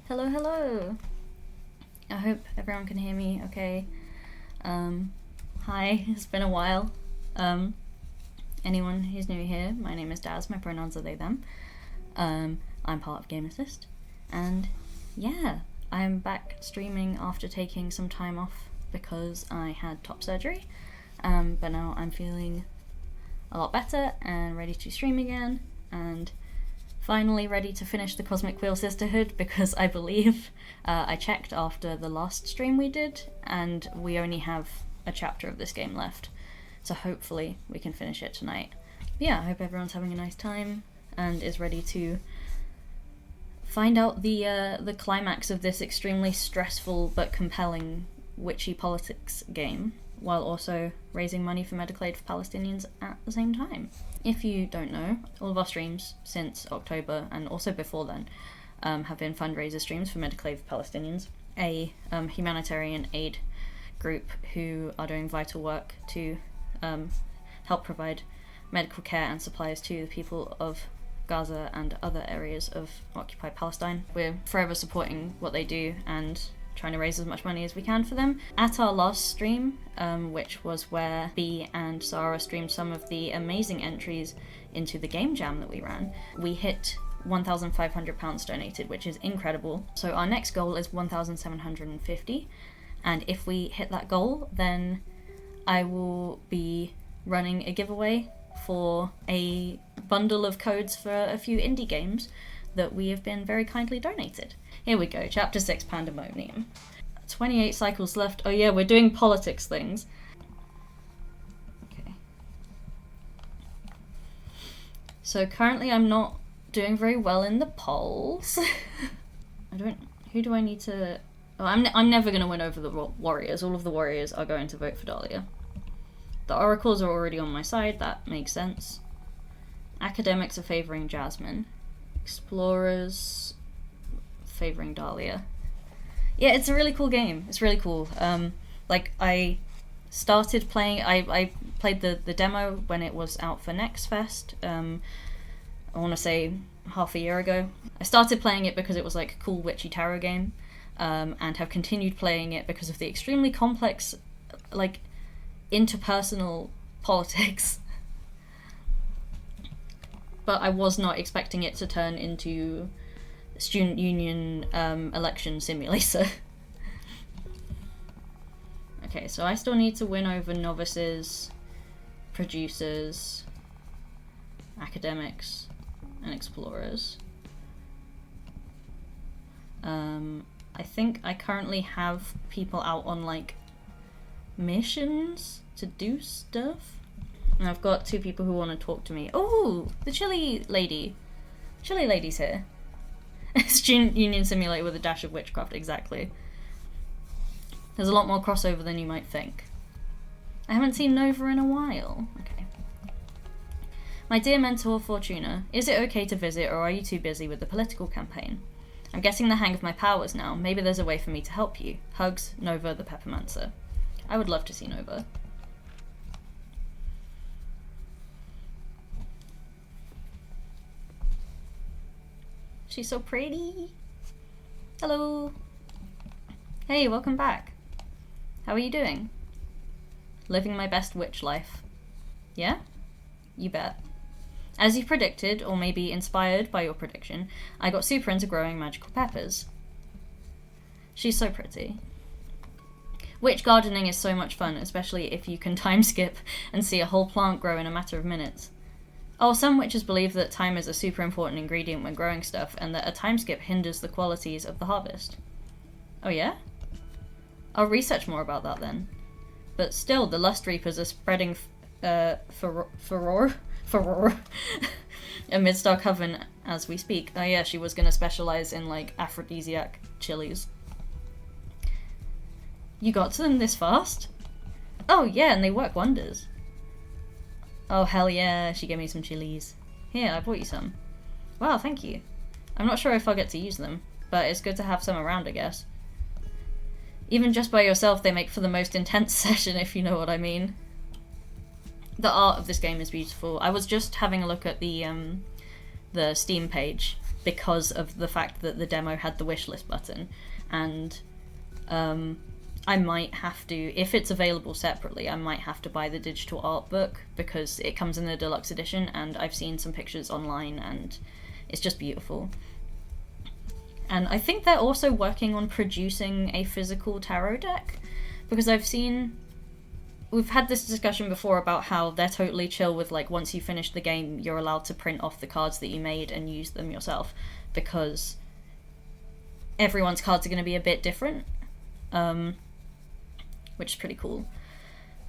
Hello, hello! I hope everyone can hear me okay. Hi, it's been a while. Anyone who's new here, my name is Daz, my pronouns are they, them. I'm part of Game Assist, and yeah, I'm back streaming after taking some time off because I had top surgery, but now I'm feeling a lot better and ready to stream again, and finally ready to finish the Cosmic Wheel Sisterhood because I believe I checked after the last stream we did and we only have a chapter of this game left, so hopefully we can finish it tonight. But yeah, I hope everyone's having a nice time and is ready to find out the climax of this extremely stressful but compelling witchy politics game, while also raising money for medical aid for Palestinians at the same time. If you don't know, all of our streams since October, and also before then, have been fundraiser streams for medical aid for Palestinians, a humanitarian aid group who are doing vital work to help provide medical care and supplies to the people of Gaza and other areas of occupied Palestine. We're forever supporting what they do and trying to raise as much money as we can for them. At our last stream, which was where Bea and Sarah streamed some of the amazing entries into the game jam that we ran, we hit £1,500 donated, which is incredible. So our next goal is 1,750, and if we hit that goal, then I will be running a giveaway for a bundle of codes for a few indie games that we have been very kindly donated. Here we go, Chapter 6, Pandemonium. 28 cycles left. Oh yeah, we're doing politics things. Okay. So currently I'm not doing very well in the polls. Who do I need to... Oh, I'm never going to win over the warriors. All of the warriors are going to vote for Dahlia. The oracles are already on my side, that makes sense. Academics are favouring Jasmine. Explorers favouring Dahlia. Yeah, it's a really cool game. It's really cool. Like, I started playing... I played the demo when it was out for Next Fest. I want to say half a year ago. I started playing it because it was like a cool witchy tarot game, and have continued playing it because of the extremely complex, like, interpersonal politics. But I was not expecting it to turn into student union election simulator. Okay, so I still need to win over novices, producers, academics, and explorers. I think I currently have people out on, like, missions to do stuff. And I've got 2 people who want to talk to me. Oh, the chili lady. Chili lady's here. Student Union Simulator with a dash of witchcraft, exactly. There's a lot more crossover than you might think. I haven't seen Nova in a while. Okay. My dear mentor, Fortuna, is it okay to visit, or are you too busy with the political campaign? I'm getting the hang of my powers now. Maybe there's a way for me to help you. Hugs, Nova the Peppermancer. I would love to see Nova. She's so pretty. Hello. Hey, welcome back. How are you doing? Living my best witch life. Yeah? You bet. As you predicted, or maybe inspired by your prediction, I got super into growing magical peppers. She's so pretty. Witch gardening is so much fun, especially if you can time skip and see a whole plant grow in a matter of minutes. Oh, some witches believe that time is a super important ingredient when growing stuff, and that a time skip hinders the qualities of the harvest. Oh yeah? I'll research more about that then. But still, the Lust Reapers are spreading furore amidst our coven as we speak. Oh yeah, she was going to specialise in, like, aphrodisiac chilies. You got to them this fast? Oh yeah, and they work wonders. Oh hell yeah, she gave me some chilies. Here, I bought you some. Wow, thank you. I'm not sure if I'll get to use them, but it's good to have some around, I guess. Even just by yourself, they make for the most intense session, if you know what I mean. The art of this game is beautiful. I was just having a look at the Steam page, because of the fact that the demo had the wishlist button, and I might have to, if it's available separately, I might have to buy the digital art book because it comes in the deluxe edition, and I've seen some pictures online and it's just beautiful. And I think they're also working on producing a physical tarot deck, because we've had this discussion before about how they're totally chill with, like, once you finish the game, you're allowed to print off the cards that you made and use them yourself, because everyone's cards are going to be a bit different. Which is pretty cool.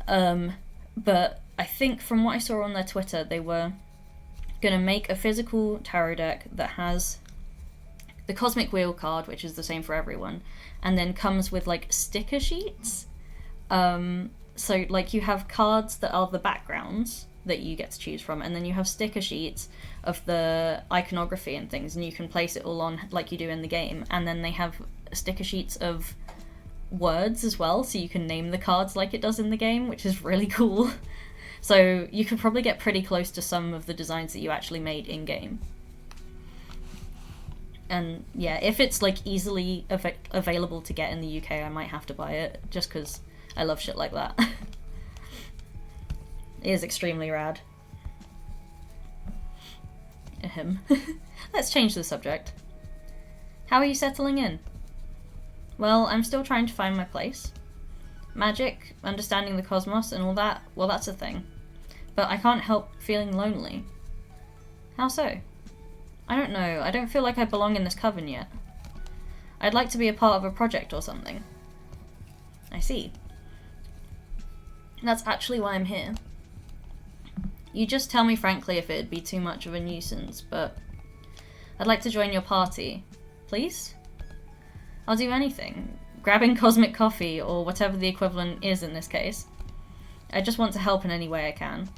But I think from what I saw on their Twitter, they were going to make a physical tarot deck that has the Cosmic Wheel card, which is the same for everyone, and then comes with, like, sticker sheets. So, like, you have cards that are the backgrounds that you get to choose from, and then you have sticker sheets of the iconography and things, and you can place it all on like you do in the game, and then they have sticker sheets of words as well, so you can name the cards like it does in the game, which is really cool. So you could probably get pretty close to some of the designs that you actually made in-game. And yeah, if it's, like, easily available to get in the UK, I might have to buy it, just because I love shit like that. It is extremely rad. Ahem. Let's change the subject. How are you settling in? Well, I'm still trying to find my place. Magic, understanding the cosmos, and all that, well, that's a thing. But I can't help feeling lonely. How so? I don't know, I don't feel like I belong in this coven yet. I'd like to be a part of a project or something. I see. That's actually why I'm here. You just tell me frankly if it'd be too much of a nuisance, but I'd like to join your party. Please? I'll do anything. Grabbing cosmic coffee, or whatever the equivalent is in this case. I just want to help in any way I can.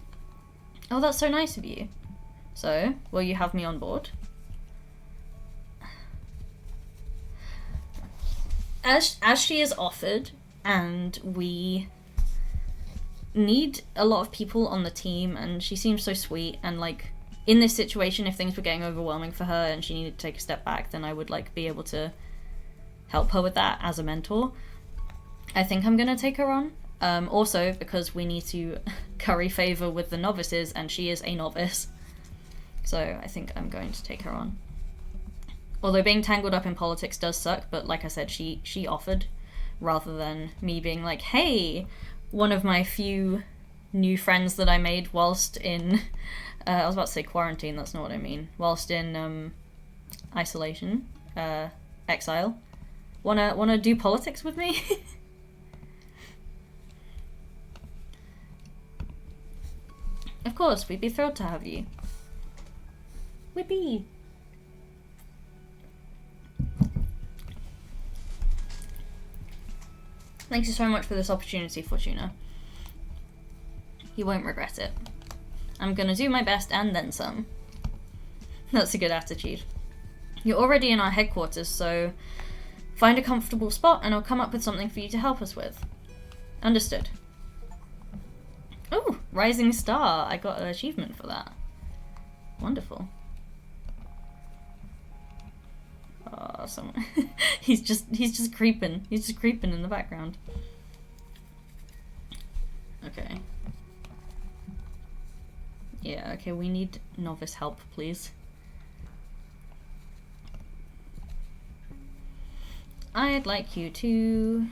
Oh, that's so nice of you. So, will you have me on board? As she is offered, and we need a lot of people on the team, and she seems so sweet, and, like, in this situation, if things were getting overwhelming for her and she needed to take a step back, then I would, like, be able to help her with that as a mentor. I think I'm gonna take her on. Also, because we need to curry favour with the novices, and she is a novice. So I think I'm going to take her on. Although being tangled up in politics does suck, but like I said, she offered, rather than me being like, hey, one of my few new friends that I made whilst in, I was about to say quarantine, that's not what I mean, whilst in isolation, exile. Wanna do politics with me? Of course, we'd be thrilled to have you. Whippy! Thank you so much for this opportunity, Fortuna. You won't regret it. I'm gonna do my best and then some. That's a good attitude. You're already in our headquarters, so find a comfortable spot and I'll come up with something for you to help us with. Understood. Oh, Rising Star. I got an achievement for that. Wonderful. Oh, someone. he's just creeping. He's just creeping in the background. Okay. Yeah, okay, we need novice help, please. I'd like you to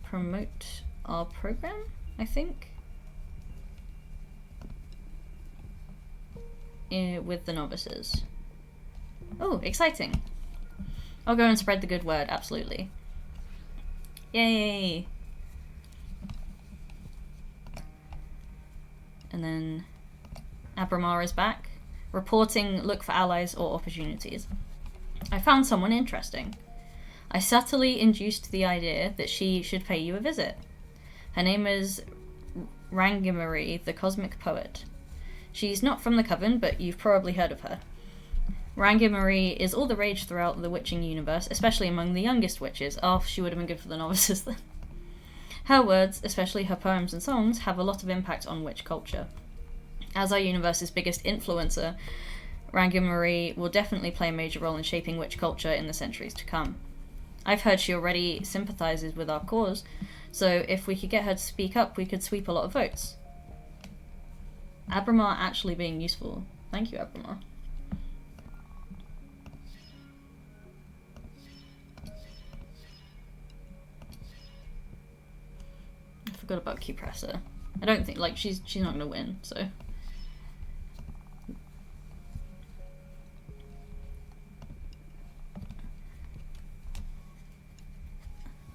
promote our program, I think, with the novices. Oh, exciting. I'll go and spread the good word, absolutely. Yay! And then Abramar is back. Reporting, look for allies or opportunities. I found someone interesting. I subtly induced the idea that she should pay you a visit. Her name is Rangimari, the Cosmic Poet. She's not from the Coven, but you've probably heard of her. Rangimari is all the rage throughout the witching universe, especially among the youngest witches. Oh, she would have been good for the novices then. Her words, especially her poems and songs, have a lot of impact on witch culture. As our universe's biggest influencer, Rangier Marie will definitely play a major role in shaping witch culture in the centuries to come. I've heard she already sympathises with our cause, so if we could get her to speak up, we could sweep a lot of votes. Abramar actually being useful. Thank you, Abramar. I forgot about Q-Presser. I don't think, like, she's not gonna win, so...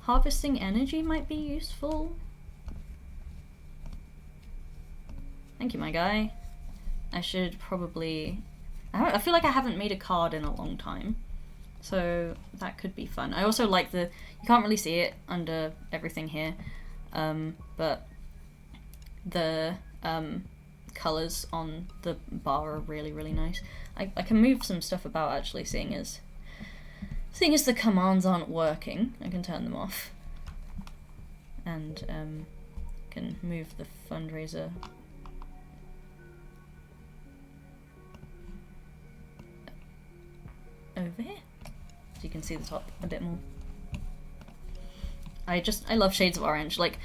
Harvesting energy might be useful. Thank you, my guy. I should probably... I feel like I haven't made a card in a long time, so that could be fun. I also like the... You can't really see it under everything here, but the colours on the bar are really, really nice. I can move some stuff about, actually, seeing as the commands aren't working. I can turn them off. And can move the fundraiser over here, so you can see the top a bit more. I love shades of orange. Like,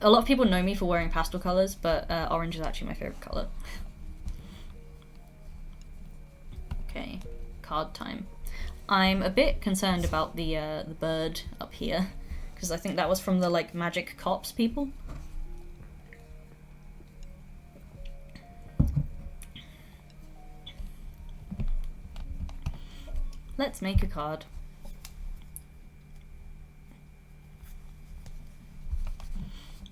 a lot of people know me for wearing pastel colours, but orange is actually my favourite colour. Okay, card time. I'm a bit concerned about the bird up here, because I think that was from the, like, magic cops people. Let's make a card.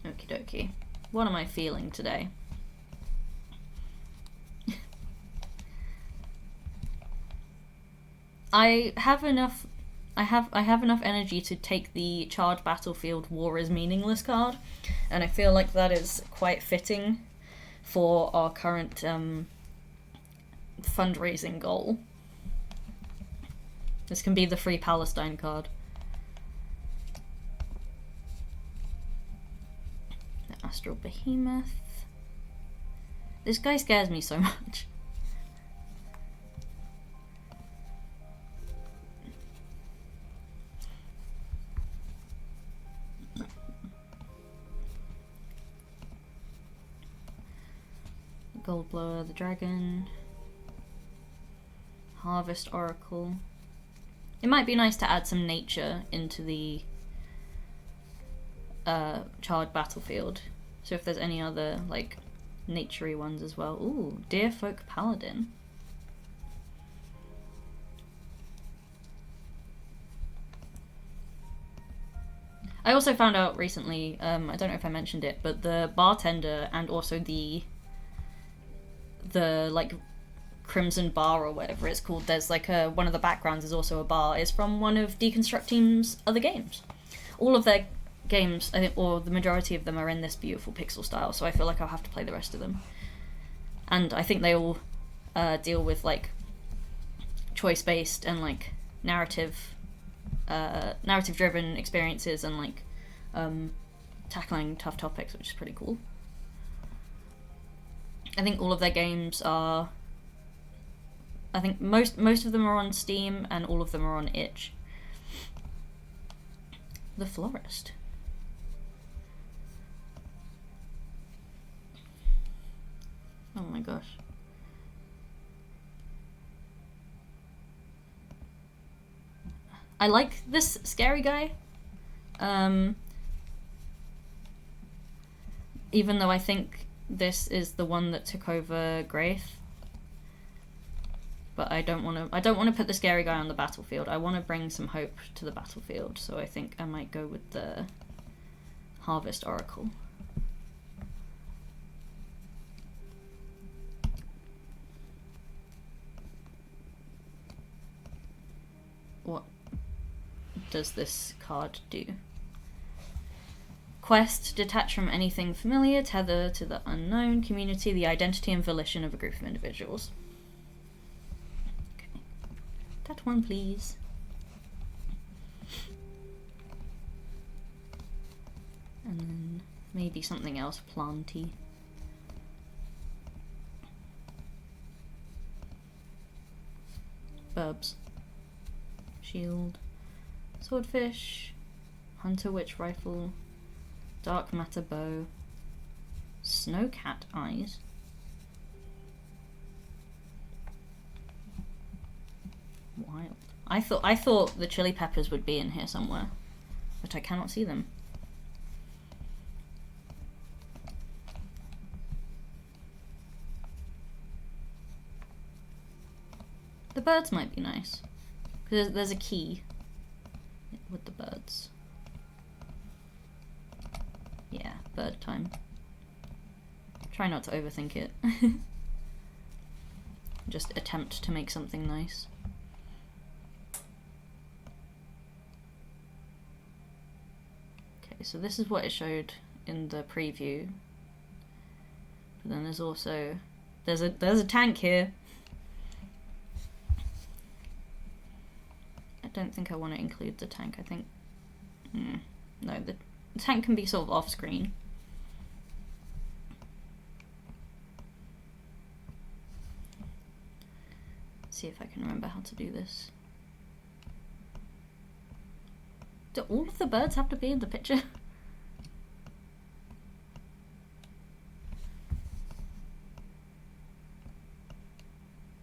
Okie dokie. What am I feeling today? I have enough energy to take the Charred Battlefield War is Meaningless card, and I feel like that is quite fitting for our current fundraising goal. This can be the Free Palestine card. The Astral Behemoth. This guy scares me so much. Goldblower, the Dragon. Harvest Oracle. It might be nice to add some nature into the Charred Battlefield. So if there's any other, like, naturey ones as well. Ooh, Deerfolk Paladin. I also found out recently, I don't know if I mentioned it, but the bartender and also the like, Crimson Bar or whatever it's called, there's like one of the backgrounds is also a bar, is from one of Deconstructeam's other games. All of their games, I think, or the majority of them, are in this beautiful pixel style, so I feel like I'll have to play the rest of them. And I think they all deal with, like, choice-based and, like, narrative-driven experiences and, like, tackling tough topics, which is pretty cool. I think all of their games are... I think most of them are on Steam, and all of them are on itch. The Florist. Oh my gosh. I like this scary guy. Even though I think this is the one that took over Graith. But I don't want to put the scary guy on the battlefield. I want to bring some hope to the battlefield, so I think I might go with the Harvest Oracle. What does this card do? Quest, detach from anything familiar, tether to the unknown, community, the identity and volition of a group of individuals. Okay. That one, please. And then maybe something else planty. Herbs. Shield. Swordfish. Hunter Witch Rifle. Dark Matter Bow. Snowcat Eyes. Wild. I thought the chili peppers would be in here somewhere, but I cannot see them. The birds might be nice, because there's a key with the birds. Yeah, bird time. Try not to overthink it. Just attempt to make something nice. Okay, so this is what it showed in the preview. But then there's also there's a tank here. I don't think I want to include the tank. I think no, the tank can be sort of off screen. See if I can remember how to do this. Do all of the birds have to be in the picture?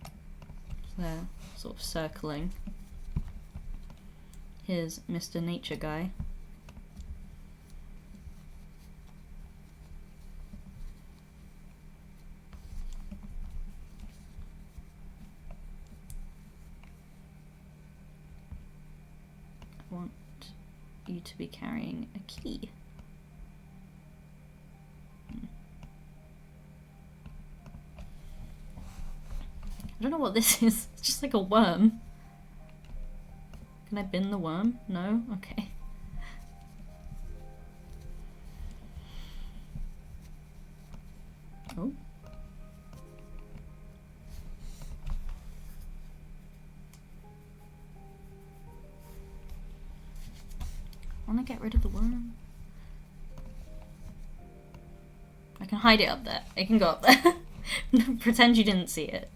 So they're sort of circling. Here's Mr. Nature Guy. I want you to be carrying a key. I don't know what this is. It's just like a worm. Can I bin the worm? No? Okay. Oh. I want to get rid of the worm. I can hide it up there. It can go up there. Pretend you didn't see it.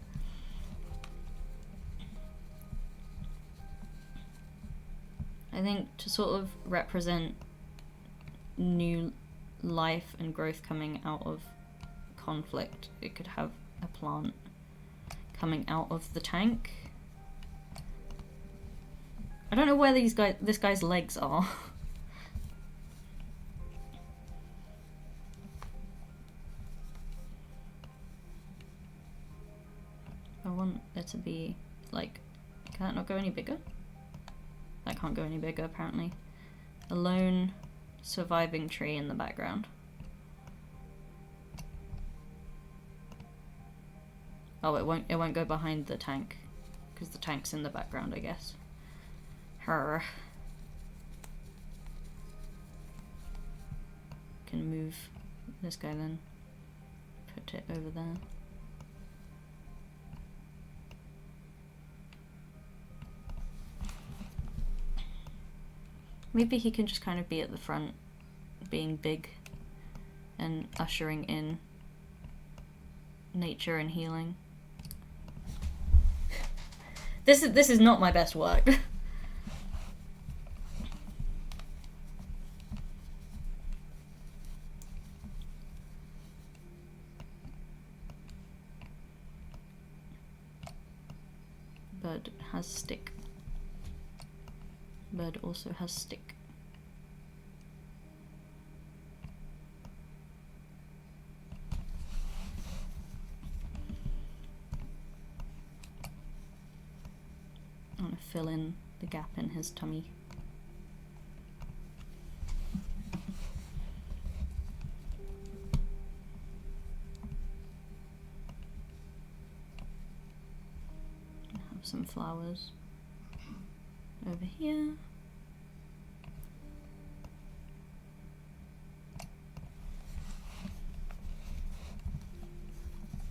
I think to sort of represent new life and growth coming out of conflict, it could have a plant coming out of the tank. I don't know where this guy's legs are. I want there to be, like, can that not go any bigger? That can't go any bigger, apparently. A lone surviving tree in the background. Oh, it won't go behind the tank, because the tank's in the background, I guess. Her. Can move this guy then. Put it over there. Maybe he can just kind of be at the front, being big and ushering in nature and healing. This is not my best work. Bird has stick. Bird also has stick. I want to fill in the gap in his tummy. Have some flowers over here.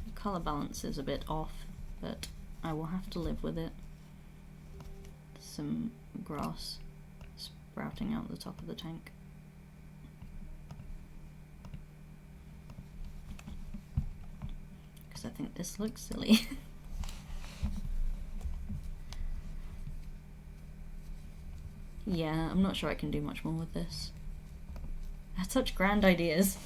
The colour balance is a bit off, but I will have to live with it. Some grass sprouting out the top of the tank. Because I think this looks silly. Yeah, I'm not sure I can do much more with this. I had such grand ideas.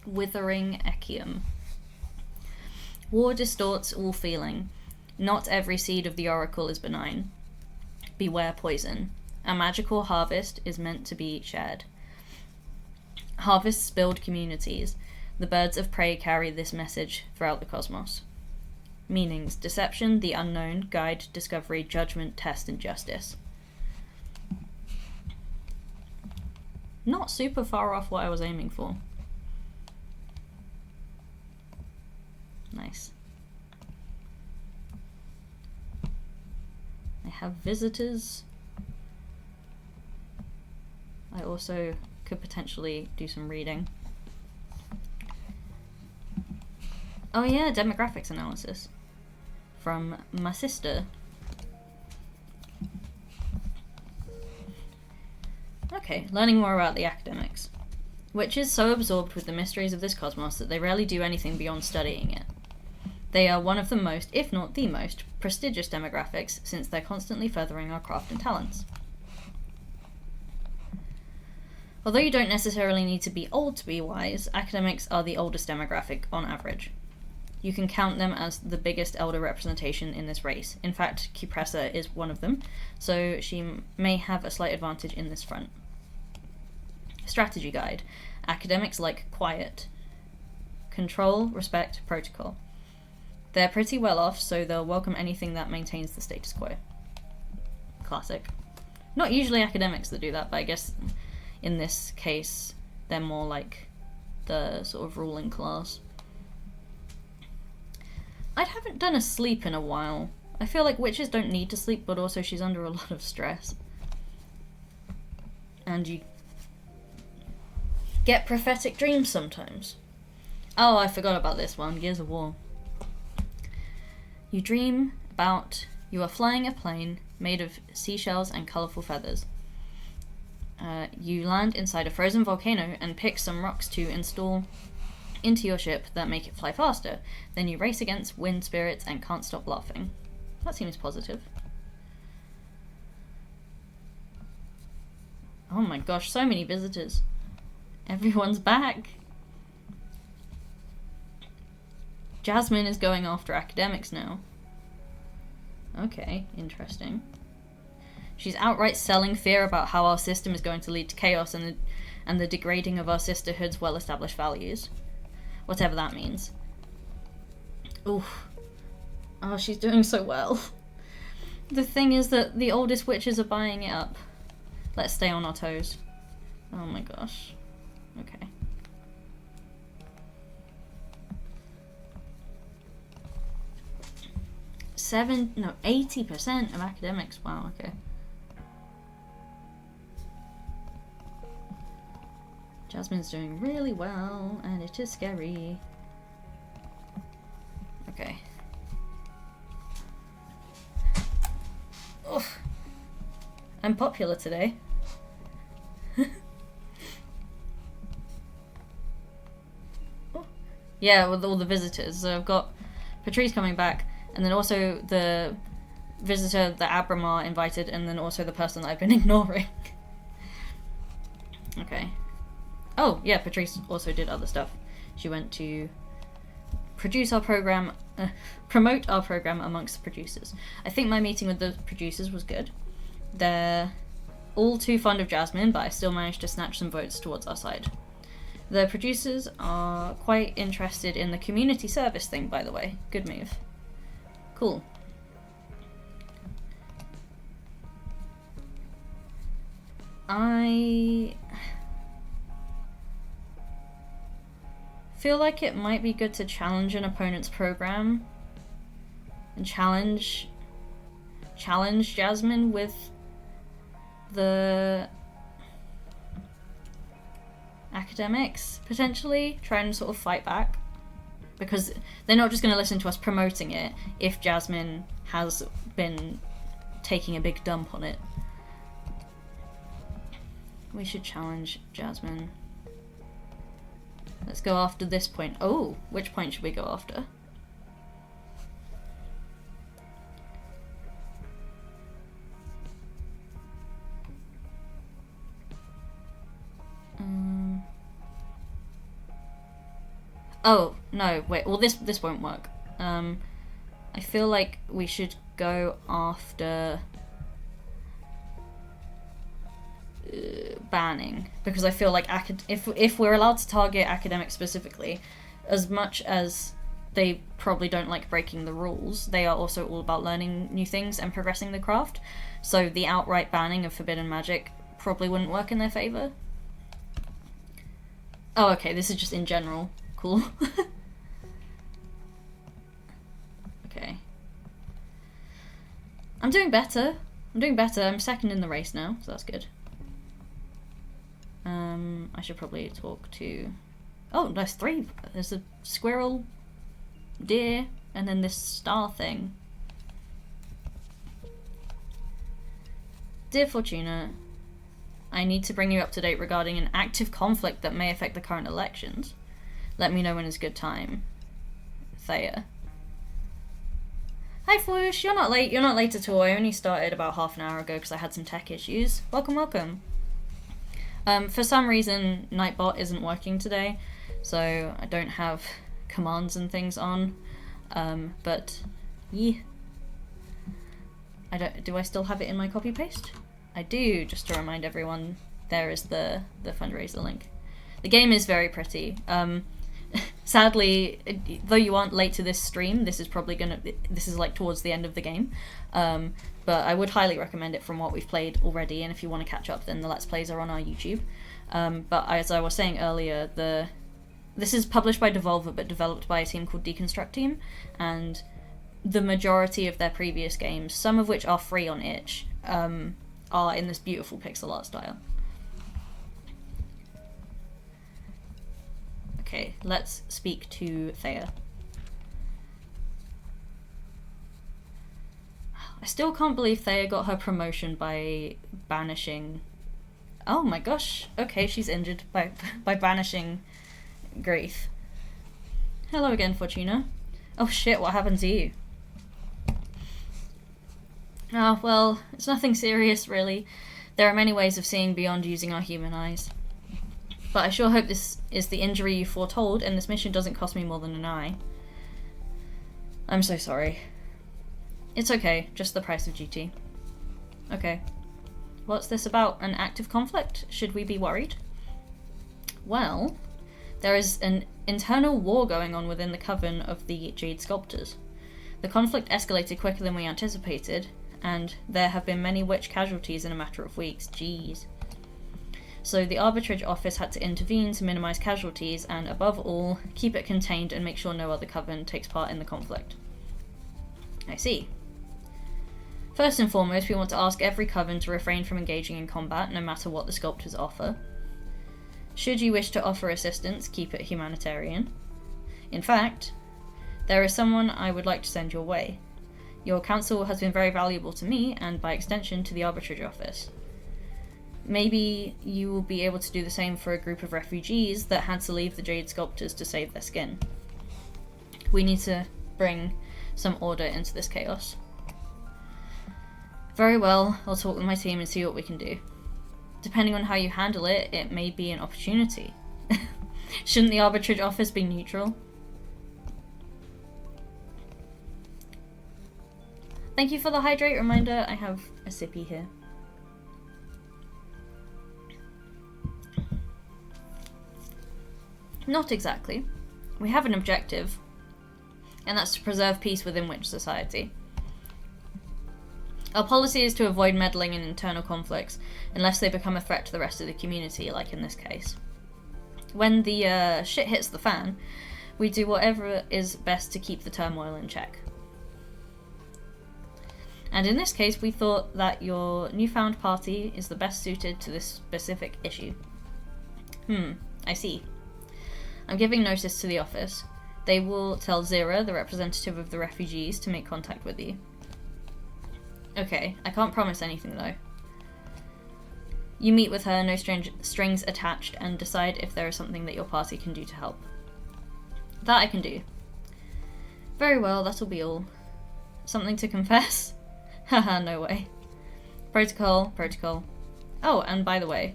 Withering Echium. War distorts all feeling. Not every seed of the oracle is benign. Beware poison. A magical harvest is meant to be shared. Harvests build communities. The birds of prey carry this message throughout the cosmos. Meanings: deception, the unknown, guide, discovery, judgment, test, and justice. Not super far off what I was aiming for. Nice. I have visitors. I also could potentially do some reading. Oh yeah, demographics analysis from my sister. Okay, learning more about the academics. Witches so absorbed with the mysteries of this cosmos that they rarely do anything beyond studying it. They are one of the most, if not the most, prestigious demographics, since they're constantly furthering our craft and talents. Although you don't necessarily need to be old to be wise, academics are the oldest demographic on average. You can count them as the biggest elder representation in this race. In fact, Cupressa is one of them, so she may have a slight advantage in this front. Strategy guide. Academics like quiet. Control, respect, protocol. They're pretty well off, so they'll welcome anything that maintains the status quo. Classic. Not usually academics that do that, but I guess in this case they're more like the sort of ruling class. I haven't done a sleep in a while. I feel like witches don't need to sleep, but also she's under a lot of stress. And you get prophetic dreams sometimes. Oh, I forgot about this one, Gears of War. You dream about you are flying a plane made of seashells and colourful feathers. You land inside a frozen volcano and pick some rocks to install into your ship that make it fly faster. Then you race against wind spirits and can't stop laughing. That seems positive. Oh my gosh, so many visitors. Everyone's back. Jasmine is going after academics now. Okay, interesting. She's outright selling fear about how our system is going to lead to chaos and the degrading of our sisterhood's well-established values. Whatever that means. Oof. Oh, she's doing so well. The thing is that the oldest witches are buying it up. Let's stay on our toes. Oh my gosh. Okay. 80% of academics. Wow, okay. Jasmine's doing really well, and it is scary. Okay. Oof. I'm popular today. Oh. Yeah, with all the visitors. So I've got Patrice coming back, and then also the visitor that Abramar invited, and then also the person that I've been ignoring. Okay. Oh, yeah, Patrice also did other stuff. She went to produce our program, promote our program amongst the producers. I think my meeting with the producers was good. They're all too fond of Jasmine, but I still managed to snatch some votes towards our side. The producers are quite interested in the community service thing, by the way. Good move. Cool. I feel like it might be good to challenge an opponent's program and challenge Jasmine with the academics, potentially. Try and sort of fight back. Because they're not just going to listen to us promoting it if Jasmine has been taking a big dump on it. We should challenge Jasmine. Let's go after this point. Oh, which point should we go after? Oh, no, wait. Well, this won't work. I feel like we should go after banning, because I feel like if we're allowed to target academics specifically, as much as they probably don't like breaking the rules, they are also all about learning new things and progressing the craft. So the outright banning of forbidden magic probably wouldn't work in their favor. Oh, okay, this is just in general. Cool. Okay. I'm doing better. I'm second in the race now, so that's good. I should probably talk to... Oh, there's 3. There's a squirrel, deer, and then this star thing. Dear Fortuna, I need to bring you up to date regarding an active conflict that may affect the current elections. Let me know when is a good time. Thea. Hi Fwoosh, you're not late at all. I only started about half an hour ago because I had some tech issues. Welcome. For some reason, Nightbot isn't working today, so I don't have commands and things on. But yeah. Do I still have it in my copy paste? I do, just to remind everyone, there is the fundraiser link. The game is very pretty. Sadly, though you aren't late to this stream, this is like towards the end of the game. But I would highly recommend it from what we've played already, and if you want to catch up, then the Let's Plays are on our YouTube. But as I was saying earlier, this is published by Devolver, but developed by a team called Deconstructeam, and the majority of their previous games, some of which are free on itch, are in this beautiful pixel art style. Okay, let's speak to Thea. I still can't believe Thea got her promotion by banishing... Oh my gosh, okay, she's injured by banishing Grief. Hello again, Fortuna. Oh shit, what happened to you? Oh, well, it's nothing serious, really. There are many ways of seeing beyond using our human eyes. But I sure hope this is the injury you foretold, and this mission doesn't cost me more than an eye. I'm so sorry. It's okay, just the price of duty. Okay. What's this about? An active conflict? Should we be worried? Well, there is an internal war going on within the coven of the Jade Sculptors. The conflict escalated quicker than we anticipated, and there have been many witch casualties in a matter of weeks. Jeez. So the arbitrage office had to intervene to minimize casualties and, above all, keep it contained and make sure no other coven takes part in the conflict. I see. First and foremost, we want to ask every coven to refrain from engaging in combat, no matter what the sculptors offer. Should you wish to offer assistance, keep it humanitarian. In fact, there is someone I would like to send your way. Your counsel has been very valuable to me, and by extension to the arbitrage office. Maybe you will be able to do the same for a group of refugees that had to leave the Jade Sculptors to save their skin. We need to bring some order into this chaos. Very well, I'll talk with my team and see what we can do. Depending on how you handle it, it may be an opportunity. Shouldn't the arbitrage office be neutral? Thank you for the hydrate reminder. I have a sippy here. Not exactly. We have an objective, and that's to preserve peace within Witch Society. Our policy is to avoid meddling in internal conflicts, unless they become a threat to the rest of the community, like in this case. When the shit hits the fan, we do whatever is best to keep the turmoil in check. And in this case, we thought that your newfound party is the best suited to this specific issue. I see. I'm giving notice to the office. They will tell Zira, the representative of the refugees, to make contact with you. Okay, I can't promise anything though. You meet with her, no strings attached, and decide if there is something that your party can do to help. That I can do. Very well, that'll be all. Something to confess? Haha, no way. Protocol. Oh, and by the way,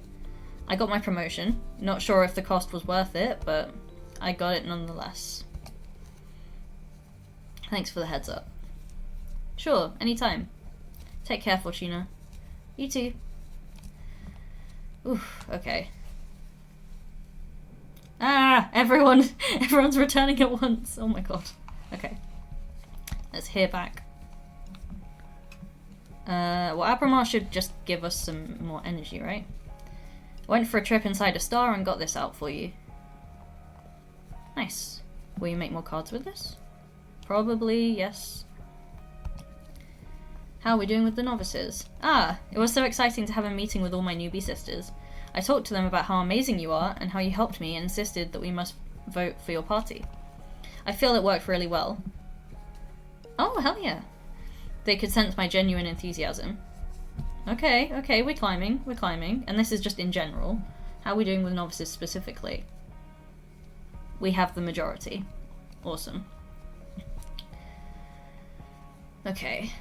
I got my promotion. Not sure if the cost was worth it, but I got it nonetheless. Thanks for the heads up. Sure, anytime. Take care, Fortuna. You too. Oof, okay. Ah, everyone's returning at once. Oh my god. Okay. Let's hear back. Well, Abramar should just give us some more energy, right? Went for a trip inside a star and got this out for you. Nice. Will you make more cards with this? Probably, yes. How are we doing with the novices? Ah, it was so exciting to have a meeting with all my newbie sisters. I talked to them about how amazing you are and how you helped me and insisted that we must vote for your party. I feel it worked really well. Oh, hell yeah. They could sense my genuine enthusiasm. Okay, we're climbing. And this is just in general. How are we doing with novices specifically? We have the majority. Awesome. Okay.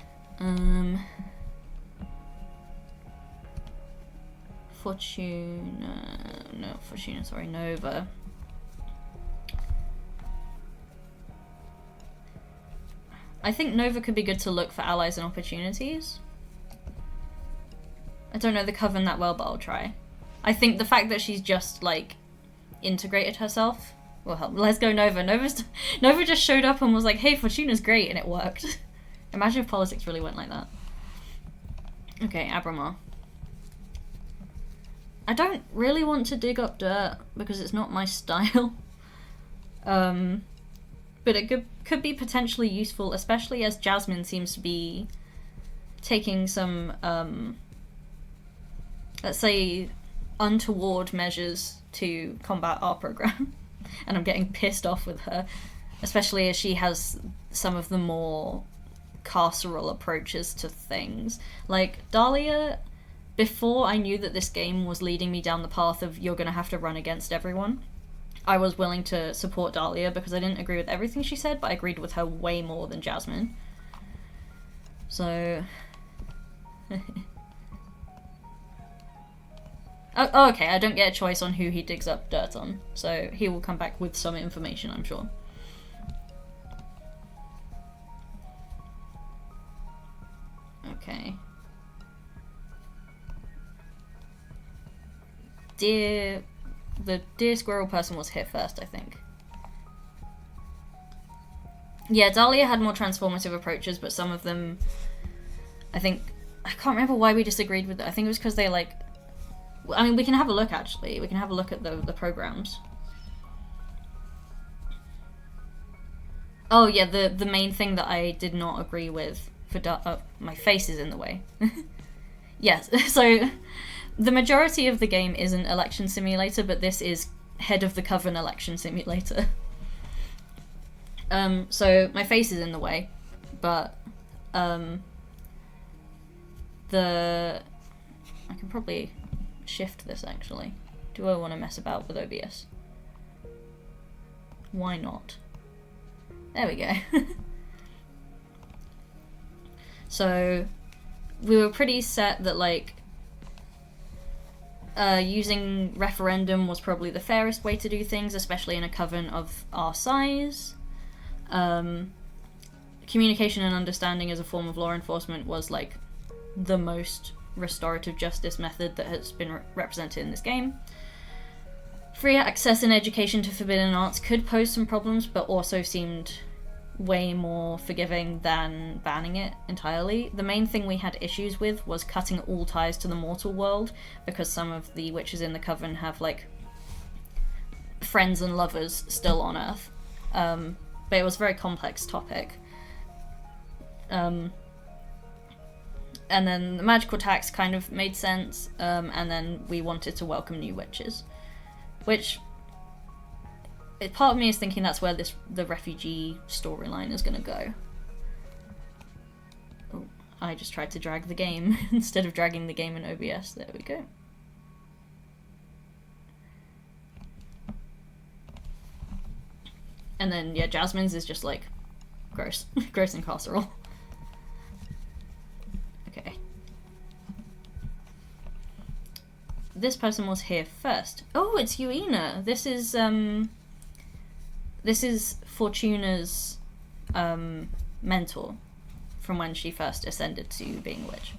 Nova. I think Nova could be good to look for allies and opportunities. I don't know the Coven that well, but I'll try. I think the fact that she's just, like, integrated herself will help. Let's go Nova. Nova just showed up and was like, hey, Fortuna's great, and it worked. Imagine if politics really went like that. Okay, Abramar. I don't really want to dig up dirt, because it's not my style. But it could be potentially useful, especially as Jasmine seems to be taking some, let's say, untoward measures to combat our program. And I'm getting pissed off with her, especially as she has some of the more carceral approaches to things. Like, Dahlia, before I knew that this game was leading me down the path of you're gonna have to run against everyone, I was willing to support Dahlia because I didn't agree with everything she said, but I agreed with her way more than Jasmine. So... oh, okay, I don't get a choice on who he digs up dirt on, so he will come back with some information, I'm sure. Okay. The deer squirrel person was hit first, I think. Yeah, Dahlia had more transformative approaches, but some of them, I can't remember why we disagreed with it. I think it was because they, like, I mean, we can have a look, actually. We can have a look at the programs. Oh, yeah, the main thing that I did not agree with for my face is in the way. Yes, so the majority of the game isn't Election Simulator, but this is Head of the Coven Election Simulator. So my face is in the way, but I can probably shift this, actually. Do I want to mess about with OBS? Why not? There we go. So we were pretty set that, like, using referendum was probably the fairest way to do things, especially in a coven of our size. Communication and understanding as a form of law enforcement was, like, the most restorative justice method that has been represented in this game. Free access and education to forbidden arts could pose some problems, but also seemed way more forgiving than banning it entirely. The main thing we had issues with was cutting all ties to the mortal world, because some of the witches in the Coven have, like, friends and lovers still on Earth. But it was a very complex topic. And then the magical tax kind of made sense, and then we wanted to welcome new witches. Which, part of me is thinking that's where the refugee storyline is going to go. Oh, I just tried to drag the game instead of dragging the game in OBS. There we go. And then, yeah, Jasmine's is just like gross. Gross and casserole. Okay. This person was here first. Oh, it's Fiona. This is Fortuna's mentor from when she first ascended to being a witch.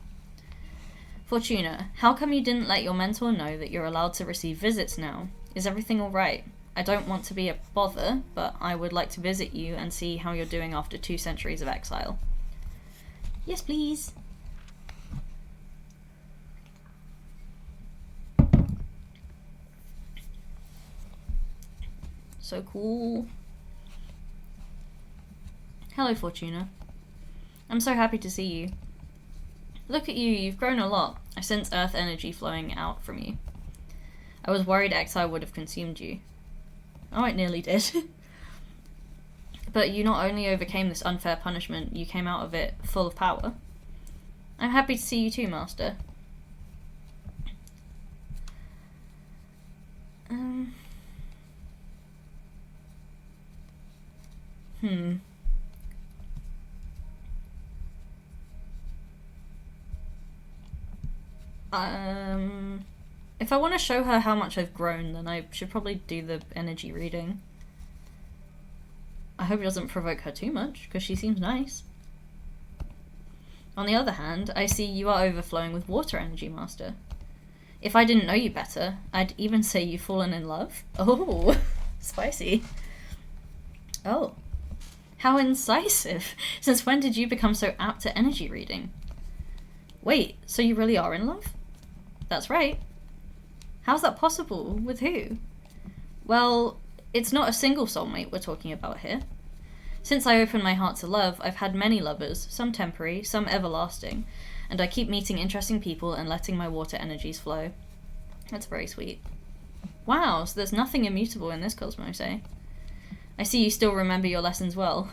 Fortuna, how come you didn't let your mentor know that you're allowed to receive visits now? Is everything alright? I don't want to be a bother, but I would like to visit you and see how you're doing after 2 centuries of exile. Yes, please. So cool. Hello, Fortuna. I'm so happy to see you. Look at you, you've grown a lot. I sense earth energy flowing out from you. I was worried exile would have consumed you. Oh, it nearly did. But you not only overcame this unfair punishment, you came out of it full of power. I'm happy to see you too, Master. If I want to show her how much I've grown, then I should probably do the energy reading. I hope it doesn't provoke her too much, because she seems nice. On the other hand, I see you are overflowing with water energy, Master. If I didn't know you better, I'd even say you've fallen in love. Oh, spicy. Oh, how incisive. Since when did you become so apt at energy reading? Wait, so you really are in love? That's right. How's that possible? With who? Well, it's not a single soulmate we're talking about here. Since I opened my heart to love, I've had many lovers, some temporary, some everlasting, and I keep meeting interesting people and letting my water energies flow. That's very sweet. Wow, so there's nothing immutable in this cosmos, eh? I see you still remember your lessons well.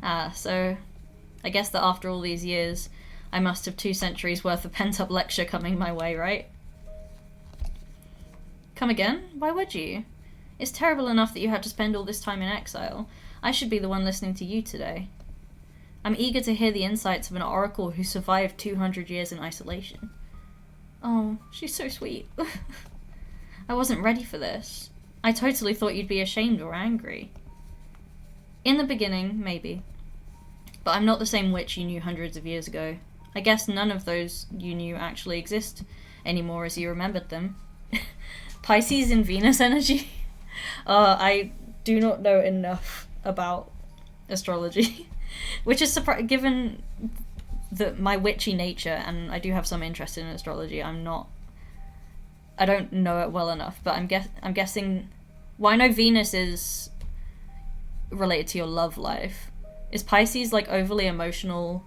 Ah, so I guess that after all these years, I must have 2 centuries worth of pent-up lecture coming my way, right? Come again? Why would you? It's terrible enough that you had to spend all this time in exile. I should be the one listening to you today. I'm eager to hear the insights of an oracle who survived 200 years in isolation. Oh, she's so sweet. I wasn't ready for this. I totally thought you'd be ashamed or angry. In the beginning, maybe. But I'm not the same witch you knew hundreds of years ago. I guess none of those you knew actually exist anymore as you remembered them. Pisces and Venus energy? I do not know enough about astrology. Which is given my witchy nature, and I do have some interest in astrology, I don't know it well enough, but I'm guessing... Well, I know Venus is related to your love life. Is Pisces, like, overly emotional,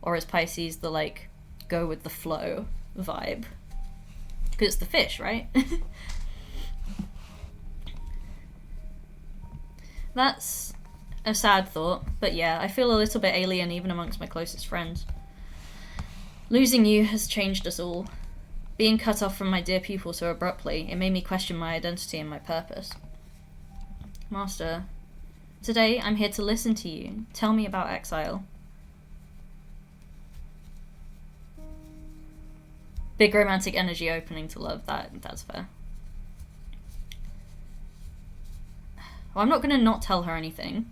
or is Pisces the, like, go with the flow vibe? Because it's the fish, right? That's a sad thought, but yeah, I feel a little bit alien even amongst my closest friends. Losing you has changed us all. Being cut off from my dear pupil so abruptly, it made me question my identity and my purpose. Master, today I'm here to listen to you. Tell me about exile. Big romantic energy opening to love, that's fair. Well, I'm not going to not tell her anything,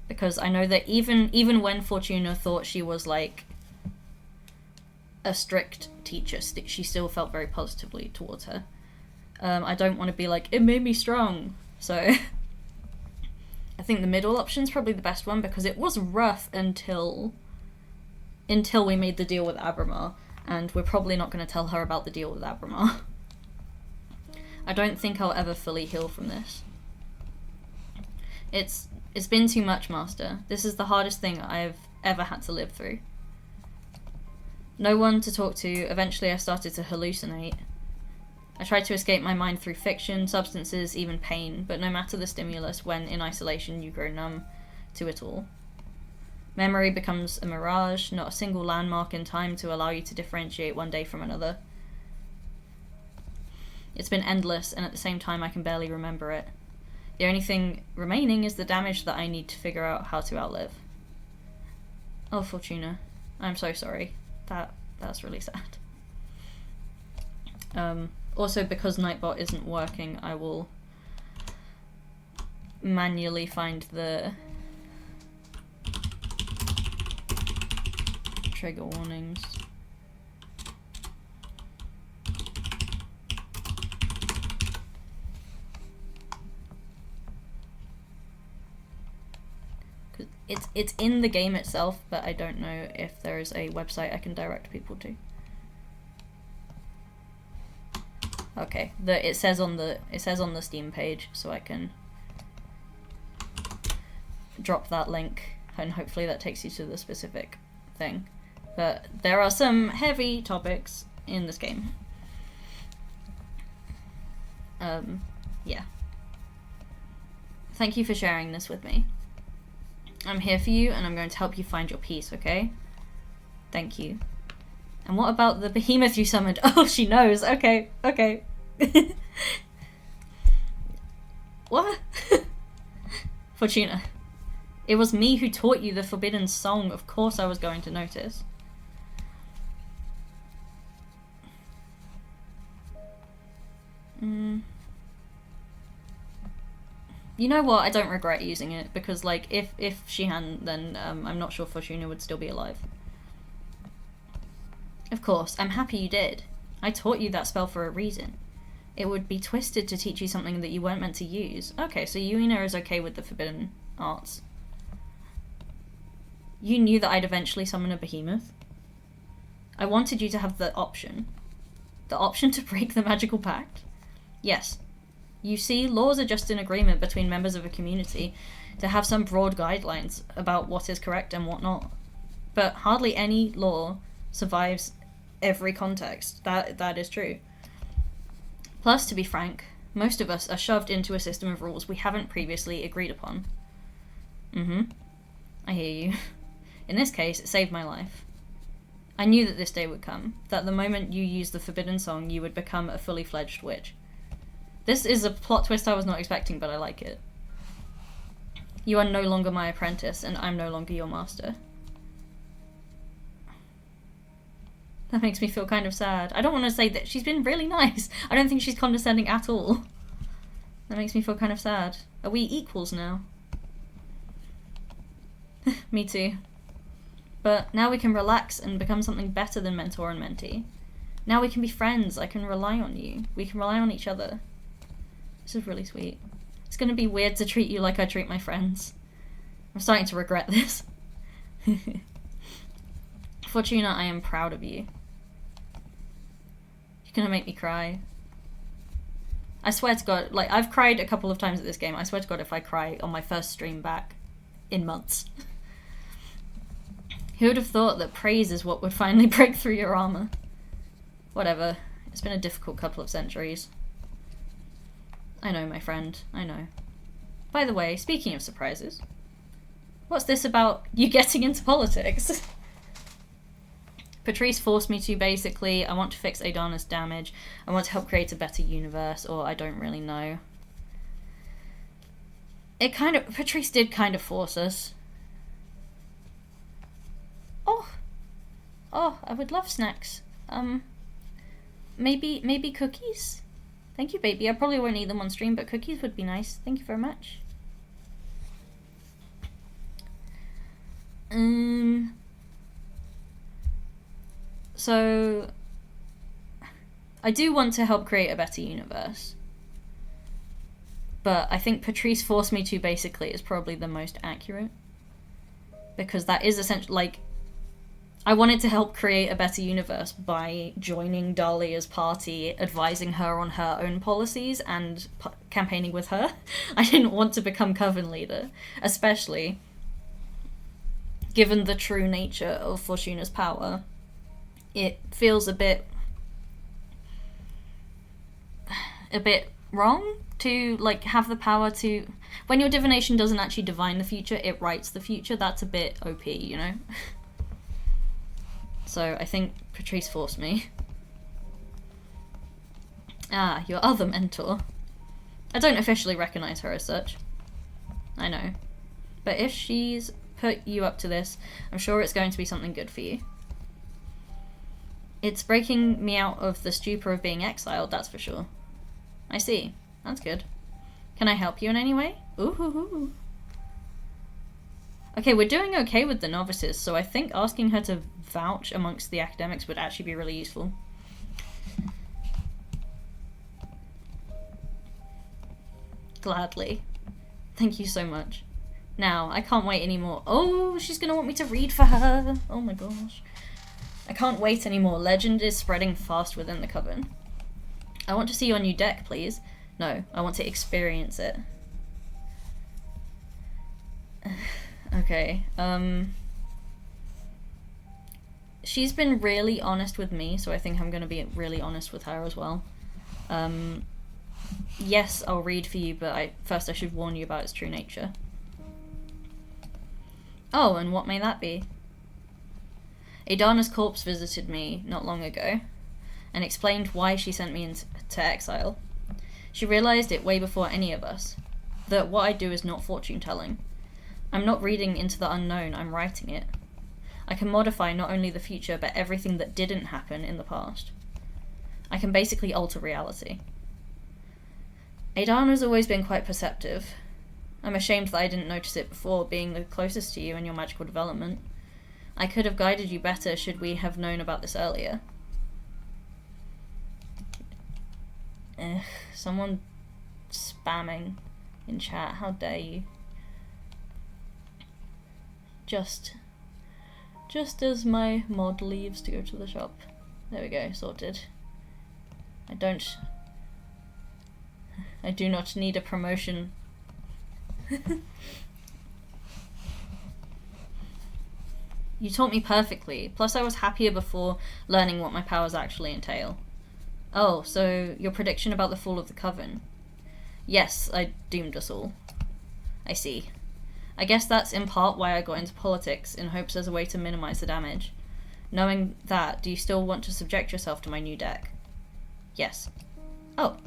because I know that even when Fortuna thought she was, like, a strict teacher, she still felt very positively towards her. I don't want to be like, it made me strong, so... I think the middle option's probably the best one, because it was rough until we made the deal with Abramar, and we're probably not going to tell her about the deal with Abramar. I don't think I'll ever fully heal from this. It's been too much, Master. This is the hardest thing I've ever had to live through. No one to talk to, eventually I started to hallucinate. I tried to escape my mind through fiction, substances, even pain, but no matter the stimulus, when in isolation you grow numb to it all. Memory becomes a mirage, not a single landmark in time to allow you to differentiate one day from another. It's been endless, and at the same time I can barely remember it. The only thing remaining is the damage that I need to figure out how to outlive. Oh, Fortuna. I'm so sorry. That's really sad. Also, because Nightbot isn't working, I will manually find the trigger warnings. It's in the game itself, but I don't know if there is a website I can direct people to. Okay, it says on the Steam page, so I can drop that link, and hopefully that takes you to the specific thing. But there are some heavy topics in this game. Yeah. Thank you for sharing this with me. I'm here for you, and I'm going to help you find your peace, okay? Thank you. And what about the behemoth you summoned? Oh, she knows. Okay, okay. What? Fortuna. It was me who taught you the forbidden song. Of course I was going to notice. You know what? I don't regret using it, because, like, if she hadn't, then I'm not sure Fortuna would still be alive. Of course, I'm happy you did. I taught you that spell for a reason. It would be twisted to teach you something that you weren't meant to use. Okay, so Yuina is okay with the forbidden arts. You knew that I'd eventually summon a behemoth. I wanted you to have the option. The option to break the magical pact? Yes. You see, laws are just an agreement between members of a community to have some broad guidelines about what is correct and what not. But hardly any law survives every context. That is true. Plus, to be frank, most of us are shoved into a system of rules we haven't previously agreed upon. I hear you. In this case, it saved my life. I knew that this day would come, that the moment you used the forbidden song, you would become a fully fledged witch. This is a plot twist I was not expecting, but I like it. You are no longer my apprentice, and I'm no longer your master. That makes me feel kind of sad. I don't want to say that she's been really nice. I don't think she's condescending at all. That makes me feel kind of sad. Are we equals now? Me too. But now we can relax and become something better than mentor and mentee. Now we can be friends. I can rely on you. We can rely on each other. This is really sweet. It's gonna be weird to treat you like I treat my friends. I'm starting to regret this. Fortuna, I am proud of you. You're gonna make me cry. I swear to God, like, I've cried a couple of times at this game. I swear to God, if I cry on my first stream back in months. Who would have thought that praise is what would finally break through your armor? Whatever. It's been a difficult couple of centuries. I know, my friend. I know. By the way, speaking of surprises, what's this about you getting into politics? Patrice forced me to, basically. I want to fix Adana's damage. I want to help create a better universe, or I don't really know. Patrice did kind of force us. Oh, I would love snacks. Maybe cookies? Thank you, baby. I probably won't eat them on stream, but cookies would be nice. Thank you very much. So, I do want to help create a better universe. But I think Patrice forced me to, basically, is probably the most accurate. Because that is essentially, like, I wanted to help create a better universe by joining Dahlia's party, advising her on her own policies, and campaigning with her. I didn't want to become Coven leader, especially given the true nature of Fortuna's power. It feels a bit wrong to, like, have the power to... When your divination doesn't actually divine the future, it writes the future. That's a bit OP, you know? So I think Patrice forced me. Ah, your other mentor. I don't officially recognize her as such. I know. But if she's put you up to this, I'm sure it's going to be something good for you. It's breaking me out of the stupor of being exiled, that's for sure. I see. That's good. Can I help you in any way? Ooh. Okay, we're doing okay with the novices, so I think asking her to vouch amongst the academics would actually be really useful. Gladly. Thank you so much. Now, I can't wait anymore. Oh, she's gonna want me to read for her. Oh my gosh. I can't wait anymore. Legend is spreading fast within the coven. I want to see your new deck, please. No, I want to experience it. Okay, she's been really honest with me, so I think I'm gonna be really honest with her as well. Yes, I'll read for you, but first I should warn you about its true nature. Oh, and what may that be? Adana's corpse visited me not long ago, and explained why she sent me into exile. She realized it way before any of us, that what I do is not fortune-telling. I'm not reading into the unknown, I'm writing it. I can modify not only the future, but everything that didn't happen in the past. I can basically alter reality. Adana's always been quite perceptive. I'm ashamed that I didn't notice it before, being the closest to you in your magical development. I could have guided you better should we have known about this earlier. Someone spamming in chat, how dare you. Just as my mod leaves to go to the shop. There we go, sorted. I do not need a promotion. You taught me perfectly, plus I was happier before learning what my powers actually entail. Oh, so your prediction about the fall of the Coven. Yes, I doomed us all. I see. I guess that's in part why I got into politics, in hopes as a way to minimize the damage. Knowing that, do you still want to subject yourself to my new deck? Yes. Oh.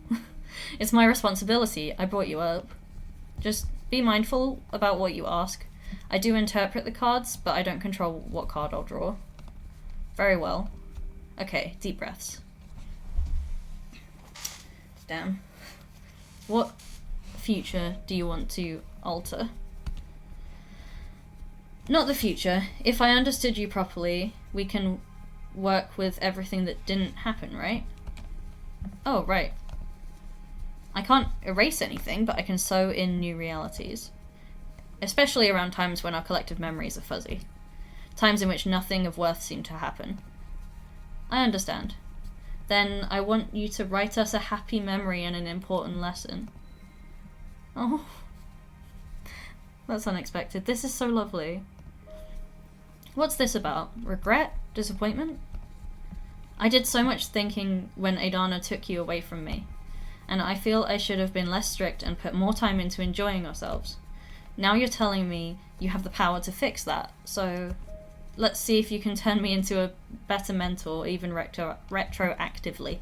It's my responsibility, I brought you up. Just be mindful about what you ask. I do interpret the cards, but I don't control what card I'll draw. Very well. Okay, deep breaths. Damn. What future do you want to alter? Not the future. If I understood you properly, we can work with everything that didn't happen, right? Oh, right. I can't erase anything, but I can sew in new realities. Especially around times when our collective memories are fuzzy. Times in which nothing of worth seemed to happen. I understand. Then I want you to write us a happy memory and an important lesson. Oh. That's unexpected. This is so lovely. What's this about? Regret? Disappointment? I did so much thinking when Adana took you away from me, and I feel I should have been less strict and put more time into enjoying ourselves. Now you're telling me you have the power to fix that, so let's see if you can turn me into a better mentor, even retroactively.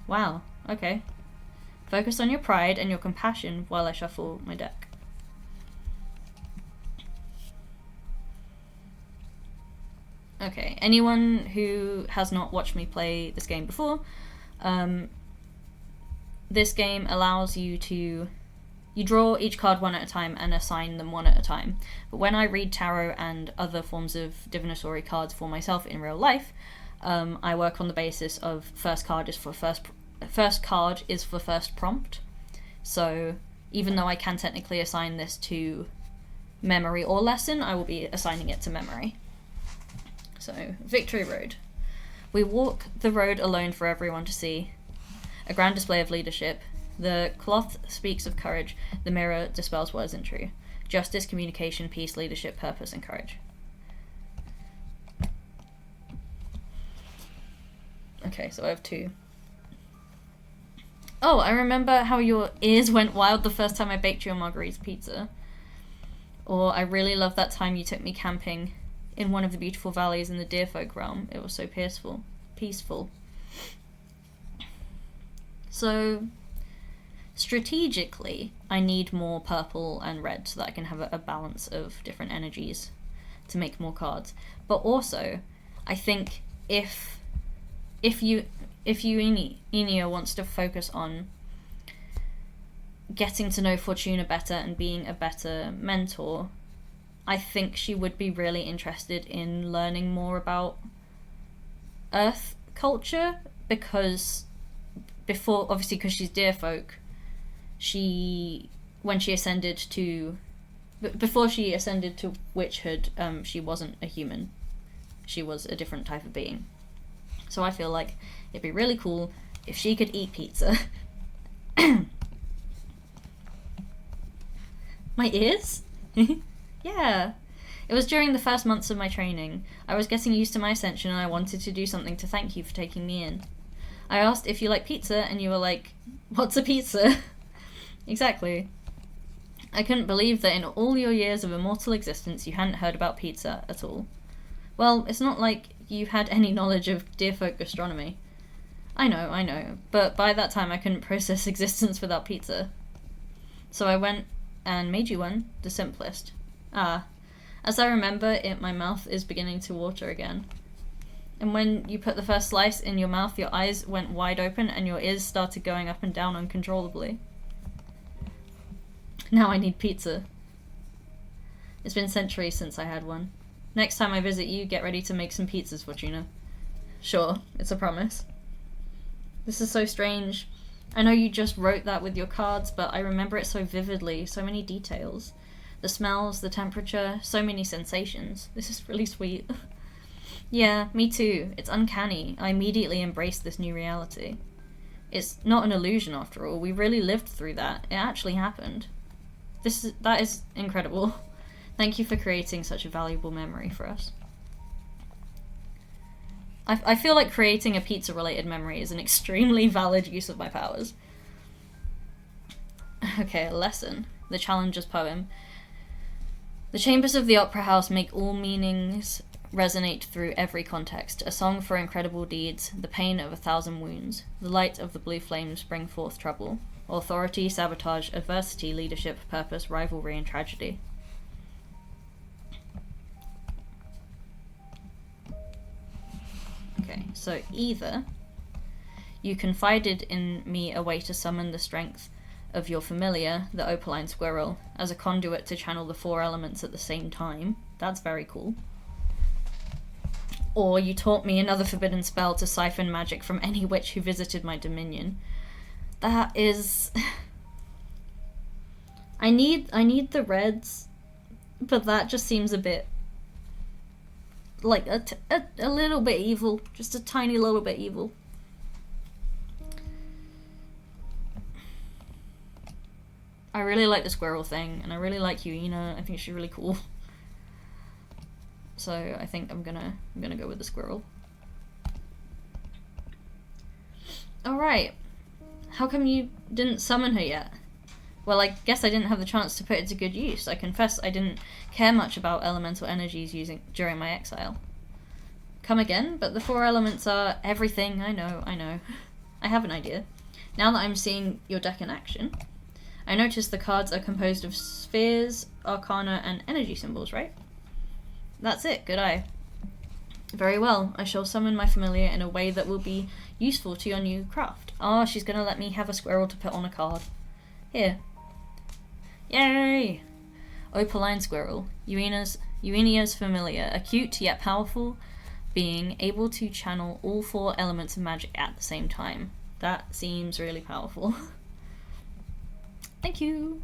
Wow, okay. Focus on your pride and your compassion while I shuffle my deck. Okay, anyone who has not watched me play this game before, this game allows you to... You draw each card one at a time and assign them one at a time. But when I read tarot and other forms of divinatory cards for myself in real life, I work on the basis of first card is for first prompt. So even though I can technically assign this to memory or lesson, I will be assigning it to memory. So, Victory Road. We walk the road alone for everyone to see. A grand display of leadership. The cloth speaks of courage. The mirror dispels what isn't true. Justice, communication, peace, leadership, purpose, and courage. Okay, so I have two. Oh, I remember how your ears went wild the first time I baked you a margarita pizza. Or I really love that time you took me camping in one of the beautiful valleys in the Deerfolk realm. It was so peaceful. So, strategically, I need more purple and red so that I can have a balance of different energies to make more cards. But also, I think if Enia wants to focus on getting to know Fortuna better and being a better mentor, I think she would be really interested in learning more about Earth culture, because before, obviously because she's deer folk, before she ascended to witchhood, she wasn't a human. She was a different type of being. So I feel like it'd be really cool if she could eat pizza. My ears? Yeah. It was during the first months of my training. I was getting used to my ascension and I wanted to do something to thank you for taking me in. I asked if you like pizza and you were like, what's a pizza? Exactly. I couldn't believe that in all your years of immortal existence you hadn't heard about pizza at all. Well, it's not like you had any knowledge of deerfolk gastronomy. I know, but by that time I couldn't process existence without pizza. So I went and made you one, the simplest. As I remember it, my mouth is beginning to water again. And when you put the first slice in your mouth, your eyes went wide open and your ears started going up and down uncontrollably. Now I need pizza. It's been centuries since I had one. Next time I visit you, get ready to make some pizzas, Fortuna. Sure, it's a promise. This is so strange. I know you just wrote that with your cards, but I remember it so vividly, so many details. The smells, the temperature, so many sensations. This is really sweet. Yeah, me too. It's uncanny. I immediately embraced this new reality. It's not an illusion after all. We really lived through that. It actually happened. That is incredible. Thank you for creating such a valuable memory for us. I feel like creating a pizza-related memory is an extremely valid use of my powers. Okay, a lesson. The Challenger's poem. The chambers of the opera house make all meanings resonate through every context. A song for incredible deeds, the pain of 1,000 wounds. The light of the blue flames bring forth trouble. Authority, sabotage, adversity, leadership, purpose, rivalry, and tragedy. Okay, so either you confided in me a way to summon the strength of your familiar, the opaline squirrel, as a conduit to channel the 4 elements at the same time. That's very cool. Or you taught me another forbidden spell to siphon magic from any witch who visited my dominion. That is... I need the reds, but that just seems a bit... like a little bit evil. Just a tiny little bit evil. I really like the squirrel thing, and I really like Fiona. I think she's really cool. So I think I'm gonna go with the squirrel. Alright. How come you didn't summon her yet? Well, I guess I didn't have the chance to put it to good use. I confess I didn't care much about elemental energies during my exile. Come again? But the 4 elements are everything. I know. I have an idea. Now that I'm seeing your deck in action, I notice the cards are composed of spheres, arcana, and energy symbols, right? That's it, good eye. Very well, I shall summon my familiar in a way that will be useful to your new craft. Ah, she's gonna let me have a squirrel to put on a card. Here. Yay! Opaline squirrel, Uenia's familiar, a cute yet powerful being able to channel all 4 elements of magic at the same time. That seems really powerful. Thank you!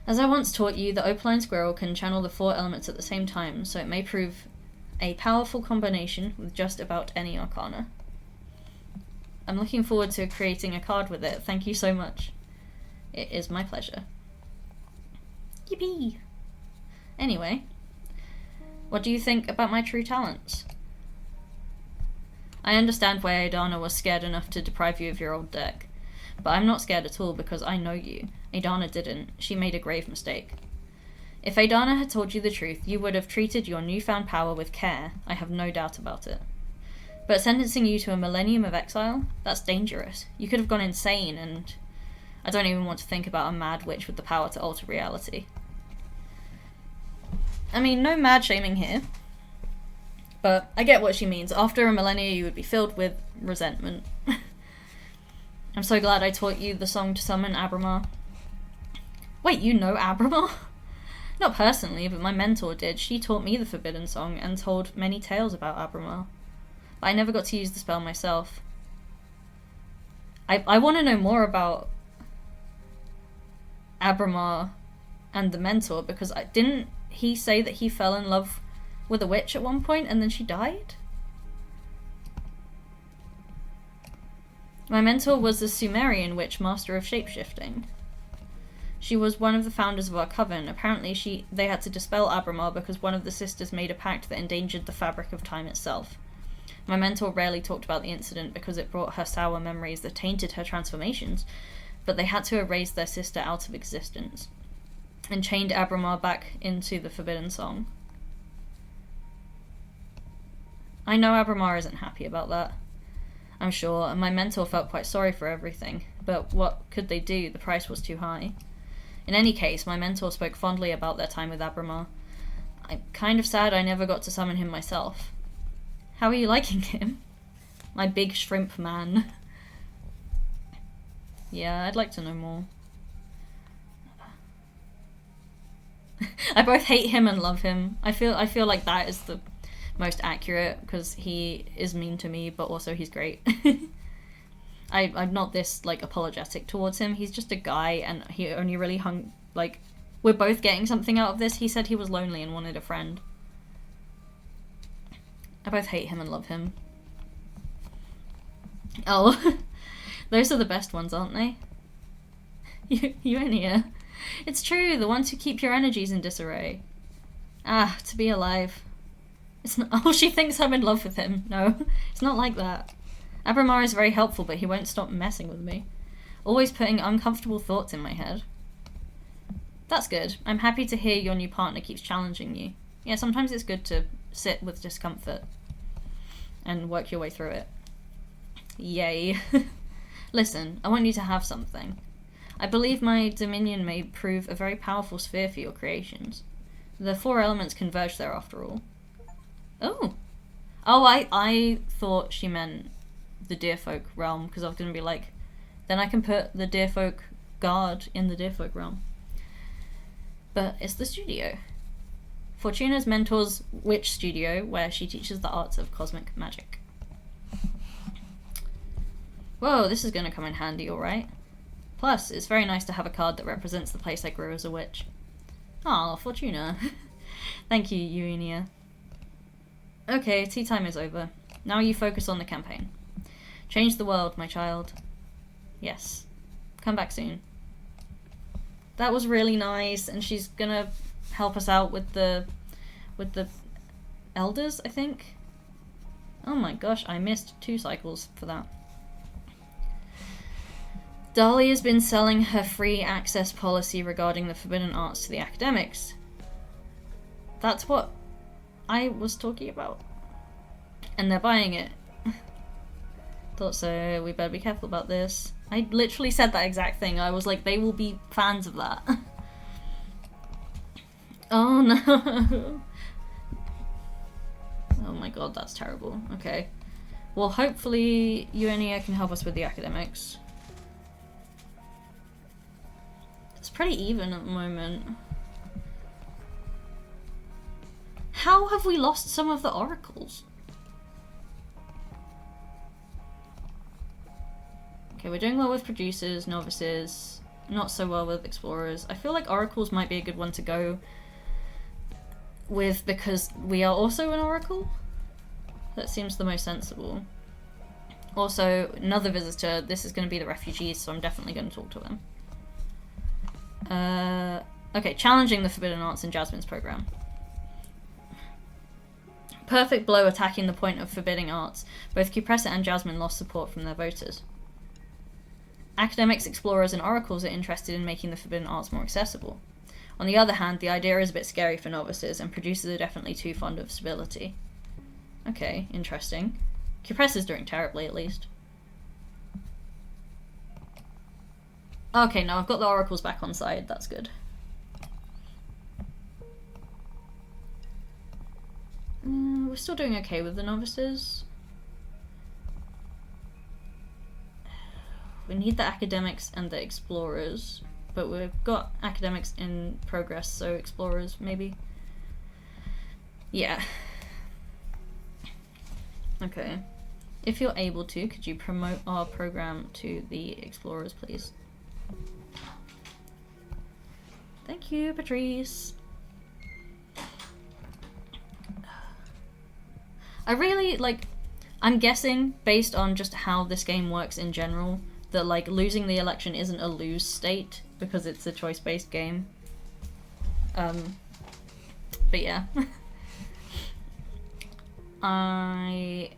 As I once taught you, the opaline squirrel can channel the 4 elements at the same time, so it may prove a powerful combination with just about any arcana. I'm looking forward to creating a card with it. Thank you so much. It is my pleasure. Yippee! Anyway, what do you think about my true talents? I understand why Aidana was scared enough to deprive you of your old deck. But I'm not scared at all because I know you. Aidana didn't. She made a grave mistake. If Aidana had told you the truth, you would have treated your newfound power with care. I have no doubt about it. But sentencing you to a millennium of exile? That's dangerous. You could have gone insane and I don't even want to think about a mad witch with the power to alter reality. I mean, no mad shaming here. But I get what she means. After a millennia, you would be filled with resentment. I'm so glad I taught you the song to summon Abramar. Wait, you know Abramar? Not personally, but my mentor did. She taught me the Forbidden Song and told many tales about Abramar. But I never got to use the spell myself. I want to know more about Abramar and the mentor, because didn't he say that he fell in love with a witch at one point and then she died? My mentor was a Sumerian witch, master of shapeshifting. She was one of the founders of our coven. Apparently they had to dispel Abramar because one of the sisters made a pact that endangered the fabric of time itself. My mentor rarely talked about the incident because it brought her sour memories that tainted her transformations, but they had to erase their sister out of existence and chained Abramar back into the Forbidden Song. I know Abramar isn't happy about that, I'm sure, and my mentor felt quite sorry for everything, but what could they do? The price was too high. In any case, my mentor spoke fondly about their time with Abramar. I'm kind of sad I never got to summon him myself. How are you liking him? My big shrimp man. Yeah, I'd like to know more. I both hate him and love him. I feel like that is the most accurate, because he is mean to me, but also he's great. I'm not this, like, apologetic towards him. He's just a guy, and he only really like, we're both getting something out of this. He said he was lonely and wanted a friend. I both hate him and love him. Oh, those are the best ones, aren't they? You in here. It's true, the ones who keep your energies in disarray. Ah, to be alive. It's not— oh, she thinks I'm in love with him. No, it's not like that. Abramar is very helpful, but he won't stop messing with me. Always putting uncomfortable thoughts in my head. That's good. I'm happy to hear your new partner keeps challenging you. Yeah, sometimes it's good to sit with discomfort and work your way through it. Yay. Listen, I want you to have something. I believe my dominion may prove a very powerful sphere for your creations. The 4 elements converge there after all. Oh. Oh, I thought she meant the Deerfolk realm, because I was going to be like, then I can put the Deerfolk guard in the Deerfolk realm. But it's the studio. Fortuna's mentor's witch studio, where she teaches the arts of cosmic magic. Whoa, this is going to come in handy, alright. Plus, it's very nice to have a card that represents the place I grew as a witch. Aw, Fortuna. Thank you, Eugenia. Okay, tea time is over. Now you focus on the campaign. Change the world, my child. Yes. Come back soon. That was really nice, and she's gonna help us out with the elders, I think. Oh my gosh, I missed 2 cycles for that. Dali has been selling her free access policy regarding the forbidden arts to the academics. That's what I was talking about. And they're buying it. Thought so. We better be careful about this. I literally said that exact thing. I was like, they will be fans of that. Oh no. Oh my god, that's terrible. Okay. Well, hopefully Eugenia can help us with the academics. It's pretty even at the moment. How have we lost some of the oracles? Okay, we're doing well with producers, novices, not so well with explorers. I feel like oracles might be a good one to go with because we are also an oracle. That seems the most sensible. Also, another visitor. This is going to be the refugees, so I'm definitely going to talk to them. Okay, challenging the forbidden arts in Jasmine's program. Perfect blow attacking the point of forbidding arts. Both Cupressa and Jasmine lost support from their voters. Academics, explorers, and oracles are interested in making the forbidden arts more accessible. On the other hand, the idea is a bit scary for novices, and producers are definitely too fond of stability. Okay, interesting. Cupressa's doing terribly, at least. Okay, now I've got the oracles back on side, that's good. We're still doing okay with the novices. We need the academics and the explorers, but we've got academics in progress, so explorers maybe. Yeah. Okay. If you're able to, could you promote our program to the explorers, please? Thank you, Patrice. I really, like, I'm guessing, based on just how this game works in general, that, like, losing the election isn't a lose state, because it's a choice-based game. But yeah. I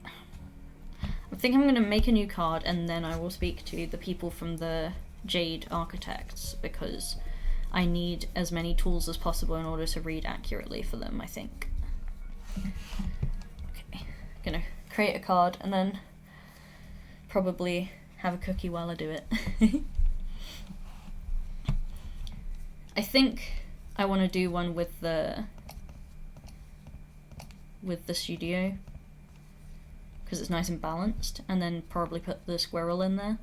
think I'm gonna make a new card, and then I will speak to the people from the Jade Architects, because I need as many tools as possible in order to read accurately for them, I think. Okay, gonna create a card and then probably have a cookie while I do it. I think I want to do one with the studio, because it's nice and balanced, and then probably put the squirrel in there.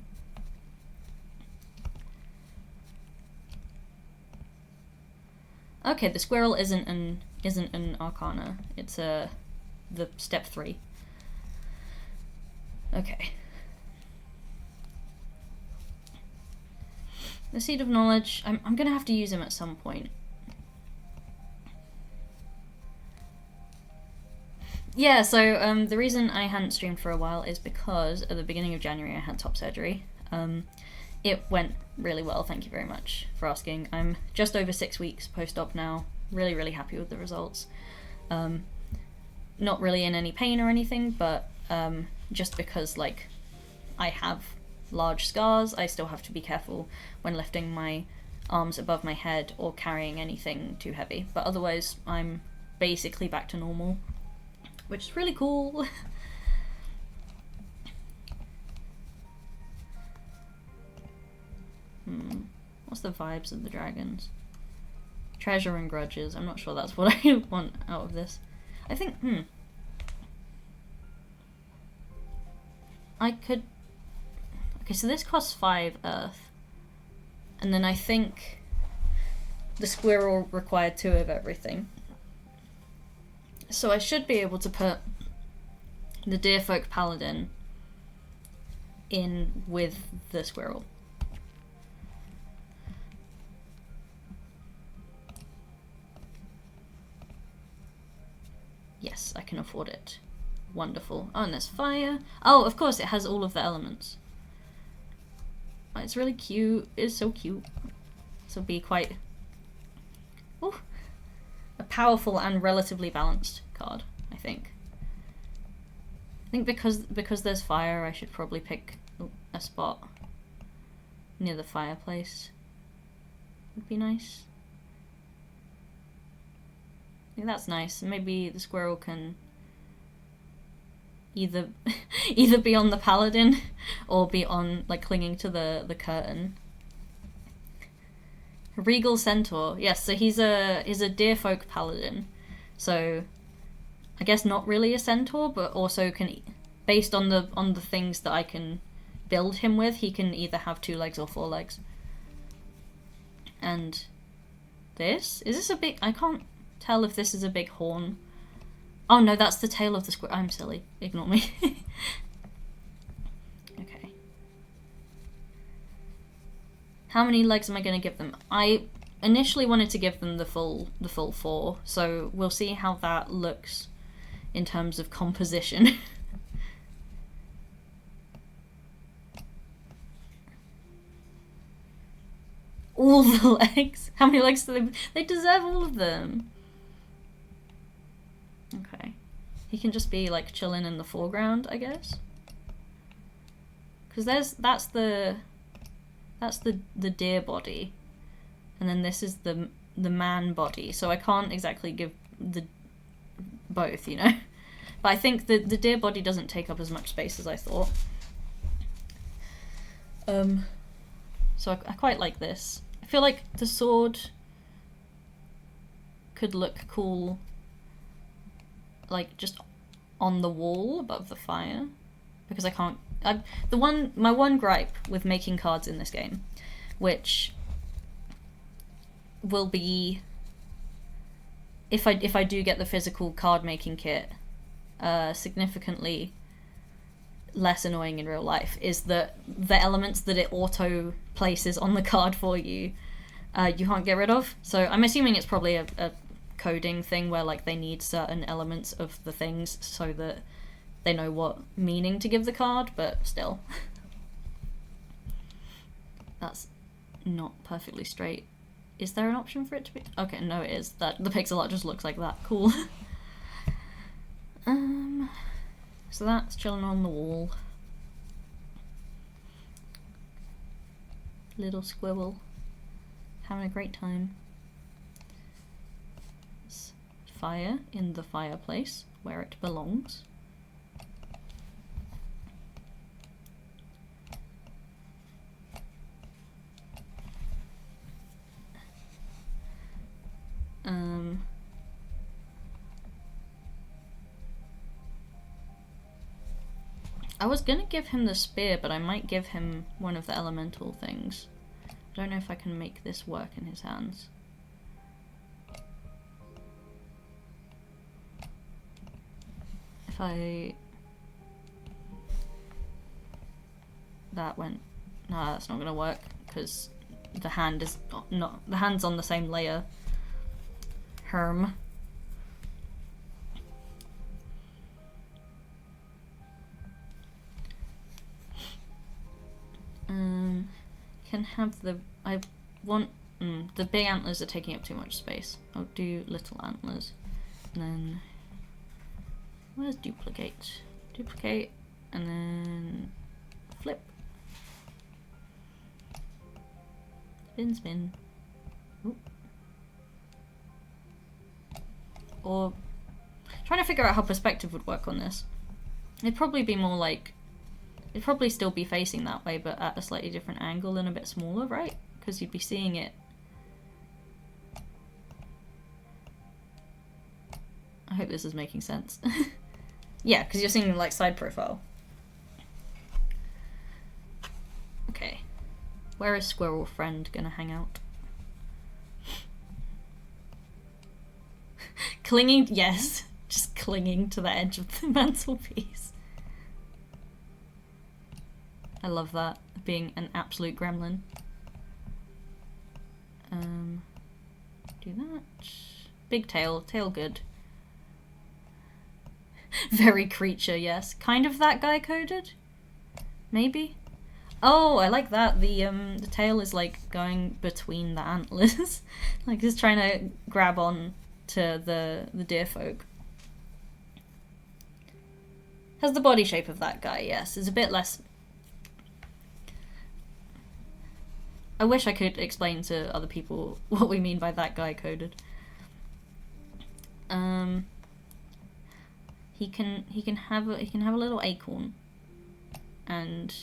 Okay, the squirrel isn't an arcana. It's the step 3. Okay. The Seed of Knowledge, I'm gonna have to use him at some point. Yeah, so the reason I hadn't streamed for a while is because at the beginning of January I had top surgery. It went really well, thank you very much for asking. I'm just over 6 weeks post-op now, really, really happy with the results. Not really in any pain or anything, but just because, like, I have large scars, I still have to be careful when lifting my arms above my head or carrying anything too heavy. But otherwise, I'm basically back to normal, which is really cool. What's the vibes of the dragons? Treasure and grudges. I'm not sure that's what I want out of this. I think, I could... Okay, so this costs 5 earth. And then I think the squirrel required 2 of everything. So I should be able to put the Deerfolk Paladin in with the squirrel. Yes, I can afford it. Wonderful. Oh, and there's fire. Oh, of course, it has all of the elements. Oh, it's really cute. It's so cute. This will be quite... Ooh, a powerful and relatively balanced card, I think. I think because there's fire, I should probably pick a spot near the fireplace. Would be nice. I think that's nice. Maybe the squirrel can either be on the paladin or be on, like, clinging to the curtain. Regal Centaur. Yes, so he's a Deerfolk Paladin. So I guess not really a centaur, but also can, based on the things that I can build him with, he can either have 2 legs or 4 legs. And this? Is this a big... I can't tell if this is a big horn. Oh no, that's the tail of the squirrel. I'm silly. Ignore me. Okay. How many legs am I going to give them? I initially wanted to give them the full 4, so we'll see how that looks in terms of composition. All the legs? How many legs do they... They deserve all of them. Okay. He can just be, like, chilling in the foreground, I guess. Because that's the deer body. And then this is the man body. So I can't exactly give the both, you know? But I think the deer body doesn't take up as much space as I thought. So I quite like this. I feel like the sword could look cool, like, just on the wall above the fire. Because I can't... my one gripe with making cards in this game, which will be... If I do get the physical card making kit, significantly less annoying in real life, is that the elements that it auto places on the card for you, you can't get rid of. So I'm assuming it's probably a coding thing where like they need certain elements of the things so that they know what meaning to give the card, but still. That's not perfectly straight. Is there an option for it to be? Okay, no it is. That the pixel art just looks like that. Cool. So that's chilling on the wall. Little squirrel. Having a great time. It's fire in the fireplace, where it belongs. I was gonna give him the spear, but I might give him one of the elemental things. I don't know if I can make this work in his hands. If I... That went... No, that's not gonna work, because the hand is not... The hand's on the same layer. Herm. Can have the... I want... the big antlers are taking up too much space. I'll do little antlers. And then... Where's duplicate? Duplicate, and then... Flip. Spin, spin. Ooh. Or... Trying to figure out how perspective would work on this. It'd probably be more like... It'd probably still be facing that way, but at a slightly different angle and a bit smaller, right? Because you'd be seeing it. I hope this is making sense. Yeah, because you're seeing like side profile. Okay. Where is Squirrel Friend gonna hang out? Clinging, yes. Just clinging to the edge of the mantelpiece. I love that, being an absolute gremlin. Do that. Big tail, tail good. Very creature, yes. Kind of that guy coded? Maybe? Oh, I like that. The tail is like going between the antlers. Like it's trying to grab on to the deer folk. Has the body shape of that guy, yes. It's a bit less... I wish I could explain to other people what we mean by that guy coded. He can have a little acorn, and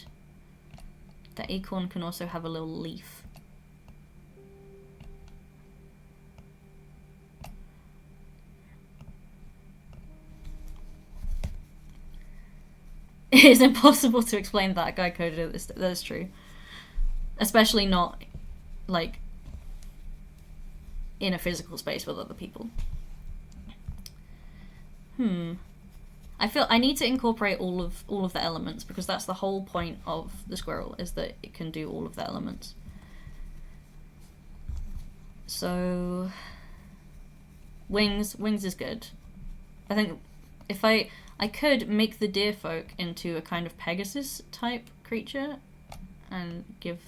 the acorn can also have a little leaf. It is impossible to explain that guy coded this. That is true. Especially not, like, in a physical space with other people. I feel I need to incorporate all of the elements, because that's the whole point of the squirrel, is that it can do all of the elements. So... Wings is good. I think if I could make the deer folk into a kind of Pegasus type creature and give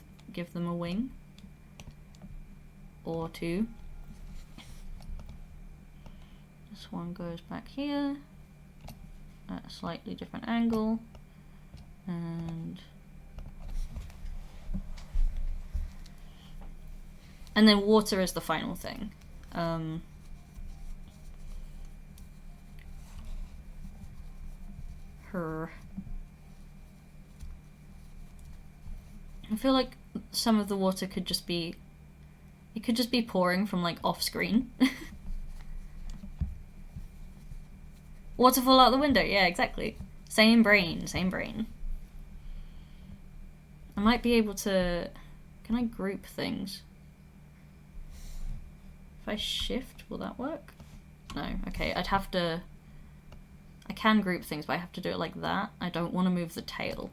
them a wing or two. This one goes back here at a slightly different angle, and then water is the final thing. I feel like some of the water could just be... It could just be pouring from, like, off-screen. Waterfall out the window, yeah, exactly. Same brain, same brain. I might be able to... Can I group things? If I shift, will that work? No, okay, I'd have to... I can group things, but I have to do it like that. I don't want to move the tail.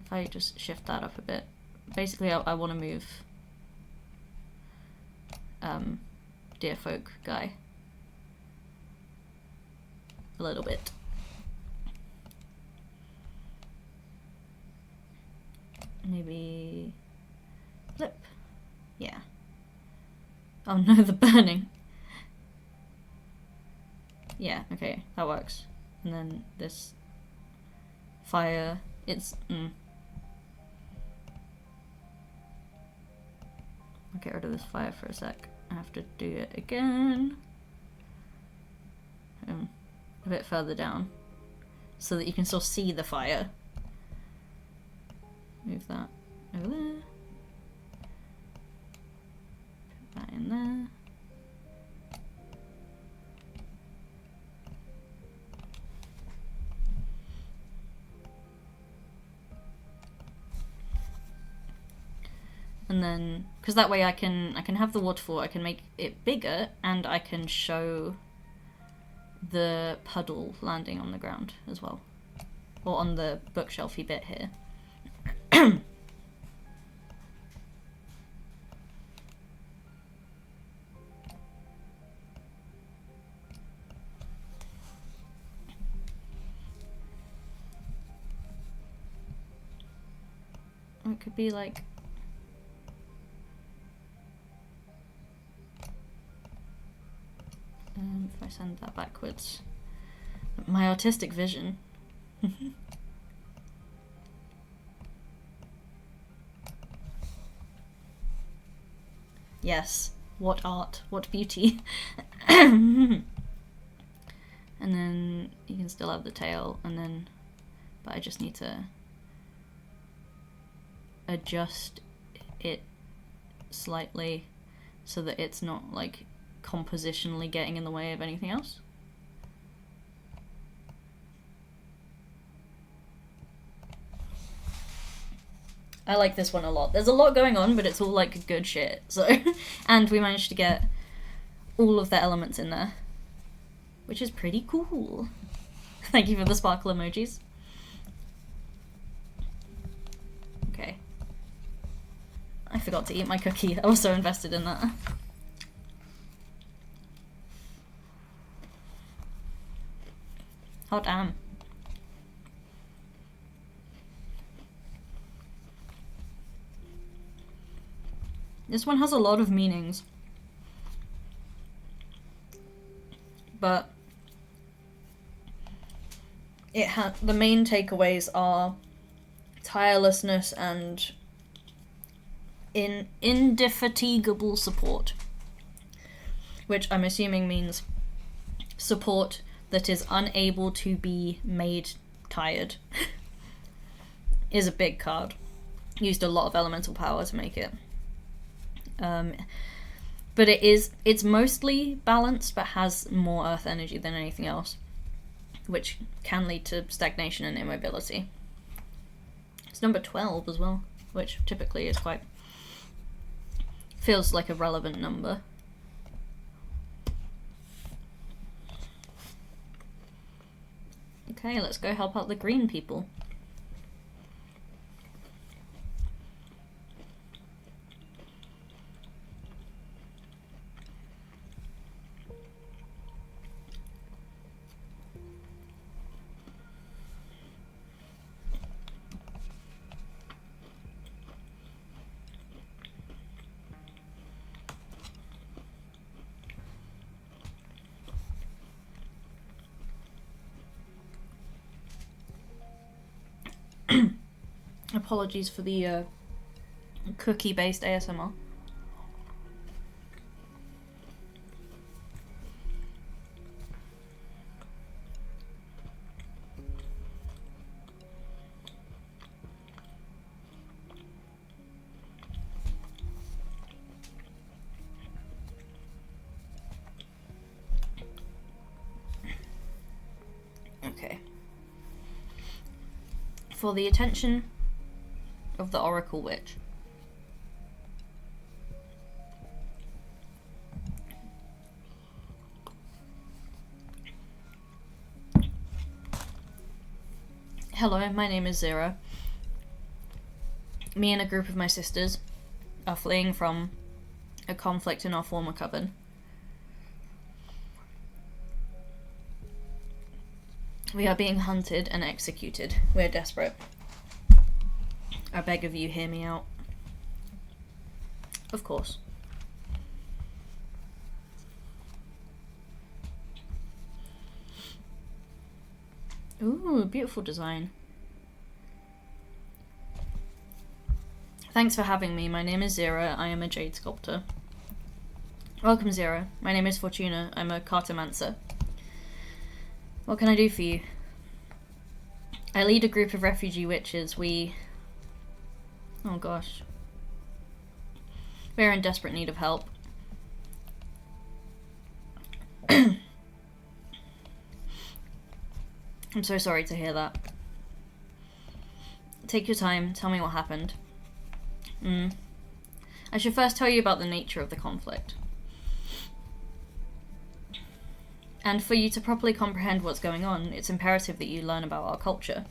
If I just shift that up a bit. Basically, I want to move... Dear Folk guy. A little bit. Maybe... Flip. Yeah. Oh no, the burning. Yeah, okay, that works. And then this fire, it's... I'll get rid of this fire for a sec. I have to do it again. A bit further down, so that you can still see the fire. Move that over there. Put that in there. And then, because that way I can have the waterfall, I can make it bigger, and I can show the puddle landing on the ground as well. Or on the bookshelfy bit here. It could be like... if I send that backwards. My autistic vision. Yes, what art, what beauty. And then you can still have the tail, and then, but I just need to adjust it slightly so that it's not like compositionally getting in the way of anything else. I like this one a lot. There's a lot going on, but it's all like good shit. So, and we managed to get all of the elements in there, which is pretty cool. Thank you for the sparkle emojis. Okay. I forgot to eat my cookie. I was so invested in that. Oh damn. This one has a lot of meanings. But it had the main takeaways are tirelessness and indefatigable support, which I'm assuming means support that is unable to be made tired. Is a big card. Used a lot of elemental power to make it. But it's mostly balanced, but has more earth energy than anything else, which can lead to stagnation and immobility. It's number 12 as well, which typically is quite... feels like a relevant number. Okay, let's go help out the green people. Apologies for the cookie-based ASMR. Okay. For the attention of the Oracle Witch. Hello, my name is Zero. Me and a group of my sisters are fleeing from a conflict in our former coven. We are being hunted and executed. We're desperate. I beg of you, hear me out. Of course. Ooh, beautiful design. Thanks for having me. My name is Zero. I am a jade sculptor. Welcome, Zero. My name is Fortuna. I'm a cartomancer. What can I do for you? I lead a group of refugee witches. Oh gosh. We're in desperate need of help. I'm so sorry to hear that. Take your time, tell me what happened. I should first tell you about the nature of the conflict. And for you to properly comprehend what's going on, it's imperative that you learn about our culture.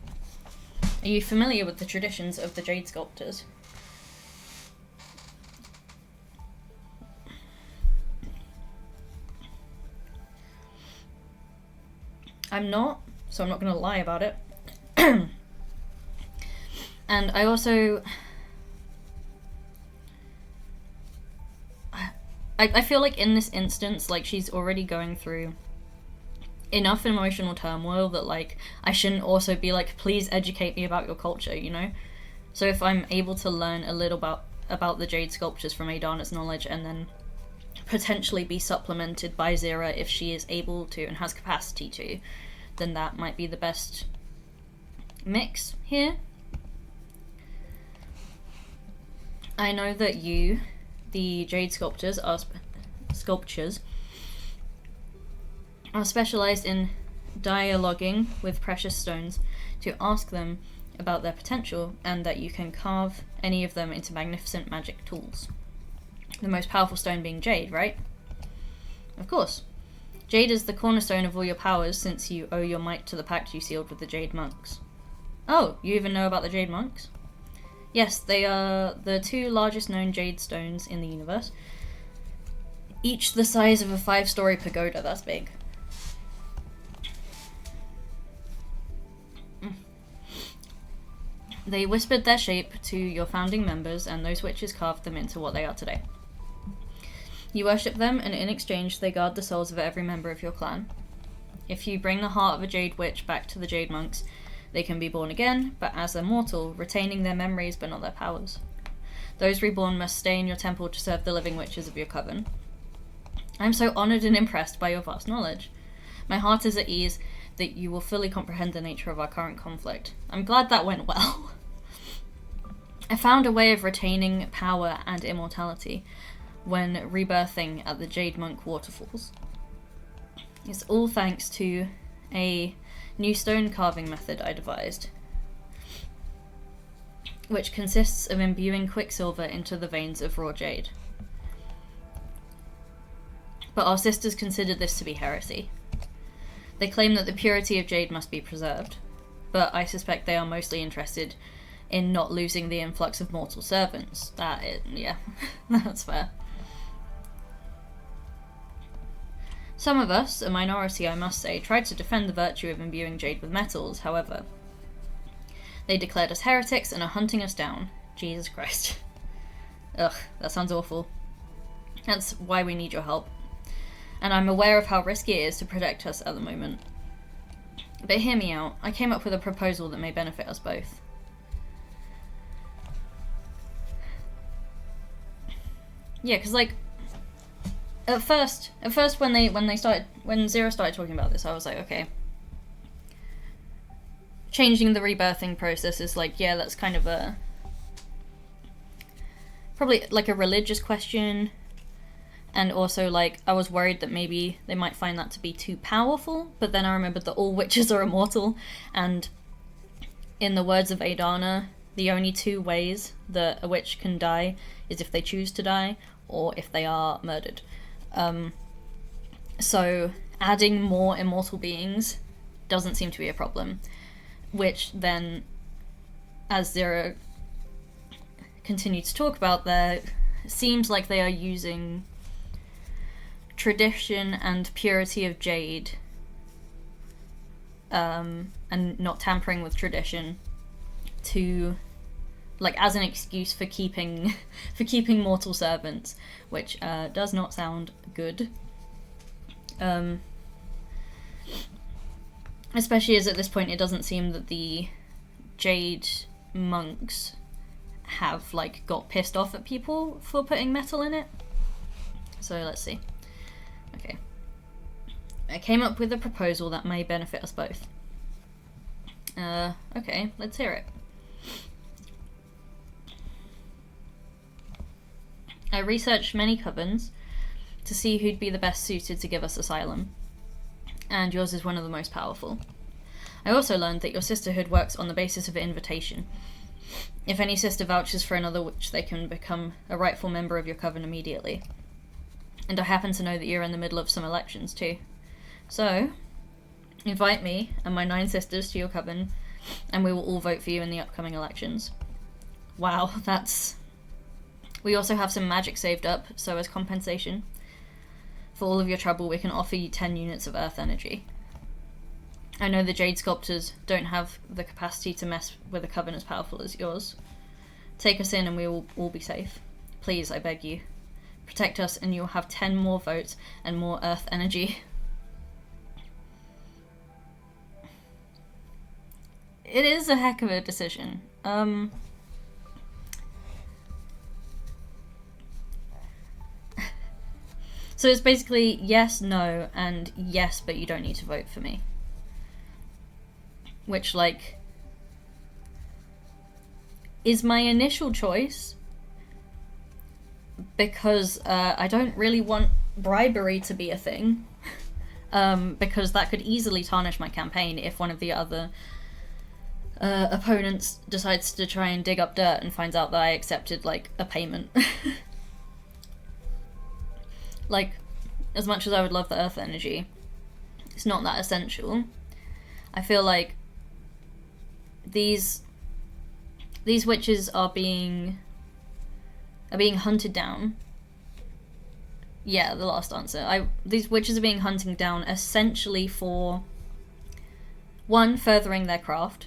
Are you familiar with the traditions of the Jade Sculptors? I'm not, so I'm not going to lie about it. And I also... I feel like in this instance, like, she's already going through enough emotional turmoil that, like, I shouldn't also be like, please educate me about your culture, you know? So if I'm able to learn a little about the Jade Sculptures from Adana's knowledge, and then potentially be supplemented by Zira if she is able to and has capacity to, then that might be the best mix here. I know that you, the Jade Sculptors, are specialized in dialoguing with precious stones to ask them about their potential, and that you can carve any of them into magnificent magic tools. The most powerful stone being jade, right? Of course. Jade is the cornerstone of all your powers, since you owe your might to the pact you sealed with the Jade Monks. Oh, you even know about the Jade Monks? Yes, they are the two largest known jade stones in the universe. Each the size of a 5-story pagoda. That's big. They whispered their shape to your founding members, and those witches carved them into what they are today. You worship them, and in exchange they guard the souls of every member of your clan. If you bring the heart of a Jade Witch back to the Jade Monks, they can be born again, but as a mortal, retaining their memories but not their powers. Those reborn must stay in your temple to serve the living witches of your coven. I am so honoured and impressed by your vast knowledge. My heart is at ease that you will fully comprehend the nature of our current conflict. I'm glad that went well. I found a way of retaining power and immortality when rebirthing at the Jade Monk waterfalls. It's all thanks to a new stone carving method I devised, which consists of imbuing quicksilver into the veins of raw jade. But our sisters consider this to be heresy. They claim that the purity of jade must be preserved, but I suspect they are mostly interested in not losing the influx of mortal servants. Yeah, that's fair. Some of us, a minority I must say, tried to defend the virtue of imbuing jade with metals. However, they declared us heretics and are hunting us down. Jesus Christ. Ugh, that sounds awful. That's why we need your help. And I'm aware of how risky it is to protect us at the moment. But hear me out. I came up with a proposal that may benefit us both. Yeah, because, like, At first, when Zero started talking about this, I was like, okay. Changing the rebirthing process is like, yeah, that's kind of probably like a religious question. And also, like, I was worried that maybe they might find that to be too powerful, but then I remembered that all witches are immortal, and in the words of Adana, the only two ways that a witch can die is if they choose to die, or if they are murdered. So adding more immortal beings doesn't seem to be a problem, which then, as Zero continued to talk about there, seems like they are using tradition and purity of jade, and not tampering with tradition, to, like, as an excuse for keeping mortal servants, which does not sound good. Especially as at this point it doesn't seem that the jade monks have, like, got pissed off at people for putting metal in it. So let's see. Okay. I came up with a proposal that may benefit us both. Okay, let's hear it. I researched many covens to see who'd be the best suited to give us asylum, and yours is one of the most powerful. I also learned that your sisterhood works on the basis of invitation. If any sister vouches for another witch, they can become a rightful member of your coven immediately. And I happen to know that you're in the middle of some elections too. So, invite me and my 9 sisters to your coven, and we will all vote for you in the upcoming elections. Wow, that's... We also have some magic saved up, so as compensation for all of your trouble, we can offer you 10 units of earth energy. I know the Jade Sculptors don't have the capacity to mess with a coven as powerful as yours. Take us in and we will all be safe. Please, I beg you. Protect us and you'll have 10 more votes and more earth energy. It is a heck of a decision. So it's basically yes, no, and yes, but you don't need to vote for me. Which, like, is my initial choice, because I don't really want bribery to be a thing, because that could easily tarnish my campaign if one of the other opponents decides to try and dig up dirt and finds out that I accepted, like, a payment. Like, as much as I would love the earth energy, it's not that essential. I feel like these witches are being hunted down. Yeah, the last answer. These witches are being hunted down essentially for, 1, furthering their craft,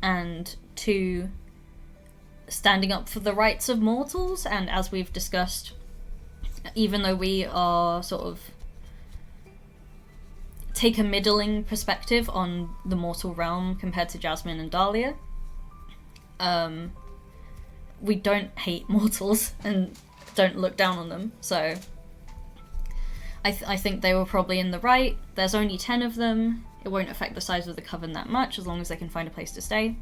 and 2, standing up for the rights of mortals, and as we've discussed, even though we are sort of take a middling perspective on the mortal realm compared to Jasmine and Dahlia, we don't hate mortals and don't look down on them, so I think they were probably in the right. There's only 10 of them. It won't affect the size of the coven that much as long as they can find a place to stay.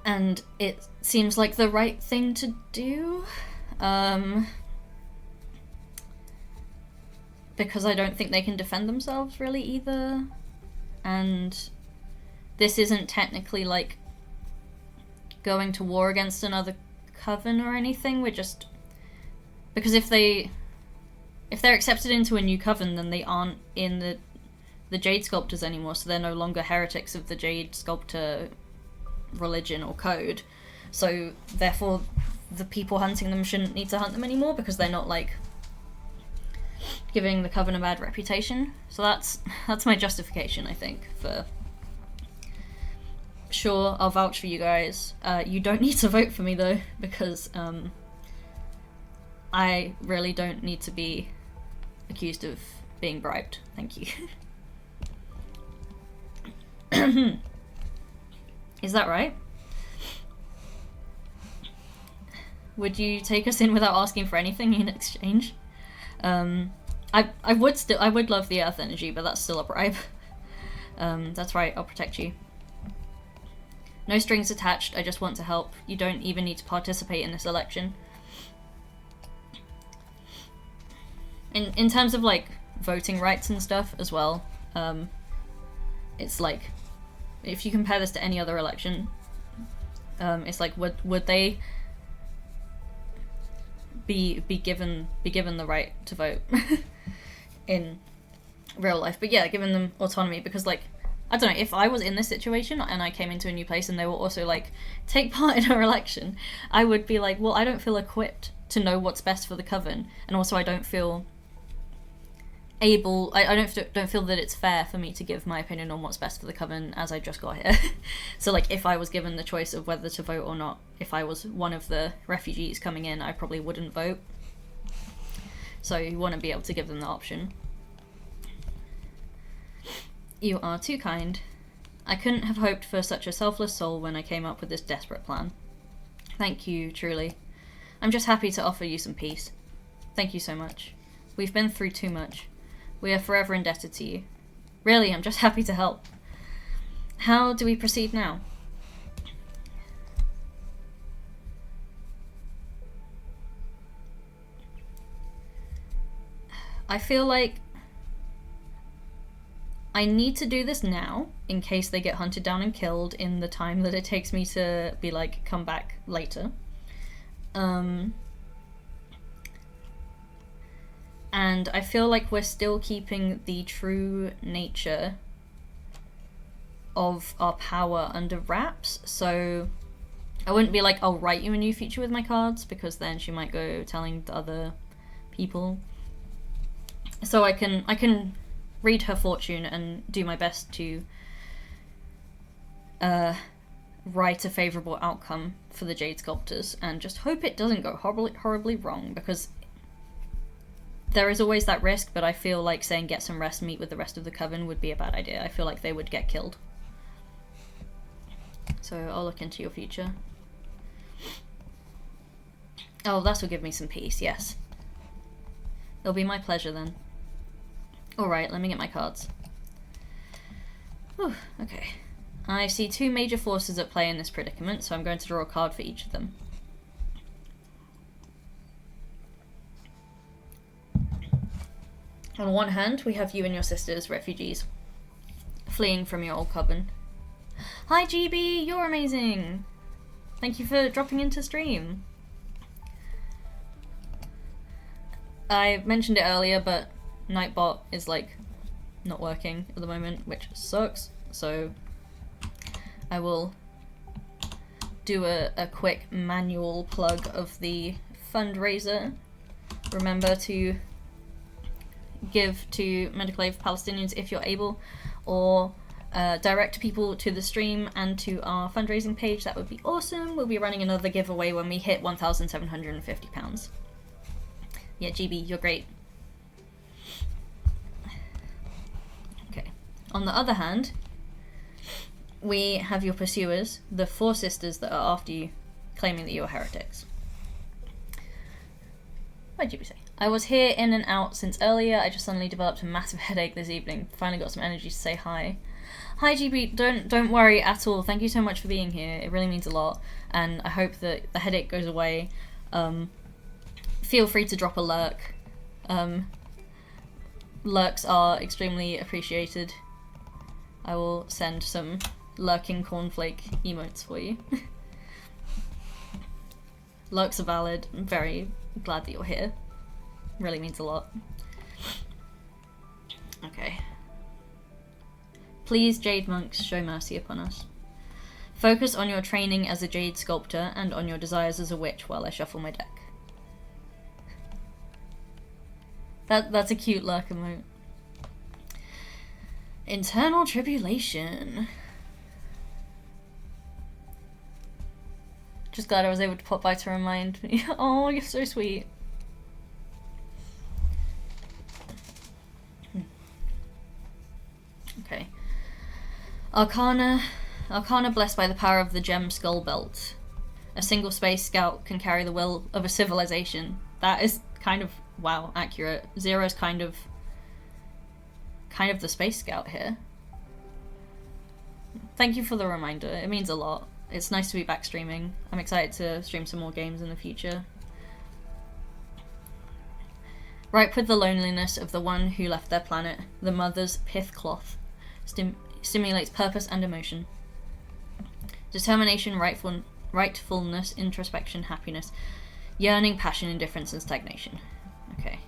And it seems like the right thing to do. Because I don't think they can defend themselves really either. And this isn't technically like going to war against another coven or anything. We're just... Because if they're accepted into a new coven, then they aren't in the Jade Sculptors anymore, so they're no longer heretics of the Jade Sculptor religion or code. So therefore the people hunting them shouldn't need to hunt them anymore because they're not, like, giving the coven a bad reputation. So that's my justification, I think, for... Sure, I'll vouch for you guys. You don't need to vote for me, though, because I really don't need to be accused of being bribed. Thank you. Is that right? Would you take us in without asking for anything in exchange? I would love the earth energy, but that's still a bribe. That's right, I'll protect you. No strings attached, I just want to help. You don't even need to participate in this election. In terms of like voting rights and stuff as well, it's like if you compare this to any other election, it's like would they be given the right to vote in real life? But yeah, giving them autonomy, because like I don't know, if I was in this situation and I came into a new place and they were also like take part in our election, I would be like, well, I don't feel equipped to know what's best for the coven, and also I don't feel able. I don't feel that it's fair for me to give my opinion on what's best for the coven as I just got here. So like if I was given the choice of whether to vote or not, if I was one of the refugees coming in, I probably wouldn't vote. So you want to be able to give them the option. You are too kind. I couldn't have hoped for such a selfless soul when I came up with this desperate plan. Thank you, truly. I'm just happy to offer you some peace. Thank you so much. We've been through too much. We are forever indebted to you. Really, I'm just happy to help. How do we proceed now? I feel like I need to do this now in case they get hunted down and killed in the time that it takes me to be like, come back later. And I feel like we're still keeping the true nature of our power under wraps, so I wouldn't be like, I'll write you a new future with my cards, because then she might go telling the other people. So I can read her fortune and do my best to write a favourable outcome for the Jade Sculptors, and just hope it doesn't go horribly wrong, because there is always that risk, but I feel like saying get some rest, meet with the rest of the coven would be a bad idea. I feel like they would get killed. So I'll look into your future. Oh, that will give me some peace, yes. It'll be my pleasure then. Alright, let me get my cards. Whew, okay. I see two major forces at play in this predicament, so I'm going to draw a card for each of them. On one hand, we have you and your sisters, refugees, fleeing from your old coven. Hi GB, you're amazing! Thank you for dropping into stream. I mentioned it earlier, but Nightbot is like not working at the moment, which sucks, so I will do a quick manual plug of the fundraiser. Remember to give to medical aid for Palestinians if you're able, or direct people to the stream and to our fundraising page. That would be awesome. We'll be running another giveaway when we hit £1,750. Yeah, GB, you're great. Okay. On the other hand, we have your pursuers, the four sisters that are after you, claiming that you're heretics. What did GB say? I was here in and out since earlier. I just suddenly developed a massive headache this evening. Finally got some energy to say hi. Hi GB, don't worry at all. Thank you so much for being here. It really means a lot, and I hope that the headache goes away. Feel free to drop a lurk. Lurks are extremely appreciated. I will send some lurking cornflake emotes for you. Lurks are valid. I'm very glad that you're here. Really means a lot. Okay. Please, Jade Monks, show mercy upon us. Focus on your training as a Jade Sculptor and on your desires as a witch while I shuffle my deck. That's a cute lurk emote. Internal tribulation. Just glad I was able to pop by to remind me. Oh, you're so sweet. Okay. Arcana blessed by the power of the gem skull belt. A single space scout can carry the will of a civilization. That is kind of, wow, accurate. Zero's kind of the space scout here. Thank you for the reminder. It means a lot. It's nice to be back streaming. I'm excited to stream some more games in the future. Ripe with the loneliness of the one who left their planet, the mother's pith cloth stimulates purpose and emotion. Determination, rightfulness, introspection, happiness, yearning, passion, indifference, and stagnation. Okay.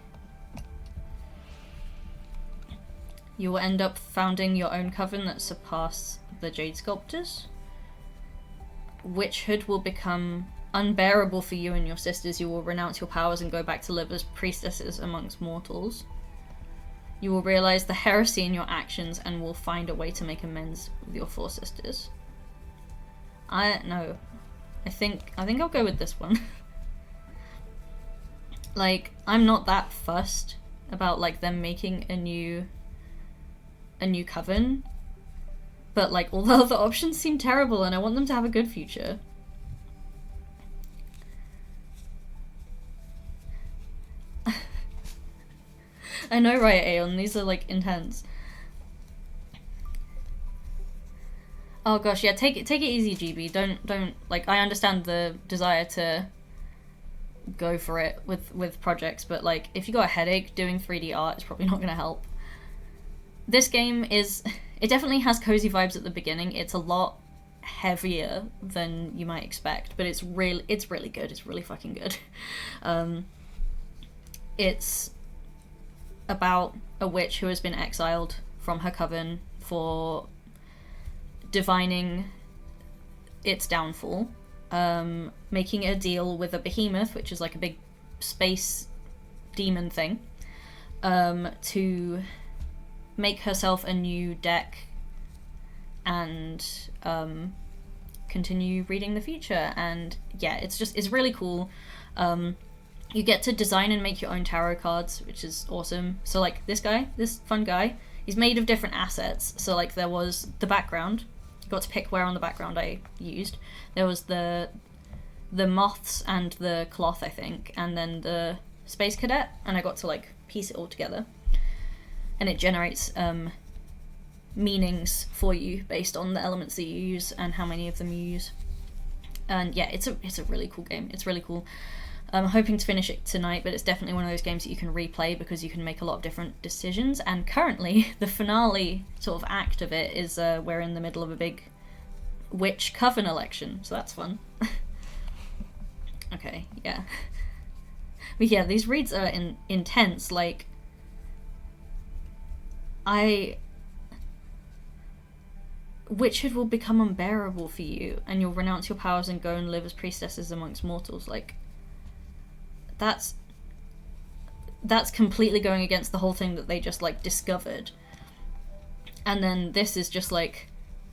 You will end up founding your own coven that surpass the Jade Sculptors. Witchhood will become unbearable for you and your sisters. You will renounce your powers and go back to live as priestesses amongst mortals. You will realize the heresy in your actions and will find a way to make amends with your 4 sisters. I think I'll go with this one. Like, I'm not that fussed about like them making a new coven, but like all the other options seem terrible and I want them to have a good future. I know, right, Aeon? These are like intense. Oh gosh, yeah, take it easy, GB. Don't like, I understand the desire to go for it with projects, but like if you got a headache, doing 3D art is probably not gonna help. This game it definitely has cozy vibes at the beginning. It's a lot heavier than you might expect, but it's really good. It's really fucking good. It's about a witch who has been exiled from her coven for divining its downfall, making a deal with a behemoth, which is like a big space demon thing, to make herself a new deck and continue reading the future. And yeah, it's really cool. You get to design and make your own tarot cards, which is awesome. So like this fun guy, he's made of different assets. So like there was the background, you got to pick where on the background I used. There was the moths and the cloth, I think, and then the space cadet, and I got to like piece it all together. And it generates meanings for you based on the elements that you use and how many of them you use. And yeah, it's a really cool game. It's really cool. I'm hoping to finish it tonight, but it's definitely one of those games that you can replay because you can make a lot of different decisions. And currently, the finale sort of act of it is we're in the middle of a big witch coven election, so that's fun. Okay, yeah. But yeah, these reads are intense. Like, witchhood will become unbearable for you, and you'll renounce your powers and go and live as priestesses amongst mortals. Like, that's completely going against the whole thing that they just like discovered. And then this is just like,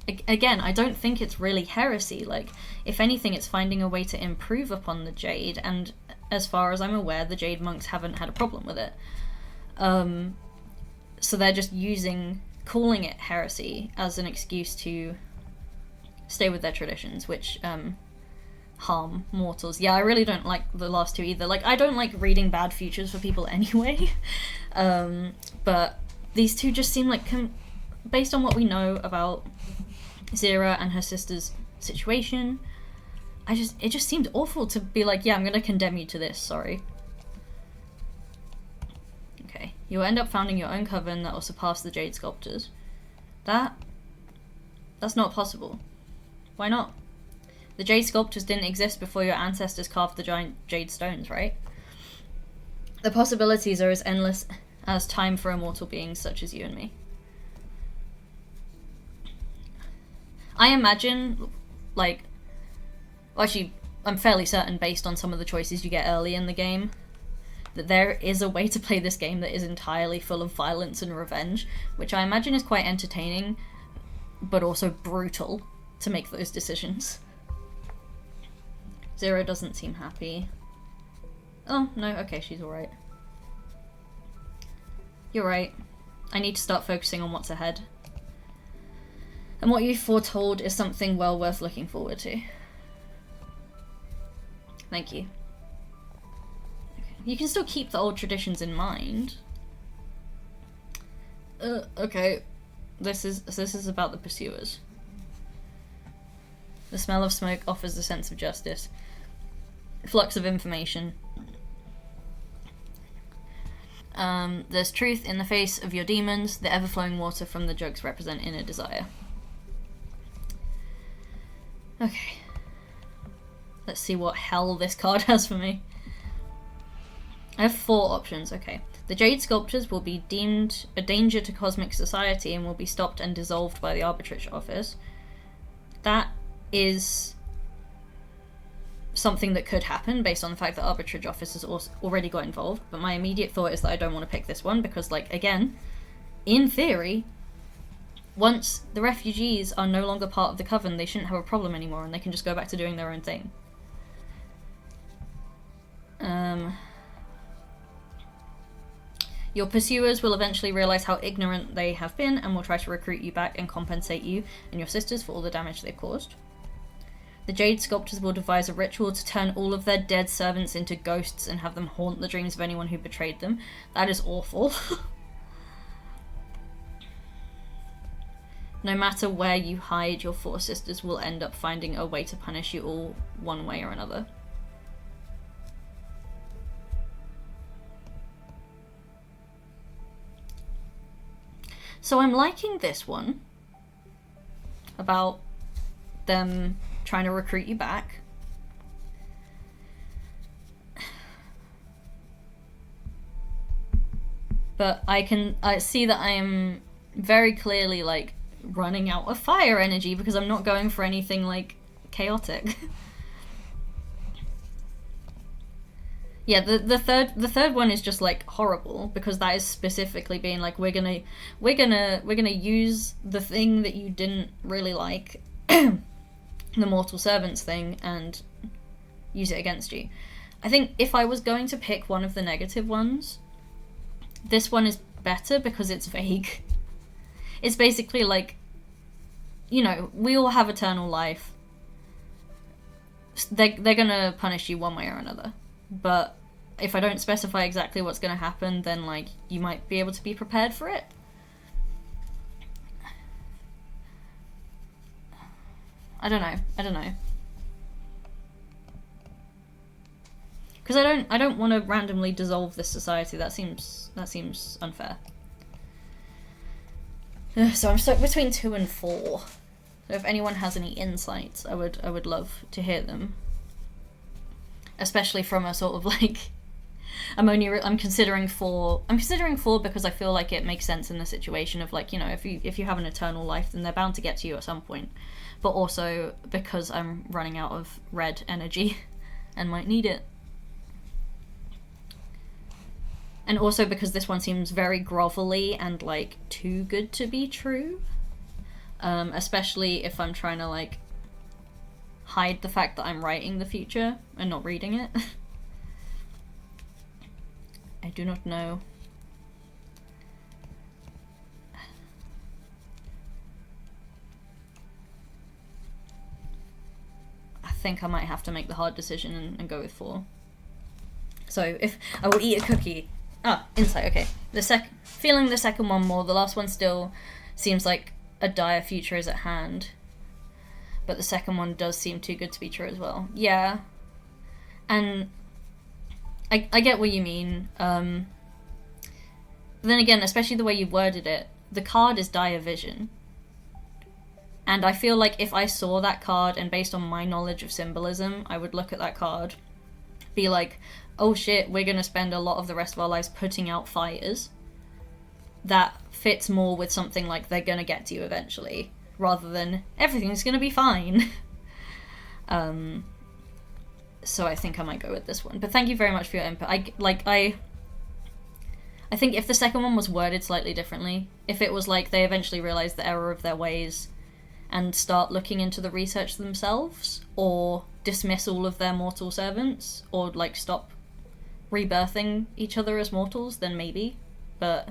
again, I don't think it's really heresy. Like, if anything, it's finding a way to improve upon the Jade, and as far as I'm aware, the Jade monks haven't had a problem with it. So they're just calling it heresy as an excuse to stay with their traditions, which harm mortals. Yeah, I really don't like the last two either. Like, I don't like reading bad futures for people anyway. But these two just seem like, based on what we know about Zira and her sister's situation, it just seemed awful to be like, yeah, I'm gonna condemn you to this, sorry. Okay, you'll end up founding your own coven that will surpass the Jade Sculptors. That's not possible. Why not? The Jade Sculptors didn't exist before your ancestors carved the giant jade stones, right? The possibilities are as endless as time for immortal beings such as you and me. I imagine, like, actually, I'm fairly certain based on some of the choices you get early in the game, that there is a way to play this game that is entirely full of violence and revenge, which I imagine is quite entertaining, but also brutal to make those decisions. Zero doesn't seem happy. Oh, no, okay, she's alright. You're right. I need to start focusing on what's ahead. And what you've foretold is something well worth looking forward to. Thank you. Okay. You can still keep the old traditions in mind. Okay. This is about the pursuers. The smell of smoke offers a sense of justice. Flux of information. There's truth in the face of your demons. The ever-flowing water from the jugs represent inner desire. Okay. Let's see what hell this card has for me. I have 4 options, okay. The Jade Sculptures will be deemed a danger to cosmic society and will be stopped and dissolved by the Arbitrage Office. That is something that could happen based on the fact that Arbitrage Office has already got involved, but my immediate thought is that I don't want to pick this one because, like, again, in theory, once the refugees are no longer part of the Coven, they shouldn't have a problem anymore and they can just go back to doing their own thing. Your pursuers will eventually realise how ignorant they have been and will try to recruit you back and compensate you and your sisters for all the damage they've caused. The Jade Sculptors will devise a ritual to turn all of their dead servants into ghosts and have them haunt the dreams of anyone who betrayed them. That is awful. No matter where you hide, your 4 sisters will end up finding a way to punish you all one way or another. So I'm liking this one about them trying to recruit you back. But I see that I am very clearly, like, running out of fire energy because I'm not going for anything, like, chaotic. Yeah, the third one is just, like, horrible because that is specifically being like, we're gonna use the thing that you didn't really like, the mortal servants thing, and use it against you. I think if I was going to pick one of the negative ones, this one is better because it's vague. It's basically like, you know, we all have eternal life. They're gonna punish you one way or another. But if I don't specify exactly what's going to happen, then, like, you might be able to be prepared for it. I don't know. Because I don't want to randomly dissolve this society. That seems unfair. So I'm stuck between 2 and 4. So if anyone has any insights, I would love to hear them. Especially from a sort of, like, I'm considering 4. I'm considering 4 because I feel like it makes sense in the situation of, like, you know, if you have an eternal life, then they're bound to get to you at some point. But also because I'm running out of red energy and might need it. And also because this one seems very grovelly and, like, too good to be true. Especially if I'm trying to, like, hide the fact that I'm writing the future and not reading it. I do not know. I think I might have to make the hard decision and go with 4. So if I will eat a cookie. Insight, okay. Feeling the second one more. The last one still seems like a dire future is at hand. But the second one does seem too good to be true as well. Yeah. And I get what you mean. Then again, especially the way you worded it, the card is dire vision. And I feel like if I saw that card and based on my knowledge of symbolism, I would look at that card, be like, oh shit, we're going to spend a lot of the rest of our lives putting out fires. That fits more with something like they're going to get to you eventually, rather than everything's going to be fine. So I think I might go with this one. But thank you very much for your input. I think if the second one was worded slightly differently, if it was like they eventually realize the error of their ways and start looking into the research themselves, or dismiss all of their mortal servants, or, like, stop rebirthing each other as mortals, then maybe. But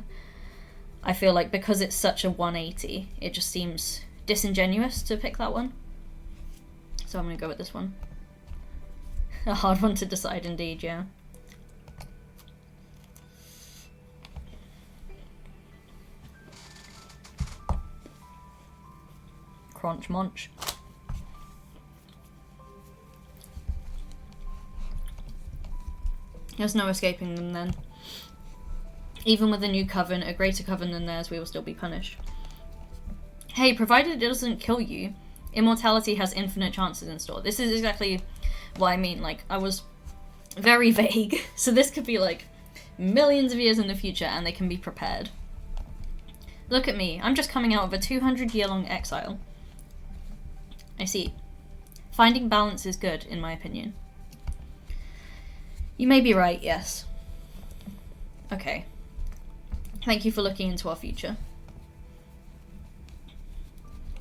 I feel like because it's such a 180, it just seems disingenuous to pick that one. So I'm gonna go with this one. A hard one to decide indeed, yeah. Crunch munch. There's no escaping them then. Even with a new coven, a greater coven than theirs, we will still be punished. Hey, provided it doesn't kill you, immortality has infinite chances in store. This is exactly what I mean. Like, I was very vague. So this could be like millions of years in the future and they can be prepared. Look at me. I'm just coming out of a 200-year-long exile. I see. Finding balance is good, in my opinion. You may be right, yes. Okay. Thank you for looking into our future.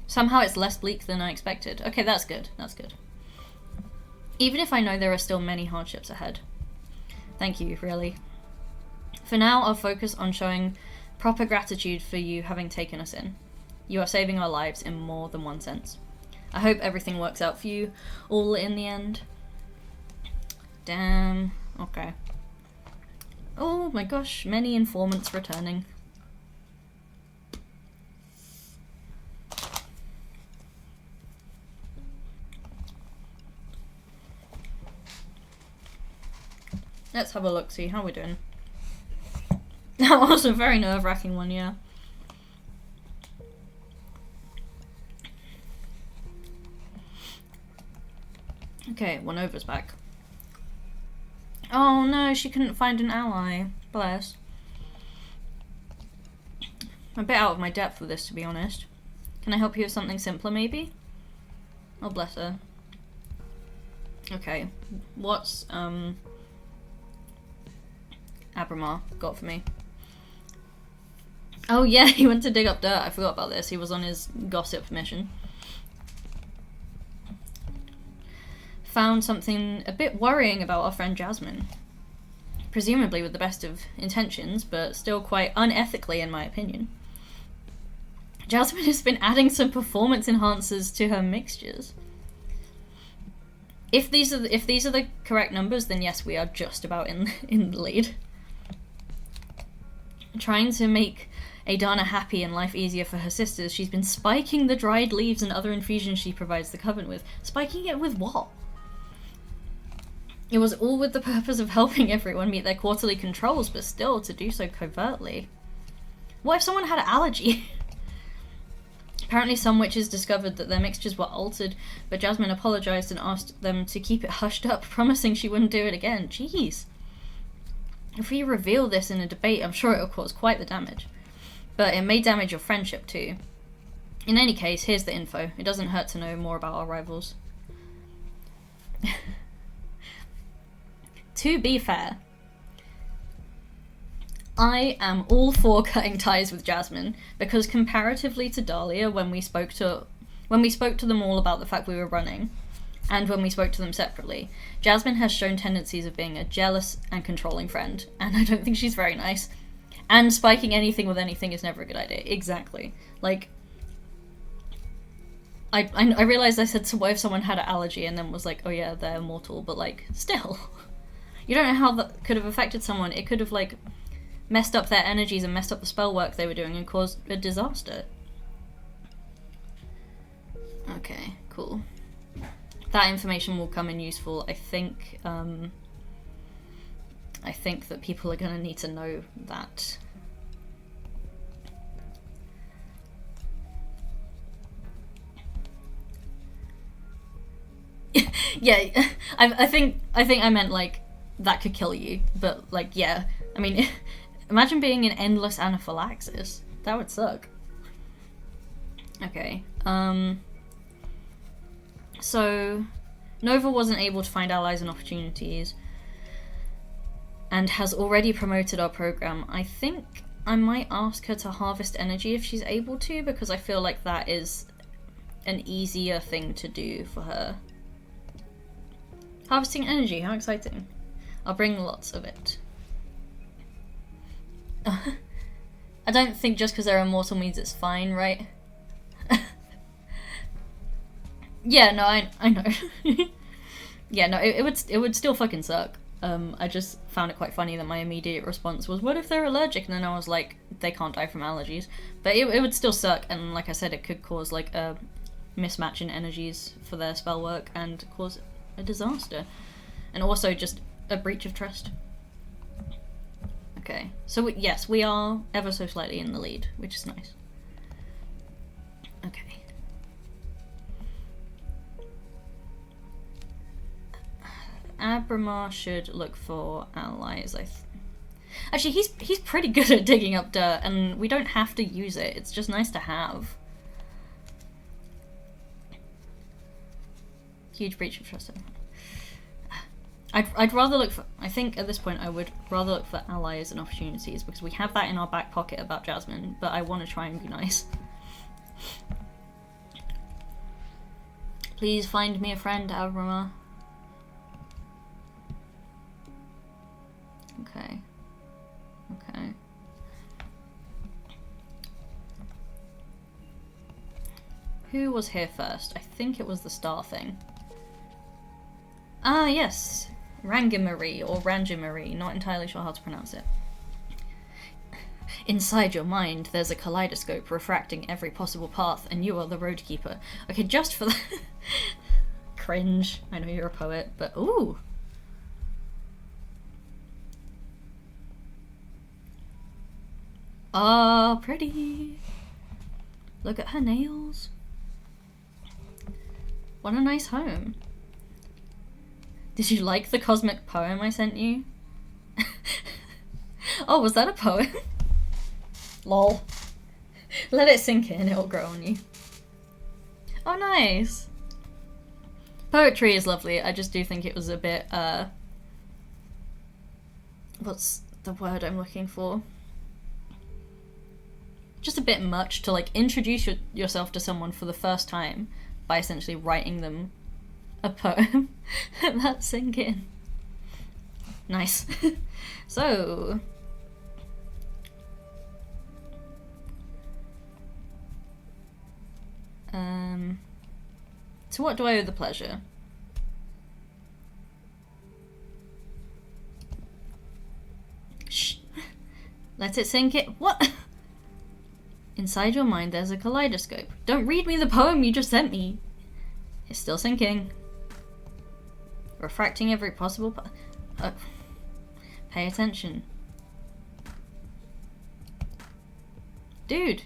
Somehow it's less bleak than I expected. Okay, that's good. That's good. Even if I know there are still many hardships ahead. Thank you, really. For now, I'll focus on showing proper gratitude for you having taken us in. You are saving our lives in more than one sense. I hope everything works out for you all in the end. Damn. Okay. Oh my gosh, many informants returning. Let's have a look, see how we're doing. That was a very nerve-wracking one, yeah. Okay, Winova's back. Oh no, she couldn't find an ally. Bless. I'm a bit out of my depth with this, to be honest. Can I help you with something simpler, maybe? Oh, bless her. Okay, what's, Abramar got for me? Oh yeah, he went to dig up dirt. I forgot about this. He was on his gossip mission. Found something a bit worrying about our friend Jasmine. Presumably with the best of intentions, but still quite unethically in my opinion. Jasmine has been adding some performance enhancers to her mixtures. If these are the correct numbers, then yes, we are just about in the lead. Trying to make Adana happy and life easier for her sisters, she's been spiking the dried leaves and other infusions she provides the coven with. Spiking it with what? It was all with the purpose of helping everyone meet their quarterly controls, but still to do so covertly. What if someone had an allergy? Apparently some witches discovered that their mixtures were altered, but Jasmine apologized and asked them to keep it hushed up, promising she wouldn't do it again. Jeez. If we reveal this in a debate, I'm sure it'll cause quite the damage. But it may damage your friendship too. In any case, here's the info. It doesn't hurt to know more about our rivals. To be fair, I am all for cutting ties with Jasmine, because comparatively to Dahlia, when we spoke to them all about the fact we were running, and when we spoke to them separately, Jasmine has shown tendencies of being a jealous and controlling friend, and I don't think she's very nice. And spiking anything with anything is never a good idea. Exactly. Like, I realized I said, so what if someone had an allergy, and then was like, oh yeah, they're immortal, but like, still. You don't know how that could have affected someone. It could have, like, messed up their energies and messed up the spell work they were doing and caused a disaster. Okay, cool. That information will come in useful. I think that people are gonna need to know that. Yeah, I think I meant, like, that could kill you, but, like, yeah. I mean, imagine being in endless anaphylaxis. That would suck. Okay, so Nova wasn't able to find allies and opportunities and has already promoted our program. I think I might ask her to harvest energy if she's able to, because I feel like that is an easier thing to do for her. Harvesting energy, how exciting. I'll bring lots of it. I don't think just because they're immortal means it's fine, right? Yeah, no, I know. Yeah, no, it would still fucking suck. I just found it quite funny that my immediate response was, what if they're allergic? And then I was like, they can't die from allergies. But it would still suck, and like I said, it could cause like a mismatch in energies for their spell work and cause a disaster. And also just a breach of trust. Okay, so yes, we are ever so slightly in the lead, which is nice. Okay. Abramar should look for allies. Actually, he's pretty good at digging up dirt, and we don't have to use it. It's just nice to have. Huge breach of trust. I'd rather look for... I think at this point I would rather look for allies and opportunities, because we have that in our back pocket about Jasmine, but I want to try and be nice. Please find me a friend, Abramar. Okay. Okay. Who was here first? I think it was the star thing. Ah, yes. Rangimarie, or Rangimarie, not entirely sure how to pronounce it. Inside your mind, there's a kaleidoscope refracting every possible path, and you are the roadkeeper. Okay, just for that... Cringe. I know you're a poet, but ooh! Ah, pretty! Look at her nails. What a nice home. Did you like the cosmic poem I sent you? Oh, was that a poem? Lol. Let it sink in, it'll grow on you. Oh, nice! Poetry is lovely, I just do think it was a bit, what's the word I'm looking for? Just a bit much to, like, introduce yourself to someone for the first time by essentially writing them a poem. That sink in. Nice. So... to what do I owe the pleasure? Shh. Let it sink in. What? Inside your mind there's a kaleidoscope. Don't read me the poem you just sent me. It's still sinking. Refracting every possible pay attention. Dude.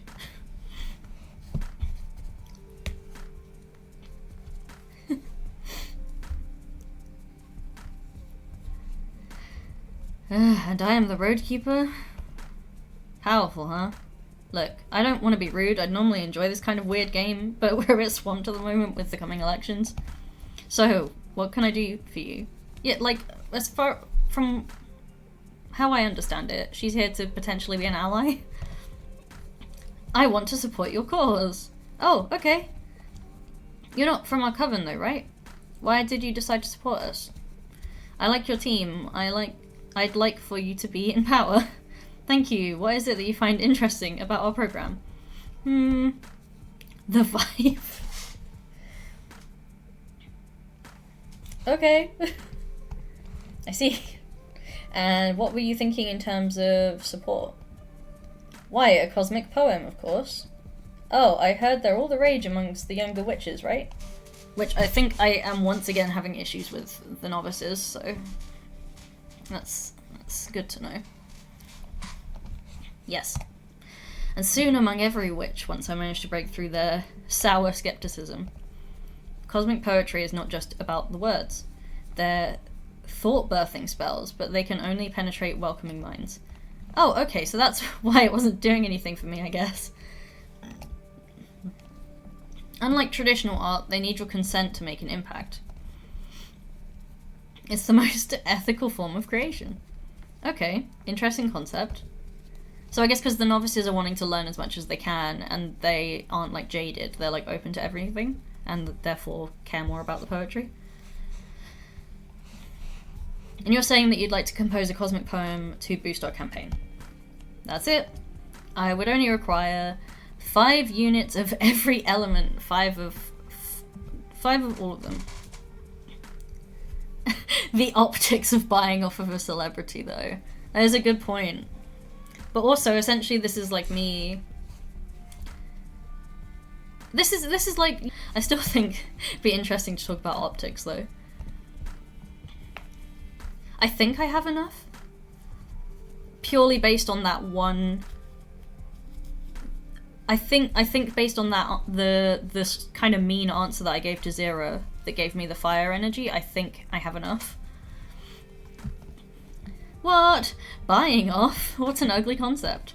And I am the roadkeeper? Powerful, huh? Look, I don't want to be rude, I'd normally enjoy this kind of weird game, but we're a bit swamped at the moment with the coming elections. So, what can I do for you? Yeah, like, as far from how I understand it, she's here to potentially be an ally. I want to support your cause. Oh, okay. You're not from our coven though, right? Why did you decide to support us? I like your team. I'd like for you to be in power. Thank you. What is it that you find interesting about our program? The vibe. Okay. I see. And what were you thinking in terms of support? Why, a cosmic poem, of course. Oh, I heard they're all the rage amongst the younger witches, right? Which I think I am once again having issues with the novices, so... That's good to know. Yes. And soon among every witch, once I manage to break through their sour skepticism. Cosmic poetry is not just about the words. They're thought-birthing spells, but they can only penetrate welcoming minds. Oh, okay, so that's why it wasn't doing anything for me, I guess. Unlike traditional art, they need your consent to make an impact. It's the most ethical form of creation. Okay, interesting concept. So I guess because the novices are wanting to learn as much as they can, and they aren't, like, jaded, they're, like, open to everything, and therefore care more about the poetry. And you're saying that you'd like to compose a cosmic poem to boost our campaign. That's it. I would only require 5 units of every element, 5 of all of them. The optics of buying off of a celebrity, though. That is a good point. But also, essentially, this is like me... This is like... I still think it'd be interesting to talk about optics, though. I think I have enough. purely based on that one. I think based on that, this kind of mean answer that I gave to Zero that gave me the fire energy, I think I have enough. What? Buying off? What an ugly concept.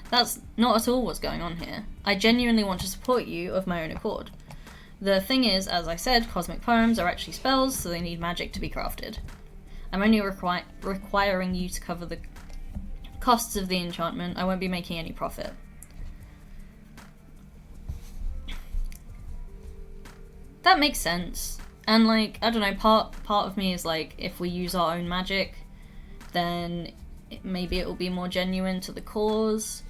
That's not at all what's going on here. I genuinely want to support you of my own accord. The thing is, as I said, cosmic poems are actually spells, so they need magic to be crafted. I'm only requiring you to cover the costs of the enchantment. I won't be making any profit. That makes sense. And like, I don't know, part of me is like, if we use our own magic, then maybe it will be more genuine to the cause.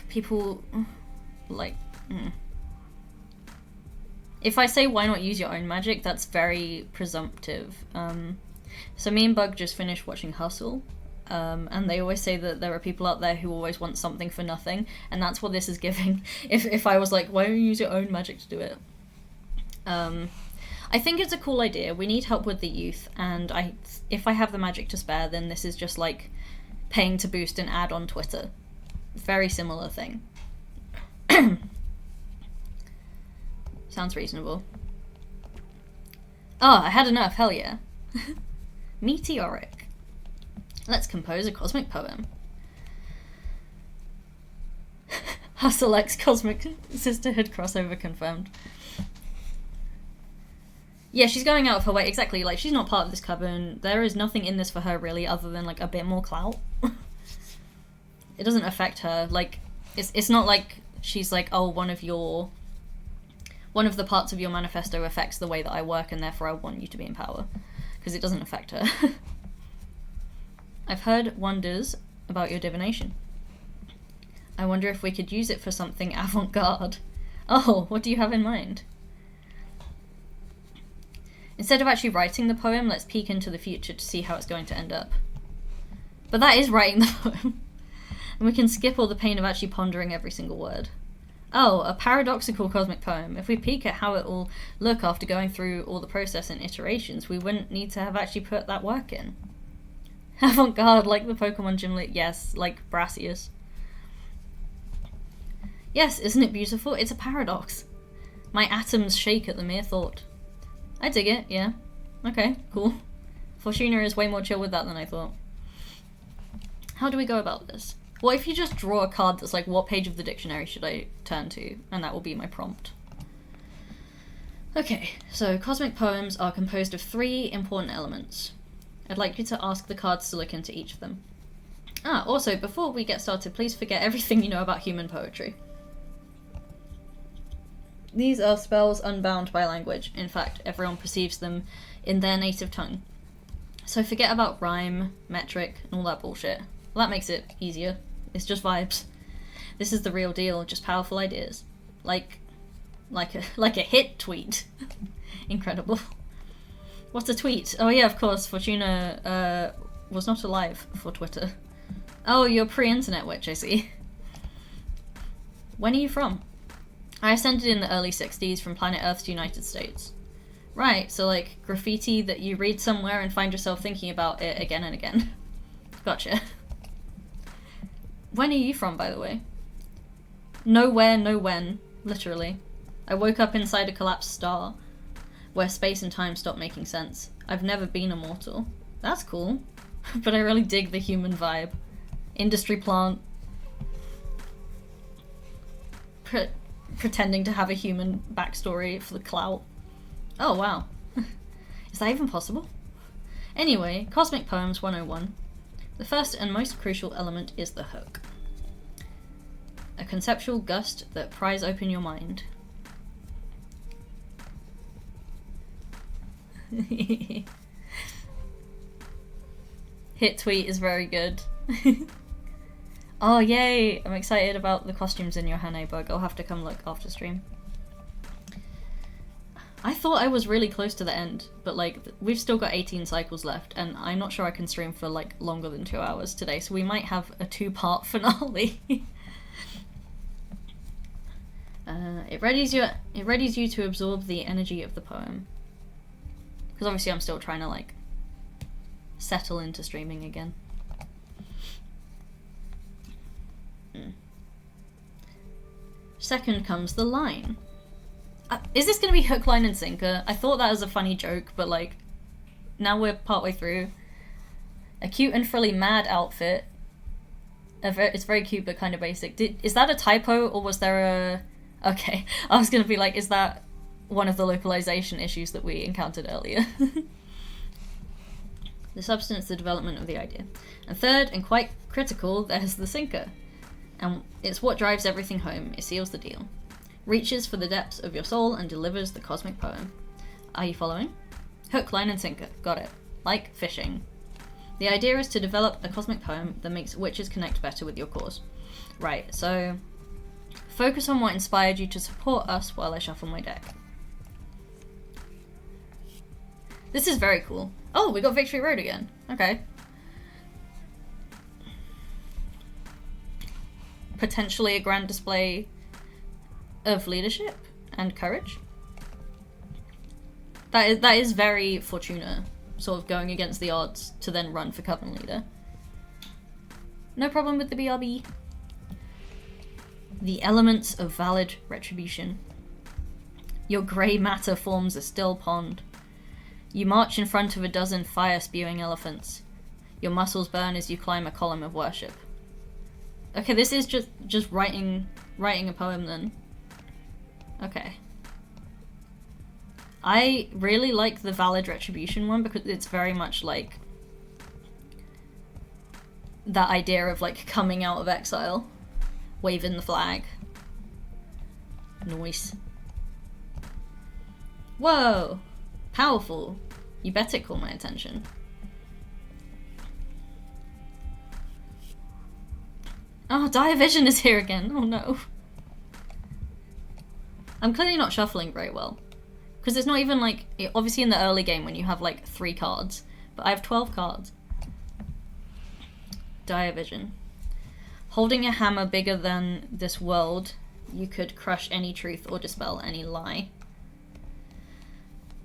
People, like, If I say why not use your own magic, that's very presumptive. So me and Bug just finished watching Hustle, and they always say that there are people out there who always want something for nothing, and that's what this is giving. If I was like, why don't you use your own magic to do it? I think it's a cool idea. We need help with the youth, and if I have the magic to spare, then this is just like paying to boost an ad on Twitter. Very similar thing. Sounds reasonable. Oh, I had enough, hell yeah. Meteoric. Let's compose a cosmic poem. Hustle X Cosmic Sisterhood crossover confirmed. Yeah, she's going out of her way, exactly, like, she's not part of this coven. There is nothing in this for her, really, other than, like, a bit more clout. It doesn't affect her, like, it's not like she's like, oh, one of the parts of your manifesto affects the way that I work, and therefore I want you to be in power. Because it doesn't affect her. I've heard wonders about your divination. I wonder if we could use it for something avant-garde. Oh, what do you have in mind? Instead of actually writing the poem, let's peek into the future to see how it's going to end up. But that is writing the poem. And we can skip all the pain of actually pondering every single word. Oh, a paradoxical cosmic poem. If we peek at how it will look after going through all the process and iterations, we wouldn't need to have actually put that work in. Avant-garde, like the Pokemon gym leader. Yes, like Brassius. Yes, isn't it beautiful? It's a paradox. My atoms shake at the mere thought. I dig it, yeah. Okay, cool. Fortuna is way more chill with that than I thought. How do we go about this? What if you just draw a card that's like, what page of the dictionary should I turn to? And that will be my prompt. Okay, so cosmic poems are composed of 3 important elements. I'd like you to ask the cards to look into each of them. Also, before we get started, please forget everything you know about human poetry. These are spells unbound by language. In fact, everyone perceives them in their native tongue. So forget about rhyme, metric, and all that bullshit. Well, that makes it easier. It's just vibes. This is the real deal, just powerful ideas. Like a hit tweet. Incredible. What's a tweet? Oh yeah, of course, Fortuna was not alive for Twitter. Oh, you're pre-internet witch, I see. When are you from? I ascended in the early 60s from planet Earth's United States. Right, so like graffiti that you read somewhere and find yourself thinking about it again and again. Gotcha. When are you from, by the way? Nowhere, no when. Literally. I woke up inside a collapsed star, where space and time stopped making sense. I've never been immortal. That's cool. But I really dig the human vibe. Industry plant. Pretending to have a human backstory for the clout. Oh, wow. Is that even possible? Anyway, Cosmic Poems 101. The first and most crucial element is the hook. A conceptual gust that pries open your mind. Hit tweet is very good. Oh, yay! I'm excited about the costumes in your Hane Bug. I'll have to come look after stream. I thought I was really close to the end, but like, we've still got 18 cycles left, and I'm not sure I can stream for like longer than 2 hours today, so we might have a 2-part finale. It readies you to absorb the energy of the poem. Because obviously I'm still trying to, like, settle into streaming again. Second comes the line. Is this going to be hook, line, and sinker? I thought that was a funny joke, but, like, now we're partway through. A cute and frilly mad outfit. It's very cute, but kind of basic. Is that a typo, or was there a... Okay, I was going to be like, is that one of the localization issues that we encountered earlier? The substance, the development of the idea. And third, and quite critical, there's the sinker. And it's what drives everything home. It seals the deal. Reaches for the depths of your soul and delivers the cosmic poem. Are you following? Hook, line, and sinker. Got it. Like fishing. The idea is to develop a cosmic poem that makes witches connect better with your cause. Right, so focus on what inspired you to support us while I shuffle my deck. This is very cool. Oh, we got Victory Road again. Okay. Potentially a grand display of leadership and courage. That is very Fortuna, sort of going against the odds to then run for Coven Leader. No problem with the BRB. The elements of valid retribution. Your grey matter forms a still pond. You march in front of a dozen fire-spewing elephants. Your muscles burn as you climb a column of worship. Okay, this is just writing a poem then. Okay. I really like the valid retribution one because it's very much like that idea of like coming out of exile, waving the flag. Nice. Whoa! Powerful. You better call my attention. Oh, Dire Vision is here again. Oh no. I'm clearly not shuffling very well. Because it's not even like, obviously in the early game when you have like 3 cards, but I have 12 cards. Dire Vision. Holding a hammer bigger than this world, you could crush any truth or dispel any lie.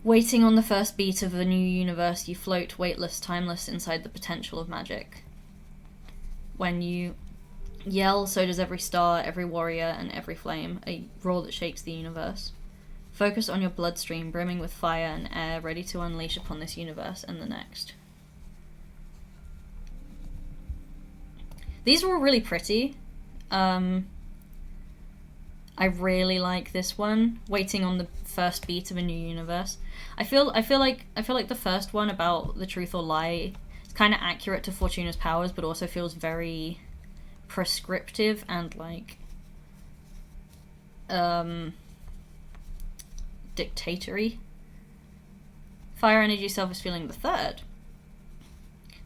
Waiting on the first beat of a new universe, you float weightless, timeless inside the potential of magic. When you yell, so does every star, every warrior, and every flame, a roar that shakes the universe. Focus on your bloodstream, brimming with fire and air, ready to unleash upon this universe and the next. These were all really pretty. I really like this one, waiting on the first beat of a new universe. I feel like the first one about the truth or lie is kind of accurate to Fortuna's powers, but also feels very prescriptive and like dictatory. Fire energy self is feeling the third.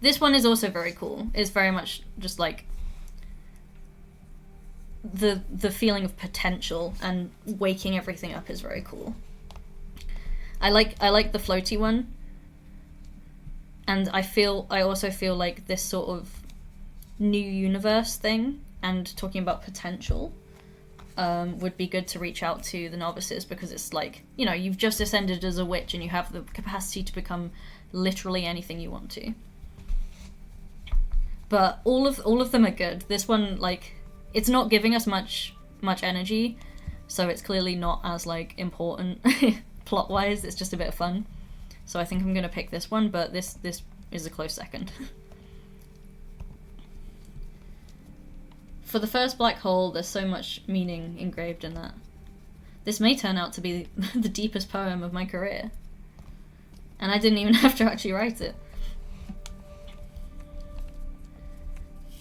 This one is also very cool. It's very much just like the feeling of potential and waking everything up is very cool. I like the floaty one, and I also feel like this sort of new universe thing and talking about potential would be good to reach out to the novices, because it's like, you know, you've just ascended as a witch and you have the capacity to become literally anything you want to. But all of them are good. This one, like, it's not giving us much energy, so it's clearly not as like important plot wise. It's just a bit of fun. So I think I'm gonna pick this one, but this is a close second. For the first black hole, there's so much meaning engraved in that. This may turn out to be the deepest poem of my career. And I didn't even have to actually write it.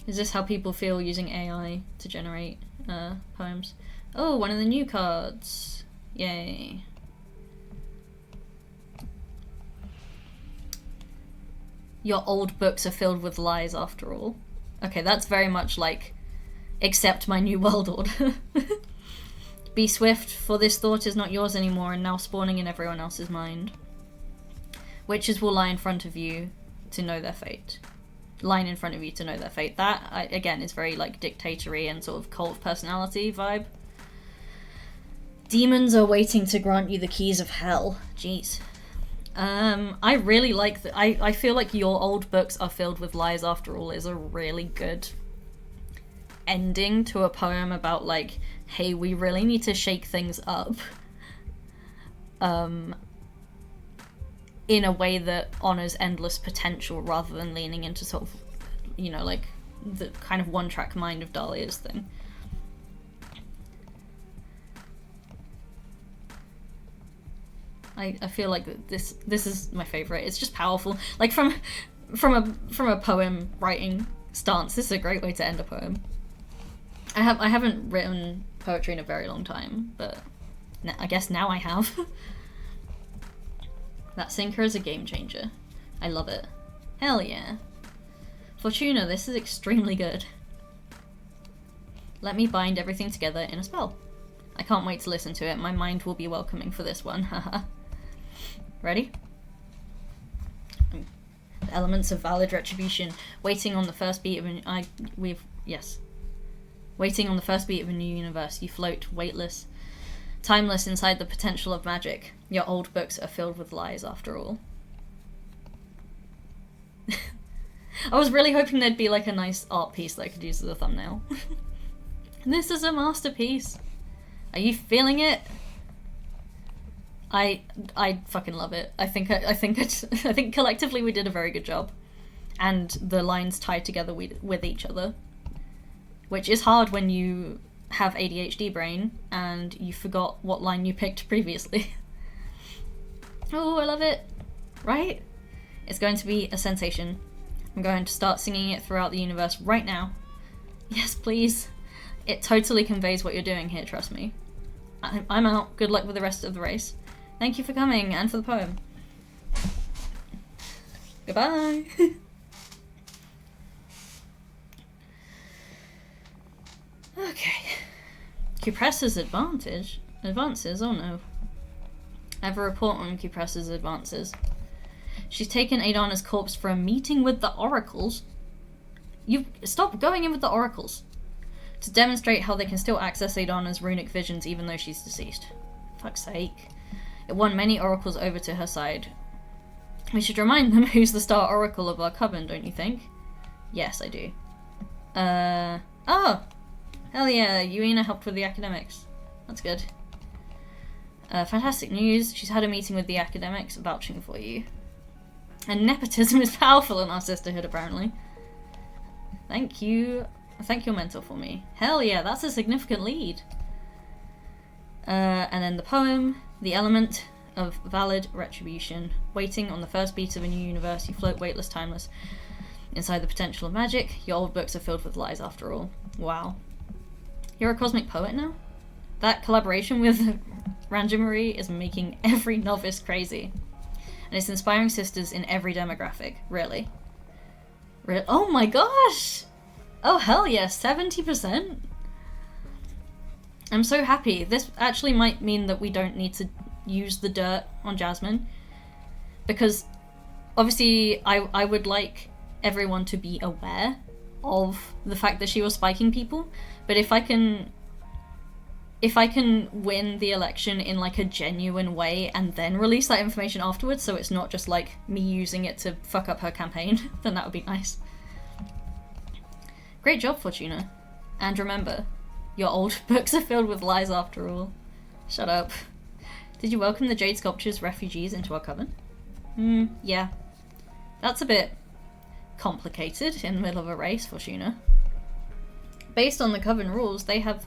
Is this how people feel using AI to generate poems? Oh, one of the new cards. Yay. Your old books are filled with lies after all. Okay, that's very much like, accept my new world order. Be swift, for this thought is not yours anymore and now spawning in everyone else's mind. Witches will lie in front of you to know their fate. Line in front of you to know their fate. That, again, is very like dictatory and sort of cult of personality vibe. Demons are waiting to grant you the keys of hell. Jeez. I really like that. I feel like Your Old Books Are Filled with Lies After All is a really good ending to a poem about, like, hey, we really need to shake things up. In a way that honors endless potential rather than leaning into sort of, you know, like, the kind of one-track mind of Dahlia's thing. I feel like this is my favorite. It's just powerful. Like, from a poem writing stance, this is a great way to end a poem. I haven't written poetry in a very long time, but I guess now I have. That sinker is a game changer. I love it. Hell yeah. Fortuna, this is extremely good. Let me bind everything together in a spell. I can't wait to listen to it. My mind will be welcoming for this one. Haha. Ready? The elements of valid retribution. Waiting on the first beat of a... Waiting on the first beat of a new universe. You float, weightless, timeless inside the potential of magic. Your old books are filled with lies after all. I was really hoping there'd be like a nice art piece that I could use as a thumbnail. This is a masterpiece. Are you feeling it? I fucking love it. I think collectively we did a very good job, and the lines tied together with each other, which is hard when you have ADHD brain and you forgot what line you picked previously. Oh, I love it. Right? It's going to be a sensation. I'm going to start singing it throughout the universe right now. Yes, please. It totally conveys what you're doing here, trust me. I'm out. Good luck with the rest of the race. Thank you for coming and for the poem. Goodbye. Okay. Cupressa's advances, oh no. I have a report on Cupressa's advances. She's taken Adana's corpse for a meeting with the oracles. You stop going in with the oracles. To demonstrate how they can still access Adana's runic visions even though she's deceased. Fuck's sake. It won many oracles over to her side. We should remind them who's the star oracle of our coven, don't you think? Yes, I do. Oh! Hell yeah, Yuina helped with the academics. That's good. Fantastic news. She's had a meeting with the academics vouching for you. And nepotism is powerful in our sisterhood, apparently. Thank you. Thank your mentor for me. Hell yeah, that's a significant lead. And then the poem, the element of valid retribution. Waiting on the first beat of a new universe, you float weightless, timeless. Inside the potential of magic, your old books are filled with lies after all. Wow. You're a cosmic poet now? That collaboration with Ranjamarie is making every novice crazy. And it's inspiring sisters in every demographic, really. Oh my gosh! Oh hell yeah, 70%? I'm so happy. This actually might mean that we don't need to use the dirt on Jasmine. Because, obviously, I would like everyone to be aware of the fact that she was spiking people. But if I can win the election in like a genuine way and then release that information afterwards, so it's not just like me using it to fuck up her campaign, then that would be nice. Great job, Fortuna. And remember, your old books are filled with lies after all. Shut up. Did you welcome the Jade Sculpture's refugees into our coven? Yeah. That's a bit complicated in the middle of a race, Fortuna. Based on the coven rules, they have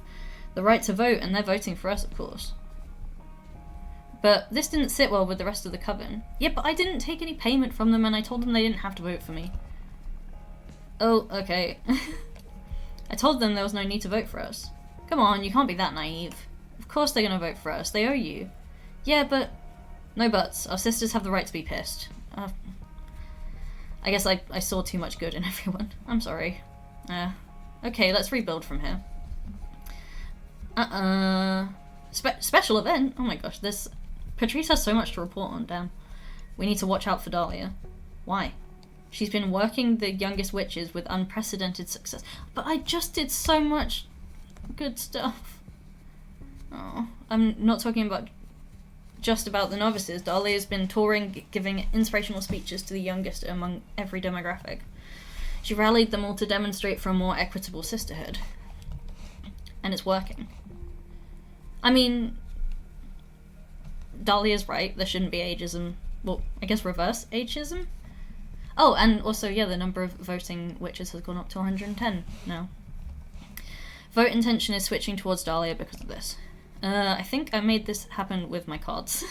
the right to vote, and they're voting for us, of course. But this didn't sit well with the rest of the coven. Yeah, but I didn't take any payment from them, and I told them they didn't have to vote for me. Oh, okay. I told them there was no need to vote for us. Come on, you can't be that naive. Of course they're gonna vote for us, they owe you. Yeah, but... No buts. Our sisters have the right to be pissed. I guess I saw too much good in everyone. I'm sorry. Okay, let's rebuild from here. Special event? Oh my gosh, Patrice has so much to report on, damn. We need to watch out for Dahlia. Why? She's been working the youngest witches with unprecedented success. But I just did so much good stuff. Oh, I'm not talking about just about the novices. Dahlia's been touring, giving inspirational speeches to the youngest among every demographic. She rallied them all to demonstrate for a more equitable sisterhood. And it's working. I mean, Dahlia's right, there shouldn't be ageism. Well, I guess reverse ageism? Oh, and also, yeah, the number of voting witches has gone up to 110 now. Vote intention is switching towards Dahlia because of this. I think I made this happen with my cards.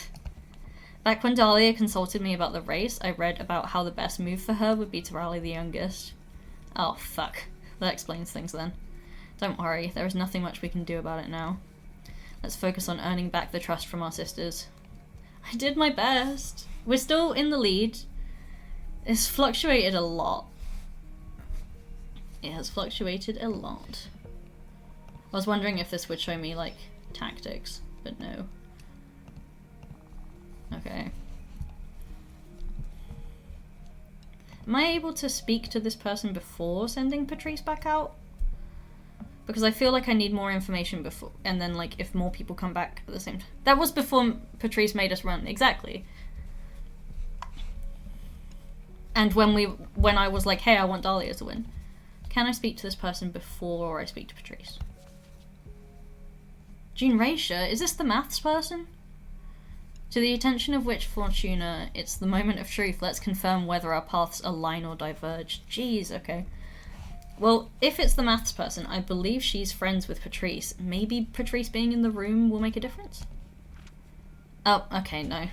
Back when Dahlia consulted me about the race, I read about how the best move for her would be to rally the youngest. Oh, fuck. That explains things then. Don't worry, there is nothing much we can do about it now. Let's focus on earning back the trust from our sisters. I did my best. We're still in the lead. It's fluctuated a lot. It has fluctuated a lot. I was wondering if this would show me, like, tactics, but no. Okay. Am I able to speak to this person before sending Patrice back out? Because I feel like I need more information before, and then, like, if more people come back at the same time. That was before Patrice made us run, exactly. And when I was like, hey, I want Dahlia to win. Can I speak to this person before I speak to Patrice? Jean Raisha, is this the maths person? To the attention of which Fortuna, it's the moment of truth. Let's confirm whether our paths align or diverge. Jeez, okay. Well, if it's the maths person, I believe she's friends with Patrice. Maybe Patrice being in the room will make a difference? Oh, okay, no.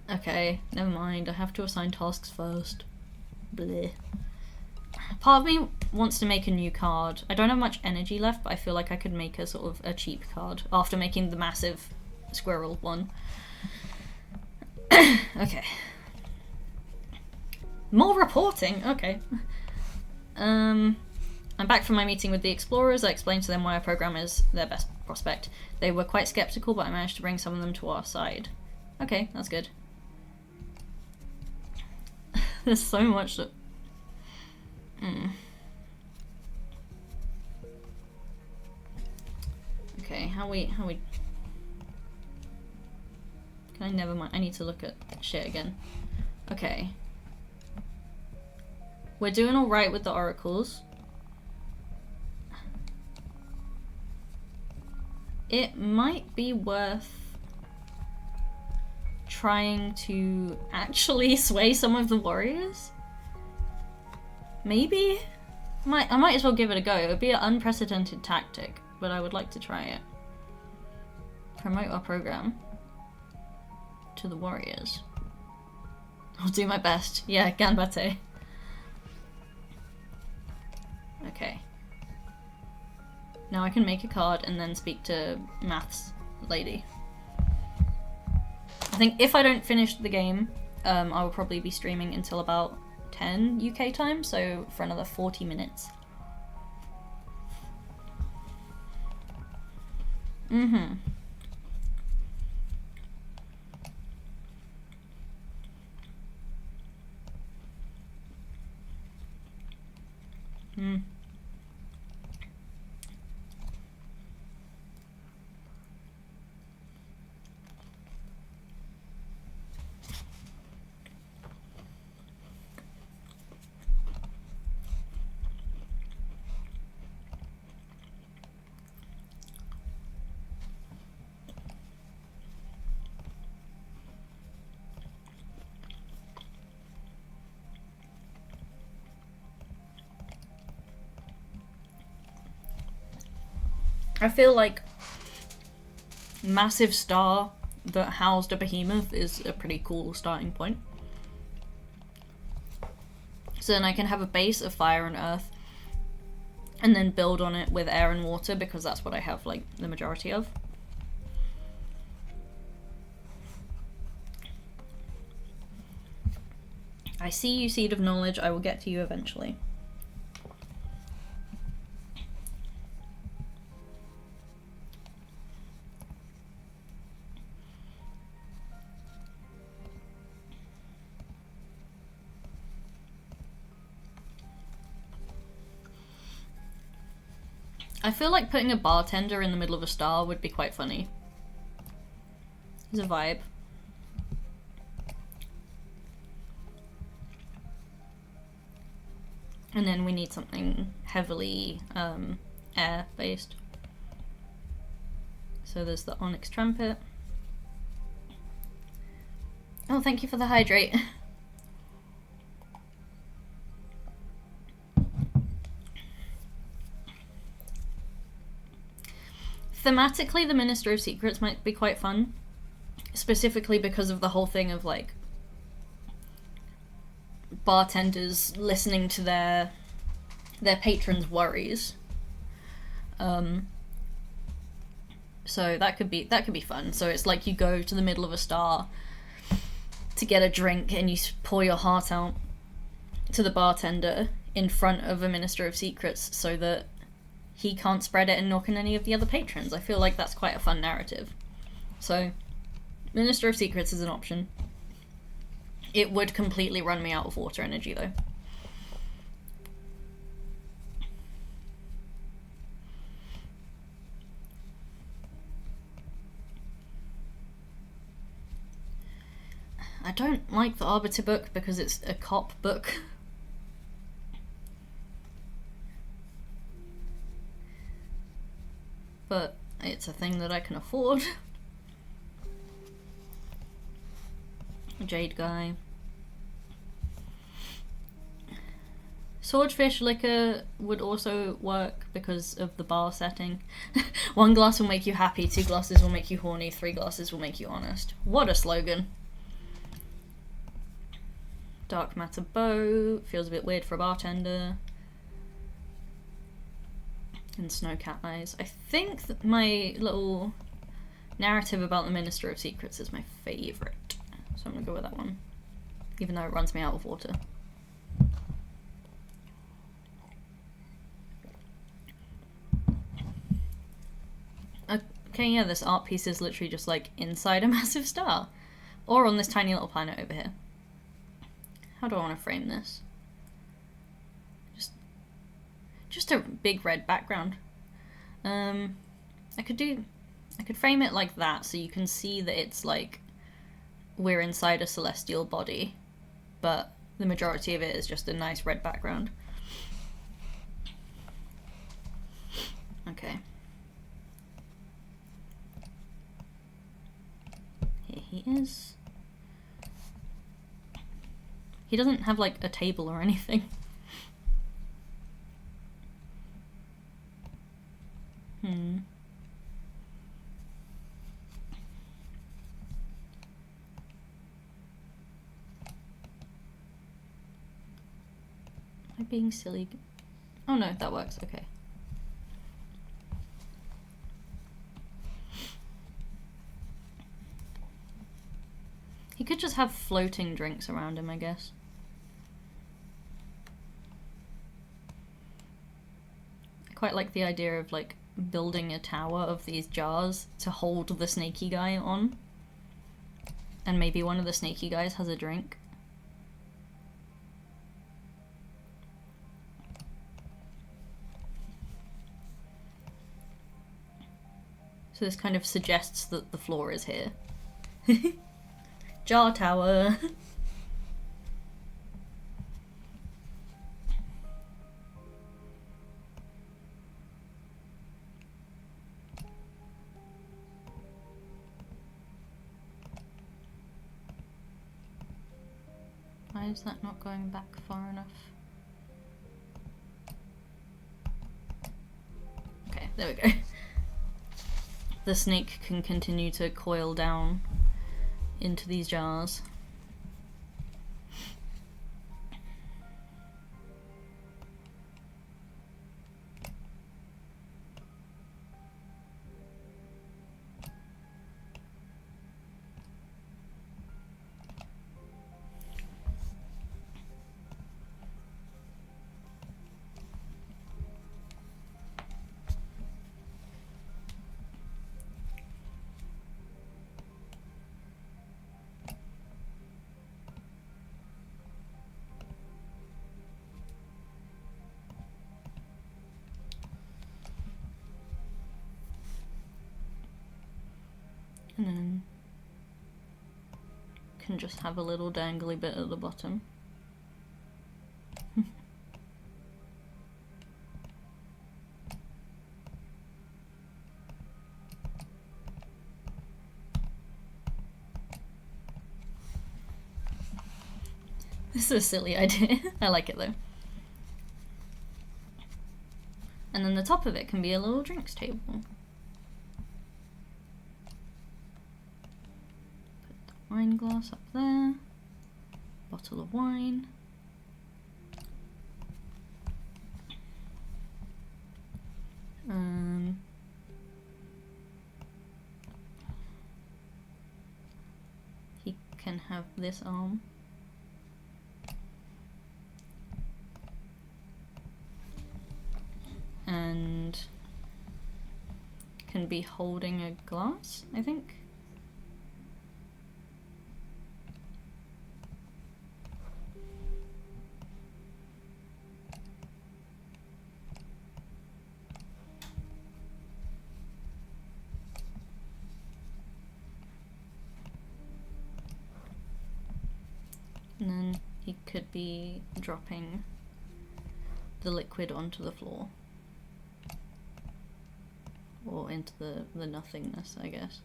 Okay, never mind. I have to assign tasks first. Bleh. Part of me wants to make a new card. I don't have much energy left, but I feel like I could make a sort of a cheap card after making the massive squirrel one. Okay. More reporting? Okay. I'm back from my meeting with the explorers. I explained to them why our program is their best prospect. They were quite skeptical, but I managed to bring some of them to our side. Okay, that's good. There's so much that... Okay, how we... Can I never mind? I need to look at shit again. Okay. We're doing alright with the oracles. It might be worth trying to actually sway some of the warriors? Maybe? I might as well give it a go. It would be an unprecedented tactic, but I would like to try it. Promote our program to the warriors. I'll do my best. Yeah, ganbate. Okay. Now I can make a card and then speak to maths lady. I think if I don't finish the game, I will probably be streaming until about 10 UK time, so for another 40 minutes. Mm-hmm. Hmm. I feel like massive star that housed a behemoth is a pretty cool starting point. So then I can have a base of fire and earth and then build on it with air and water because that's what I have like the majority of. I see you, Seed of Knowledge. I will get to you eventually. I feel like putting a bartender in the middle of a star would be quite funny. It's a vibe. And then we need something heavily air-based. So there's the onyx trumpet. Oh, thank you for the hydrate. Thematically, the Minister of Secrets might be quite fun. Specifically because of the whole thing of, like, bartenders listening to their patrons' worries. So that could be fun. So it's like you go to the middle of a star to get a drink and you pour your heart out to the bartender in front of a Minister of Secrets so that he can't spread it and knock on any of the other patrons. I feel like that's quite a fun narrative. So Minister of Secrets is an option. It would completely run me out of water energy, though. I don't like the Arbiter book because it's a cop book. But it's a thing that I can afford. Jade guy. Swordfish liquor would also work because of the bar setting. 1 glass will make you happy, 2 glasses will make you horny, 3 glasses will make you honest. What a slogan. Dark matter bow. Feels a bit weird for a bartender. And snow cat eyes. I think that my little narrative about the Minister of Secrets is my favourite. So I'm gonna go with that one. Even though it runs me out of water. Okay, yeah, this art piece is literally just like inside a massive star. Or on this tiny little planet over here. How do I want to frame this? Just a big red background. I could frame it like that so you can see that it's like we're inside a celestial body, but the majority of it is just a nice red background. Okay. Here he is. He doesn't have like a table or anything. Am I being silly? Oh no, that works, okay. He could just have floating drinks around him, I guess. I quite like the idea of like building a tower of these jars to hold the snaky guy on. And maybe one of the snaky guys has a drink. So this kind of suggests that the floor is here. Jar tower. Why is that not going back far enough? Okay, there we go. The snake can continue to coil down into these jars. And then can just have a little dangly bit at the bottom. This is a silly idea. I like it though. And then the top of it can be a little drinks table. Put the wine glass up there. Bottle of wine. He can have this arm. And can be holding a glass, I think. And then he could be dropping the liquid onto the floor. Or into the nothingness, I guess.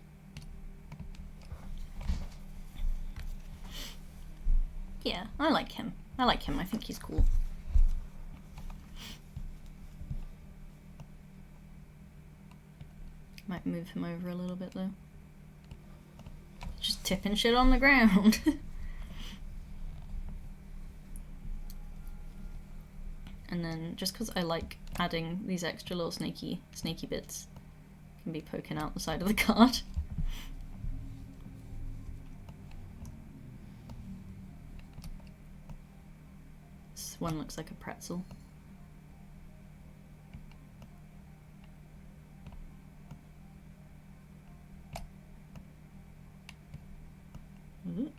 Yeah, I like him. I like him. I think he's cool. Might move him over a little bit though. Just tipping shit on the ground. And then, just because I like adding these extra little snaky bits, can be poking out the side of the card. This one looks like a pretzel. Ooh.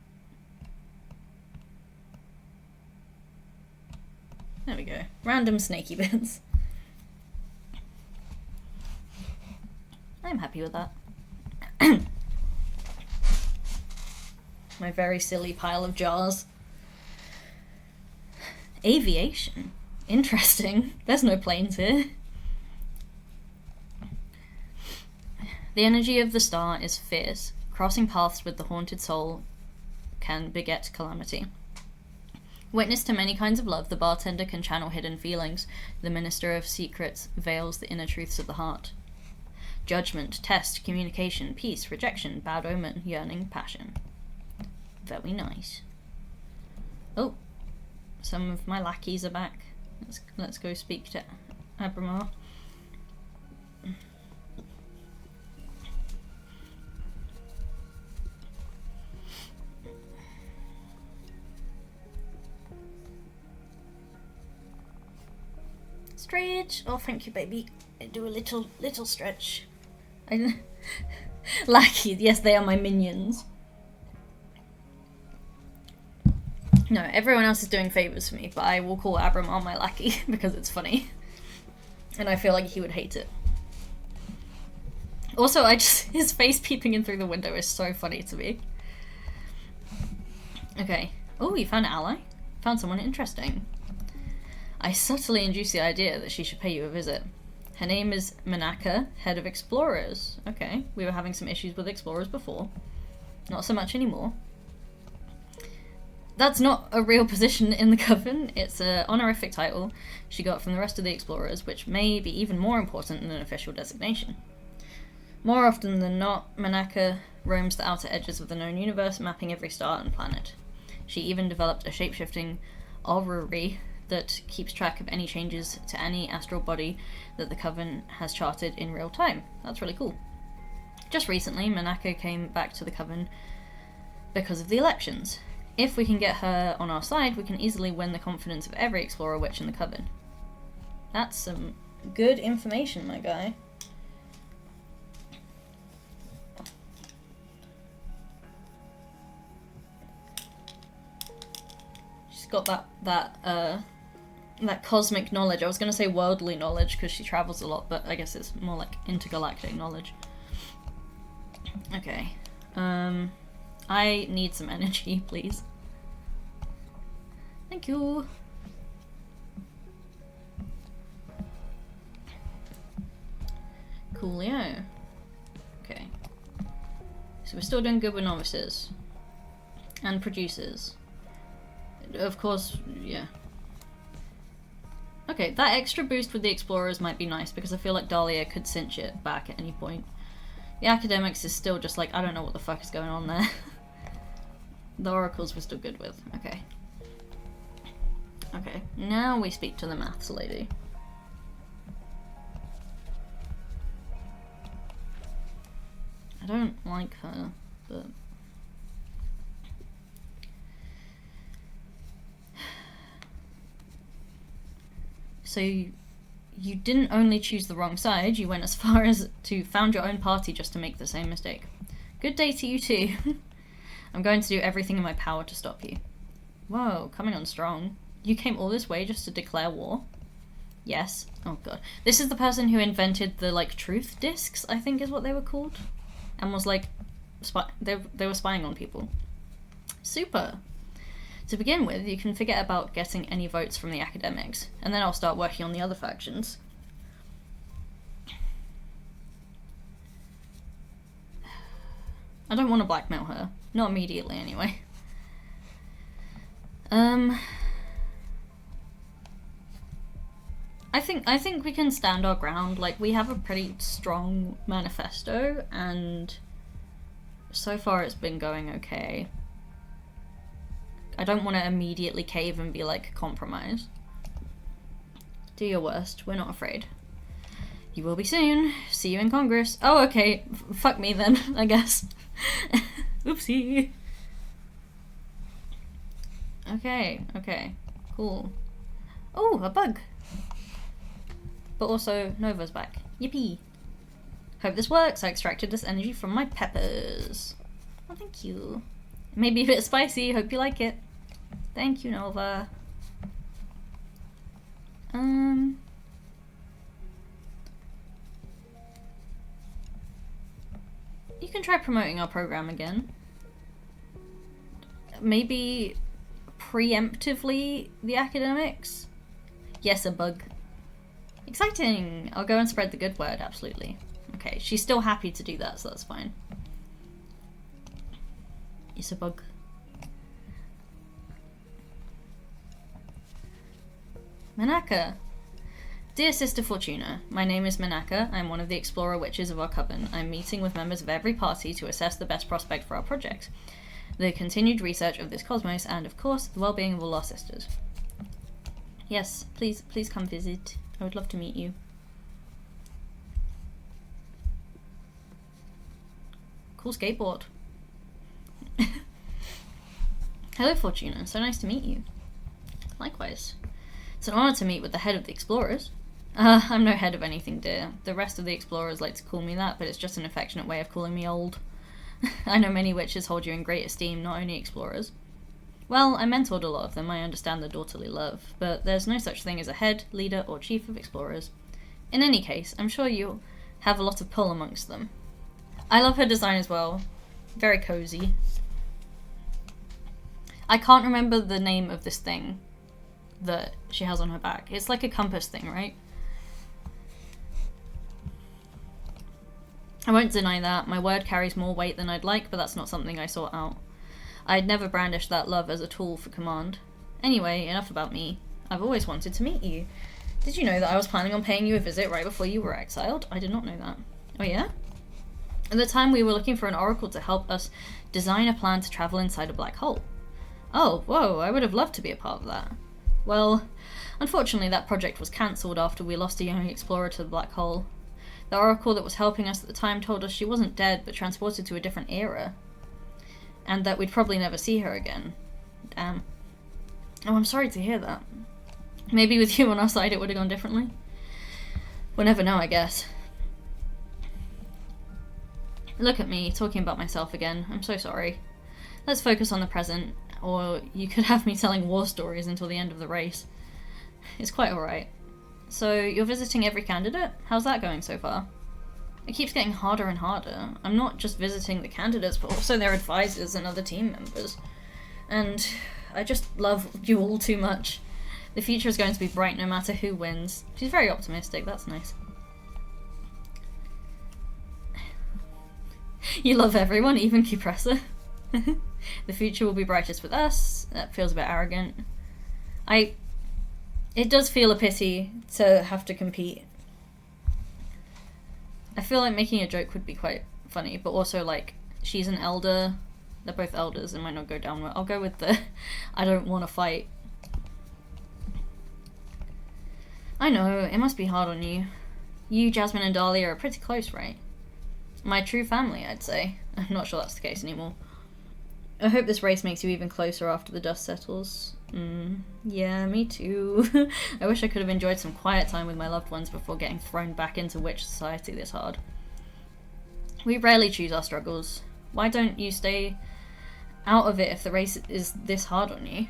There we go. Random snaky bits. I'm happy with that. My very silly pile of jars. Aviation. Interesting. There's no planes here. The energy of the star is fierce. Crossing paths with the haunted soul can beget calamity. Witness to many kinds of love, the bartender can channel hidden feelings. The minister of secrets veils the inner truths of the heart. Judgment, test, communication, peace, rejection, bad omen, yearning, passion. Very nice. Oh, some of my lackeys are back. Let's go speak to Abramar. Stretch. Oh, thank you, baby. I do a little stretch. Lackeys, yes, they are my minions. No, everyone else is doing favours for me, but I will call Abramar my lackey because it's funny. And I feel like he would hate it. Also, his face peeping in through the window is so funny to me. Okay. Oh, you found an ally? Found someone interesting. I subtly induced the idea that she should pay you a visit. Her name is Manaka, head of explorers. Okay, we were having some issues with explorers before. Not so much anymore. That's not a real position in the Coven. It's an honorific title she got from the rest of the explorers, which may be even more important than an official designation. More often than not, Manaka roams the outer edges of the known universe, mapping every star and planet. She even developed a shape-shifting orrery that keeps track of any changes to any astral body that the Coven has charted in real time. That's really cool. Just recently, Manaka came back to the Coven because of the elections. If we can get her on our side, we can easily win the confidence of every explorer witch in the Coven. That's some good information, my guy. She's got that cosmic knowledge. I was going to say worldly knowledge because she travels a lot, but I guess it's more like intergalactic knowledge. Okay. I need some energy, please. Thank you. Coolio. Okay. So we're still doing good with novices. And producers. Of course, yeah. Okay, that extra boost with the explorers might be nice because I feel like Dahlia could cinch it back at any point. The academics is still just like, I don't know what the fuck is going on there. The oracles we're still good with. Okay. Okay, now we speak to the maths lady. I don't like her, but... So you didn't only choose the wrong side, you went as far as to found your own party just to make the same mistake. Good day to you too. I'm going to do everything in my power to stop you. Whoa, coming on strong. You came all this way just to declare war? Yes. Oh god. This is the person who invented the, like, truth discs, I think is what they were called. And was like, they were spying on people. Super. To begin with, you can forget about getting any votes from the academics, and then I'll start working on the other factions. I don't want to blackmail her. Not immediately, anyway. I think we can stand our ground. Like, we have a pretty strong manifesto, and so far it's been going okay. I don't want to immediately cave and be like, compromise. Do your worst. We're not afraid. You will be soon. See you in Congress. Oh, okay. Fuck me then, I guess. Oopsie. Okay, okay. Cool. Oh, a bug. But also, Nova's back. Yippee. Hope this works. I extracted this energy from my peppers. Oh, thank you. Maybe a bit spicy. Hope you like it. Thank you, Nova. You can try promoting our program again. Maybe preemptively the academics? Yes, a bug. Exciting! I'll go and spread the good word, absolutely. Okay, she's still happy to do that, so that's fine. It's a bug. Manaka! Dear Sister Fortuna, my name is Manaka. I'm one of the Explorer Witches of our coven. I'm meeting with members of every party to assess the best prospect for our project, the continued research of this cosmos, and, of course, the well-being of all our sisters. Yes, please come visit. I would love to meet you. Cool skateboard. Hello, Fortuna. So nice to meet you. Likewise. It's an honor to meet with the head of the Explorers. I'm no head of anything, dear. The rest of the Explorers like to call me that, but it's just an affectionate way of calling me old. I know many witches hold you in great esteem, not only Explorers. Well, I mentored a lot of them, I understand their daughterly love, but there's no such thing as a head, leader, or chief of Explorers. In any case, I'm sure you have a lot of pull amongst them. I love her design as well. Very cozy. I can't remember the name of this thing that she has on her back. It's like a compass thing, right? I won't deny that. My word carries more weight than I'd like, but that's not something I sought out. I'd never brandished that love as a tool for command. Anyway, enough about me. I've always wanted to meet you. Did you know that I was planning on paying you a visit right before you were exiled? I did not know that. Oh yeah? At the time we were looking for an oracle to help us design a plan to travel inside a black hole. Oh, whoa, I would have loved to be a part of that. Well, unfortunately that project was cancelled after we lost a young explorer to the black hole. The oracle that was helping us at the time told us she wasn't dead, but transported to a different era. And that we'd probably never see her again. Damn. Oh, I'm sorry to hear that. Maybe with you on our side it would have gone differently. We'll never know, I guess. Look at me, talking about myself again. I'm so sorry. Let's focus on the present, or you could have me telling war stories until the end of the race. It's quite alright. So, you're visiting every candidate? How's that going so far? It keeps getting harder and harder. I'm not just visiting the candidates, but also their advisors and other team members. And I just love you all too much. The future is going to be bright no matter who wins. She's very optimistic, that's nice. You love everyone, even Cupressa. The future will be brightest with us. That feels a bit arrogant. It does feel a pity to have to compete. I feel like making a joke would be quite funny, but also, like, she's an elder. They're both elders and might not go down well. I'll go with the I don't want to fight. I know, it must be hard on you. You, Jasmine, and Dahlia are pretty close, right? My true family, I'd say. I'm not sure that's the case anymore. I hope this race makes you even closer after the dust settles. Yeah, me too. I wish I could have enjoyed some quiet time with my loved ones before getting thrown back into witch society this hard. We rarely choose our struggles. Why don't you stay out of it if the race is this hard on you?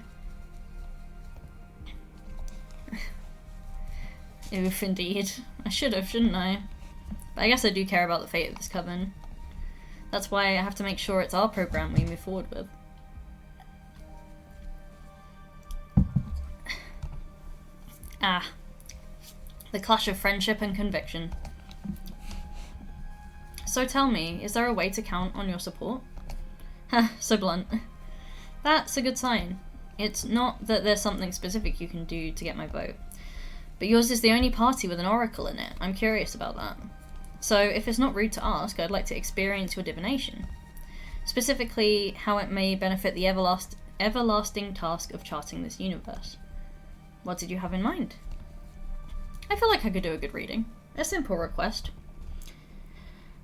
Oof, indeed. I should have, shouldn't I? But I guess I do care about the fate of this coven. That's why I have to make sure it's our program we move forward with. Ah. The clash of friendship and conviction. So tell me, is there a way to count on your support? Heh, so blunt. That's a good sign. It's not that there's something specific you can do to get my vote. But yours is the only party with an oracle in it. I'm curious about that. So, if it's not rude to ask, I'd like to experience your divination. Specifically, how it may benefit the everlasting task of charting this universe. What did you have in mind? I feel like I could do a good reading. A simple request.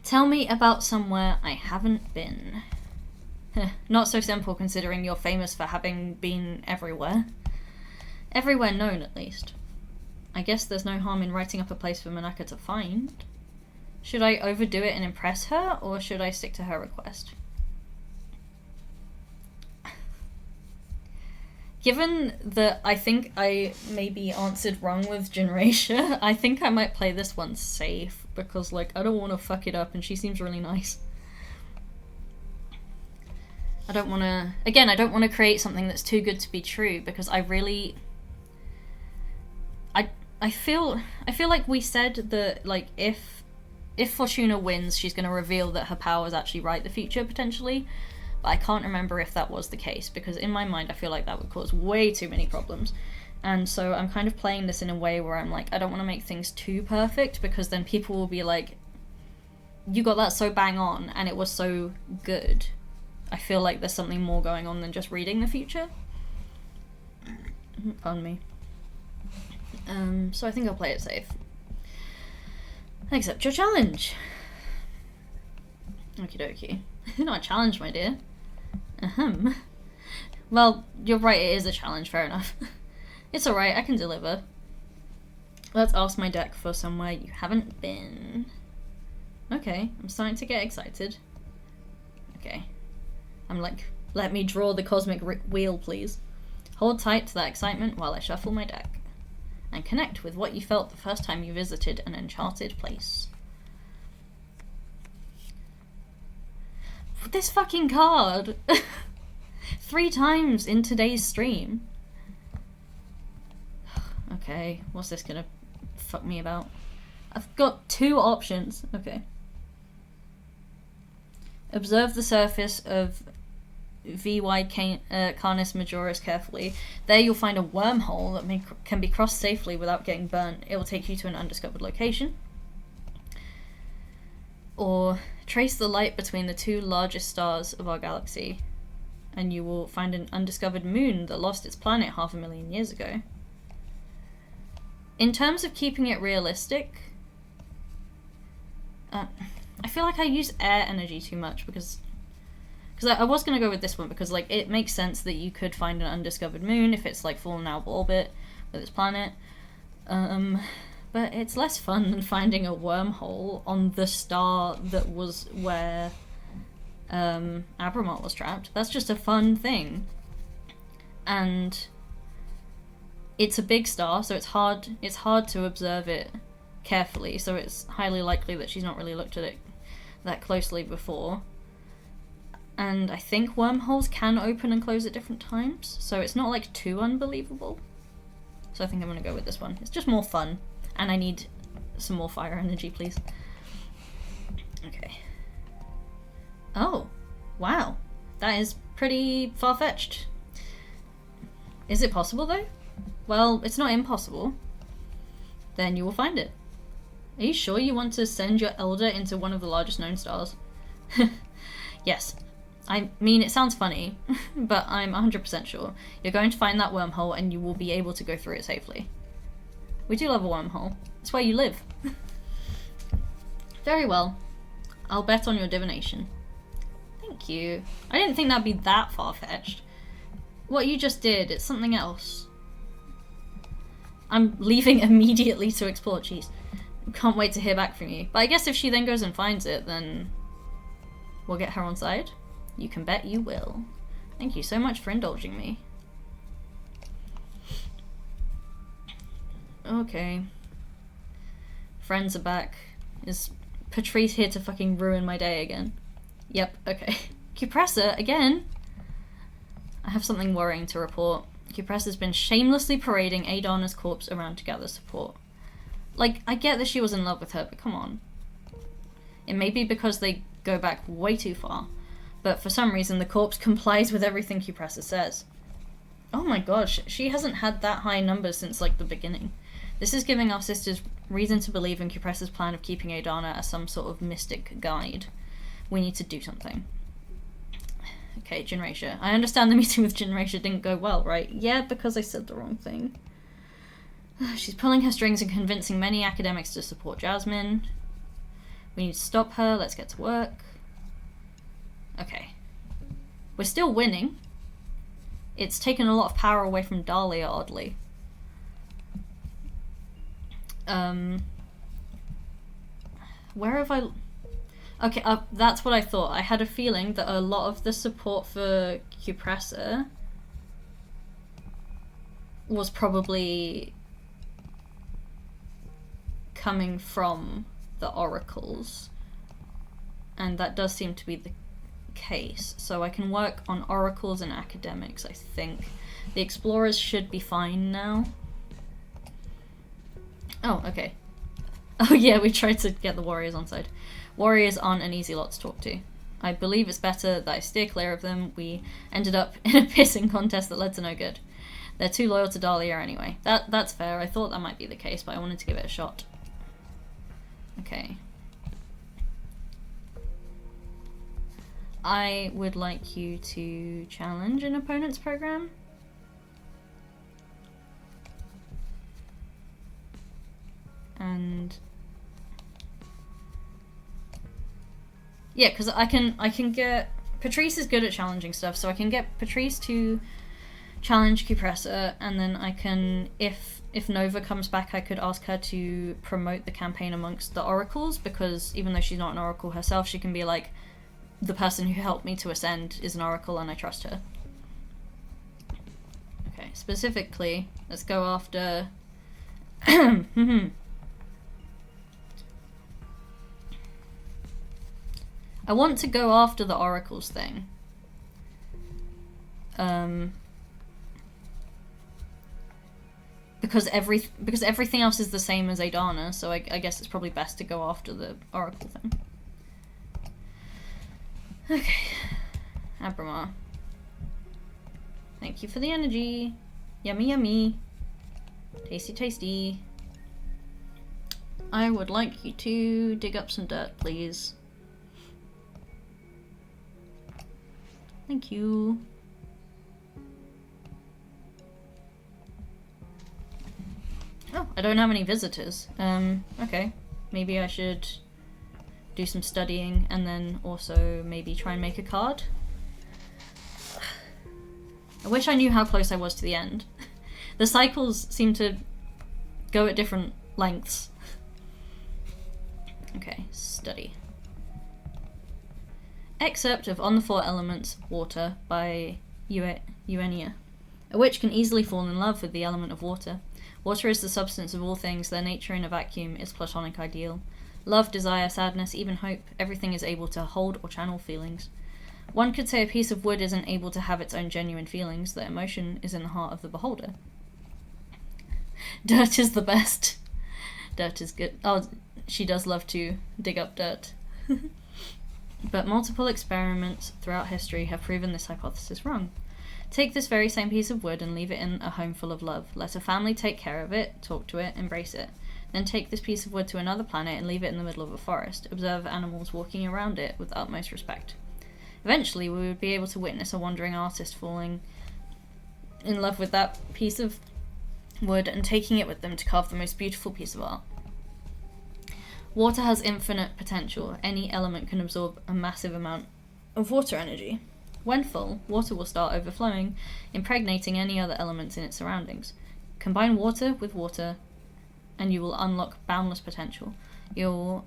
Tell me about somewhere I haven't been. Not so simple considering you're famous for having been everywhere. Everywhere known, at least. I guess there's no harm in writing up a place for Manaka to find. Should I overdo it and impress her, or should I stick to her request? Given that I think I maybe answered wrong with Generatia, I think I might play this one safe, because, like, I don't want to fuck it up, and she seems really nice. I don't want to... Again, I don't want to create something that's too good to be true, because I really... I feel like we said that, like, if Fortuna wins, she's going to reveal that her power is actually right the future, potentially. But I can't remember if that was the case, because in my mind I feel like that would cause way too many problems. And so I'm kind of playing this in a way where I'm like, I don't want to make things too perfect, because then people will be like, you got that so bang on, and it was so good. I feel like there's something more going on than just reading the future. Pardon me. So I think I'll play it safe. Accept your challenge. Okie dokie. Not a challenge, my dear. Well, you're right, it is a challenge, fair enough. It's alright, I can deliver. Let's ask my deck for somewhere you haven't been. Okay, I'm starting to get excited. Okay. I'm like, let me draw the cosmic wheel, please. Hold tight to that excitement while I shuffle my deck. And connect with what you felt the first time you visited an enchanted place. This fucking card! 3 times in today's stream. Okay, what's this gonna fuck me about? I've got 2 options. Okay. Observe the surface of VY Canis Majoris carefully. There you'll find a wormhole that can be crossed safely without getting burnt. It will take you to an undiscovered location. Or trace the light between the 2 largest stars of our galaxy, and you will find an undiscovered moon that lost its planet 500,000 years ago. In terms of keeping it realistic, I feel like I use air energy too much, because I was going to go with this one because, like, it makes sense that you could find an undiscovered moon if it's, like, fallen out of orbit with its planet. But it's less fun than finding a wormhole on the star that was where Abramot was trapped. That's just a fun thing. And it's a big star, so it's hard to observe it carefully, so it's highly likely that she's not really looked at it that closely before. And I think wormholes can open and close at different times, so it's not like too unbelievable. So I think I'm gonna go with this one. It's just more fun, and I need some more fire energy, please. Okay. Oh, wow. That is pretty far-fetched. Is it possible, though? Well, it's not impossible. Then you will find it. Are you sure you want to send your elder into one of the largest known stars? Yes. I mean, it sounds funny, but I'm 100% sure. You're going to find that wormhole and you will be able to go through it safely. We do love a wormhole. It's where you live. Very well. I'll bet on your divination. Thank you. I didn't think that'd be that far-fetched. What you just did, it's something else. I'm leaving immediately to explore. Jeez. Can't wait to hear back from you. But I guess if she then goes and finds it, then we'll get her on side. You can bet you will. Thank you so much for indulging me. Okay. Friends are back. Is Patrice here to fucking ruin my day again? Yep, okay. Cupressa, again? I have something worrying to report. Cupressa's been shamelessly parading Adana's corpse around to gather support. Like, I get that she was in love with her, but come on. It may be because they go back way too far, but for some reason the corpse complies with everything Cupressa says. Oh my gosh, she hasn't had that high number since, like, the beginning. This is giving our sisters reason to believe in Cupressa's plan of keeping Adana as some sort of mystic guide. We need to do something. Okay, Jinracia. I understand the meeting with Jinracia didn't go well, right? Yeah, because I said the wrong thing. She's pulling her strings and convincing many academics to support Jasmine. We need to stop her. Let's get to work. Okay. We're still winning. It's taken a lot of power away from Dahlia, oddly. Where have I... Okay, that's what I thought. I had a feeling that a lot of the support for Cupressa was probably coming from the oracles. And that does seem to be the case. So I can work on oracles and academics, I think. The explorers should be fine now. Oh, okay. Oh yeah, we tried to get the warriors on side. Warriors aren't an easy lot to talk to. I believe it's better that I steer clear of them. We ended up in a pissing contest that led to no good. They're too loyal to Dahlia anyway. That's fair. I thought that might be the case, but I wanted to give it a shot. Okay. I would like you to challenge an opponent's program. And yeah, because I can get... Patrice is good at challenging stuff, so I can get Patrice to challenge Cupressa, and then I can, if Nova comes back, I could ask her to promote the campaign amongst the oracles, because even though she's not an oracle herself, she can be like, the person who helped me to ascend is an oracle and I trust her. Okay, specifically, let's go after... I want to go after the oracles thing. Because everything else is the same as Adana, so I guess it's probably best to go after the oracle thing. Okay. Abramar. Thank you for the energy. Yummy yummy. Tasty tasty. I would like you to dig up some dirt, please. Thank you. Oh, I don't have any visitors. Okay. Maybe I should do some studying and then also maybe try and make a card. I wish I knew how close I was to the end. The cycles seem to go at different lengths. Okay, study. Excerpt of On the Four Elements, Water by Eugenia. A witch can easily fall in love with the element of water. Water is the substance of all things, their nature in a vacuum is platonic ideal. Love, desire, sadness, even hope, everything is able to hold or channel feelings. One could say a piece of wood isn't able to have its own genuine feelings, that emotion is in the heart of the beholder. Dirt is the best. Dirt is good. Oh, she does love to dig up dirt. But multiple experiments throughout history have proven this hypothesis wrong. Take this very same piece of wood and leave it in a home full of love. Let a family take care of it, talk to it, embrace it. Then take this piece of wood to another planet and leave it in the middle of a forest. Observe animals walking around it with utmost respect. Eventually, we would be able to witness a wandering artist falling in love with that piece of wood and taking it with them to carve the most beautiful piece of art. Water has infinite potential. Any element can absorb a massive amount of water energy. When full, water will start overflowing, impregnating any other elements in its surroundings. Combine water with water, and you will unlock boundless potential. You'll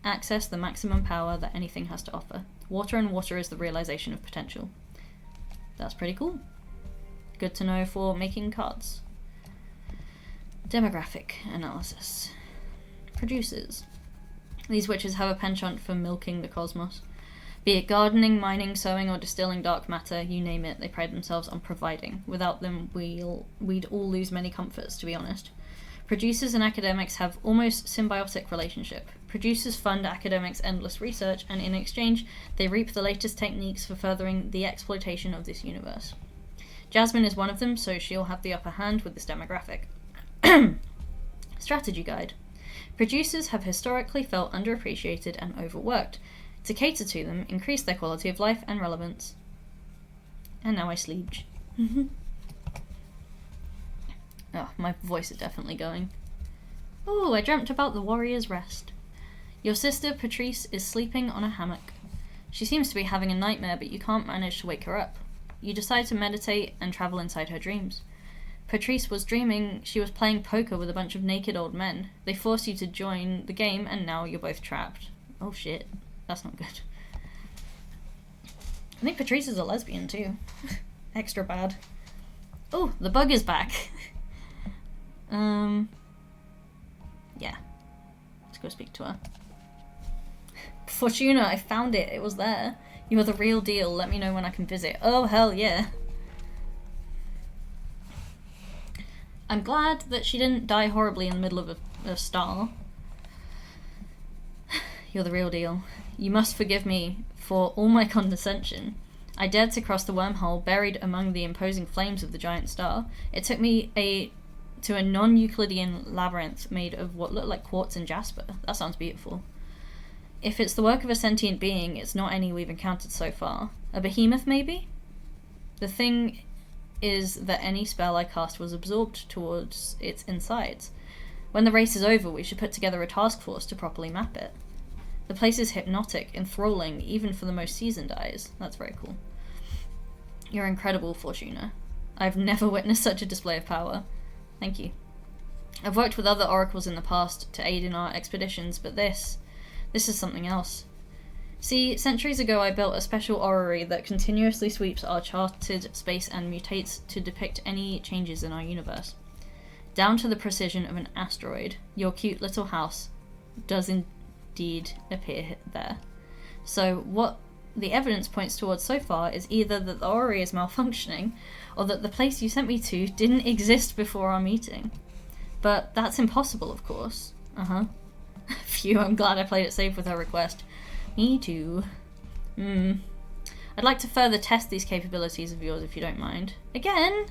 access the maximum power that anything has to offer. Water and water is the realization of potential. That's pretty cool. Good to know for making cards. Demographic analysis. Producers. These witches have a penchant for milking the cosmos. Be it gardening, mining, sewing, or distilling dark matter, you name it, they pride themselves on providing. Without them, we'd all lose many comforts, to be honest. Producers and academics have almost symbiotic relationship. Producers fund academics' endless research, and in exchange, they reap the latest techniques for furthering the exploitation of this universe. Jasmine is one of them, so she'll have the upper hand with this demographic. Strategy guide. Producers have historically felt underappreciated and overworked. To cater to them, increase their quality of life and relevance. And now I sleege. Oh, my voice is definitely going. Oh, I dreamt about the warrior's rest. Your sister, Patrice, is sleeping on a hammock. She seems to be having a nightmare, but you can't manage to wake her up. You decide to meditate and travel inside her dreams. Patrice was dreaming she was playing poker with a bunch of naked old men. They force you to join the game, and now you're both trapped. Oh shit, that's not good. I think Patrice is a lesbian too. Extra bad. Oh, the bug is back. Yeah. Let's go speak to her. Fortuna, I found it. It was there. You are the real deal. Let me know when I can visit. Oh, hell yeah. I'm glad that she didn't die horribly in the middle of a star. You're the real deal. You must forgive me for all my condescension. I dared to cross the wormhole buried among the imposing flames of the giant star. It took me to a non-Euclidean labyrinth made of what looked like quartz and jasper. That sounds beautiful. If it's the work of a sentient being, it's not any we've encountered so far. A behemoth, maybe? The thing is that any spell I cast was absorbed towards its insides. When the race is over, we should put together a task force to properly map it. The place is hypnotic, enthralling, even for the most seasoned eyes. That's very cool. You're incredible, Fortuna. I've never witnessed such a display of power. Thank you. I've worked with other oracles in the past to aid in our expeditions, but this is something else. See, centuries ago I built a special orrery that continuously sweeps our charted space and mutates to depict any changes in our universe. Down to the precision of an asteroid, your cute little house does indeed appear there. So what the evidence points towards so far is either that the orrery is malfunctioning, or that the place you sent me to didn't exist before our meeting. But that's impossible, of course. Phew, I'm glad I played it safe with her request. Me too. I'd like to further test these capabilities of yours if you don't mind. Again?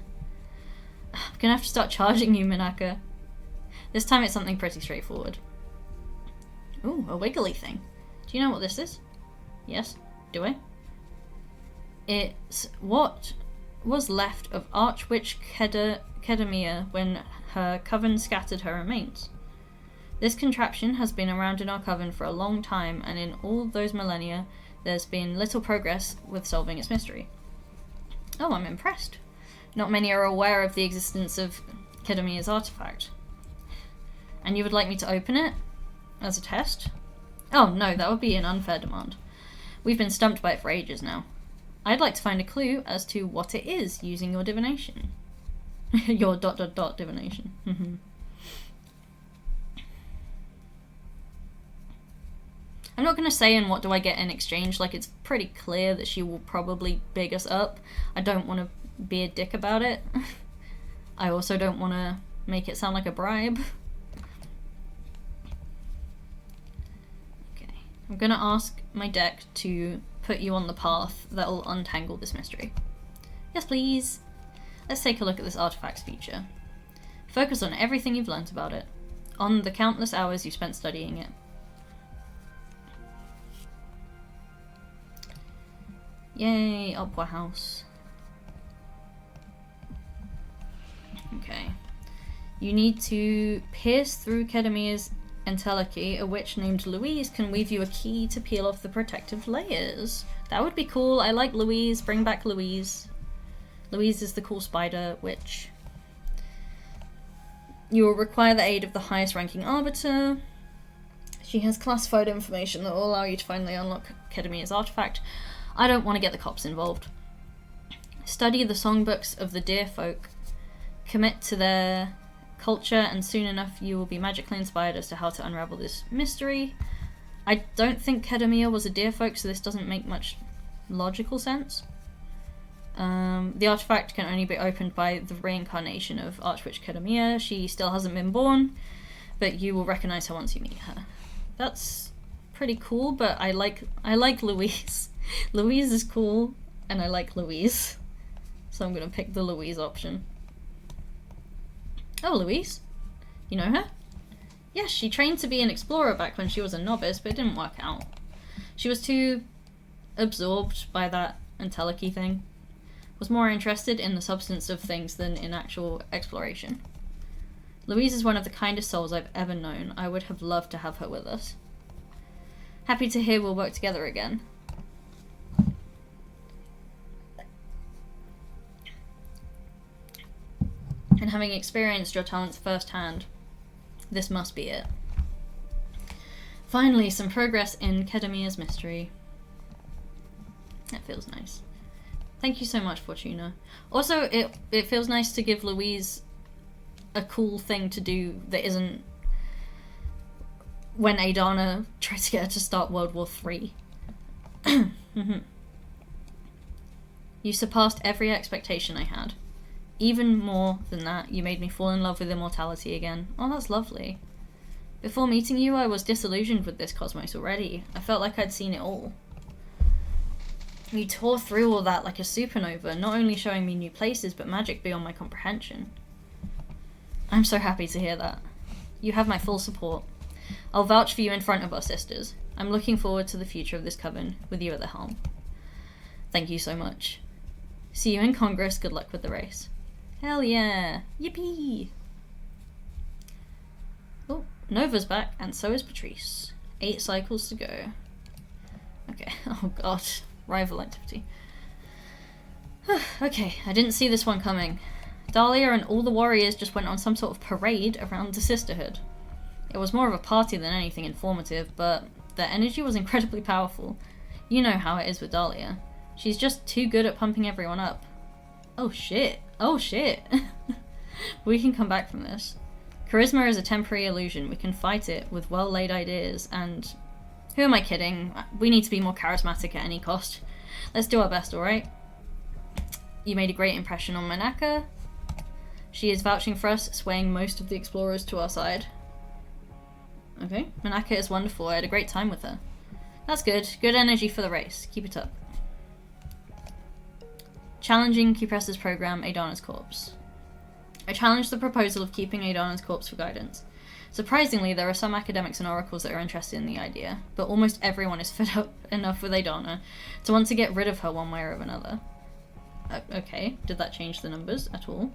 I'm gonna have to start charging you, Minaka. This time it's something pretty straightforward. Ooh, a wiggly thing. Do you know what this is? Yes? Do I? It's what was left of Archwitch Kedemia when her coven scattered her remains. This contraption has been around in our coven for a long time, and in all those millennia, there's been little progress with solving its mystery. Oh, I'm impressed. Not many are aware of the existence of Kedemia's artifact. And you would like me to open it? As a test? Oh, no, that would be an unfair demand. We've been stumped by it for ages now. I'd like to find a clue as to what it is, using your divination. Your ... divination. I'm not going to say in what do I get in exchange, like it's pretty clear that she will probably big us up. I don't want to be a dick about it. I also don't want to make it sound like a bribe. Okay, I'm going to ask my deck to put you on the path that will untangle this mystery. Yes, please. Let's take a look at this artifacts feature. Focus on everything you've learnt about it, on the countless hours you spent studying it. Yay, Opera House. Okay. You need to pierce through Kedamia's entelechy. A witch named Louise can weave you a key to peel off the protective layers. That would be cool. I like Louise. Bring back Louise. Louise is the cool spider witch. You will require the aid of the highest ranking arbiter. She has classified information that will allow you to finally unlock Kedamia's artifact. I don't want to get the cops involved. Study the songbooks of the deer folk. Commit to their culture, and soon enough you will be magically inspired as to how to unravel this mystery. I don't think Kedamia was a deer folk, so this doesn't make much logical sense. The artifact can only be opened by the reincarnation of Archwitch Kedamia. She still hasn't been born, but you will recognize her once you meet her. That's pretty cool, but I like Louise. Louise is cool, and I like Louise. So I'm gonna pick the Louise option. Oh, Louise? You know her? Yes, she trained to be an explorer back when she was a novice, but it didn't work out. She was too absorbed by that entelechy thing. Was more interested in the substance of things than in actual exploration. Louise is one of the kindest souls I've ever known. I would have loved to have her with us. Happy to hear we'll work together again. And having experienced your talents firsthand, this must be it. Finally, some progress in Kedamia's mystery. That feels nice. Thank you so much, Fortuna. Also, it feels nice to give Louise a cool thing to do that isn't when Adana tried to get her to start World War III. You surpassed every expectation I had. Even more than that, you made me fall in love with immortality again. Oh, that's lovely. Before meeting you, I was disillusioned with this cosmos already. I felt like I'd seen it all. You tore through all that like a supernova, not only showing me new places, but magic beyond my comprehension. I'm so happy to hear that. You have my full support. I'll vouch for you in front of our sisters. I'm looking forward to the future of this coven, with you at the helm. Thank you so much. See you in Congress. Good luck with the race. Hell yeah! Yippee! Oh, Nova's back, and so is Patrice. 8 cycles to go. Okay, oh god. Rival activity. Okay, I didn't see this one coming. Dahlia and all the warriors just went on some sort of parade around the Sisterhood. It was more of a party than anything informative, but their energy was incredibly powerful. You know how it is with Dahlia. She's just too good at pumping everyone up. Oh shit. Oh shit. We can come back from this. Charisma is a temporary illusion. We can fight it with well-laid ideas, and... Who am I kidding? We need to be more charismatic at any cost. Let's do our best, alright? You made a great impression on Manaka. She is vouching for us, swaying most of the explorers to our side. Okay, Manaka is wonderful. I had a great time with her. That's good. Good energy for the race. Keep it up. Challenging Cupressa's program, Adana's Corpse. I challenged the proposal of keeping Adana's corpse for guidance. Surprisingly, there are some academics and oracles that are interested in the idea, but almost everyone is fed up enough with Adana to want to get rid of her one way or another. Okay, did that change the numbers at all?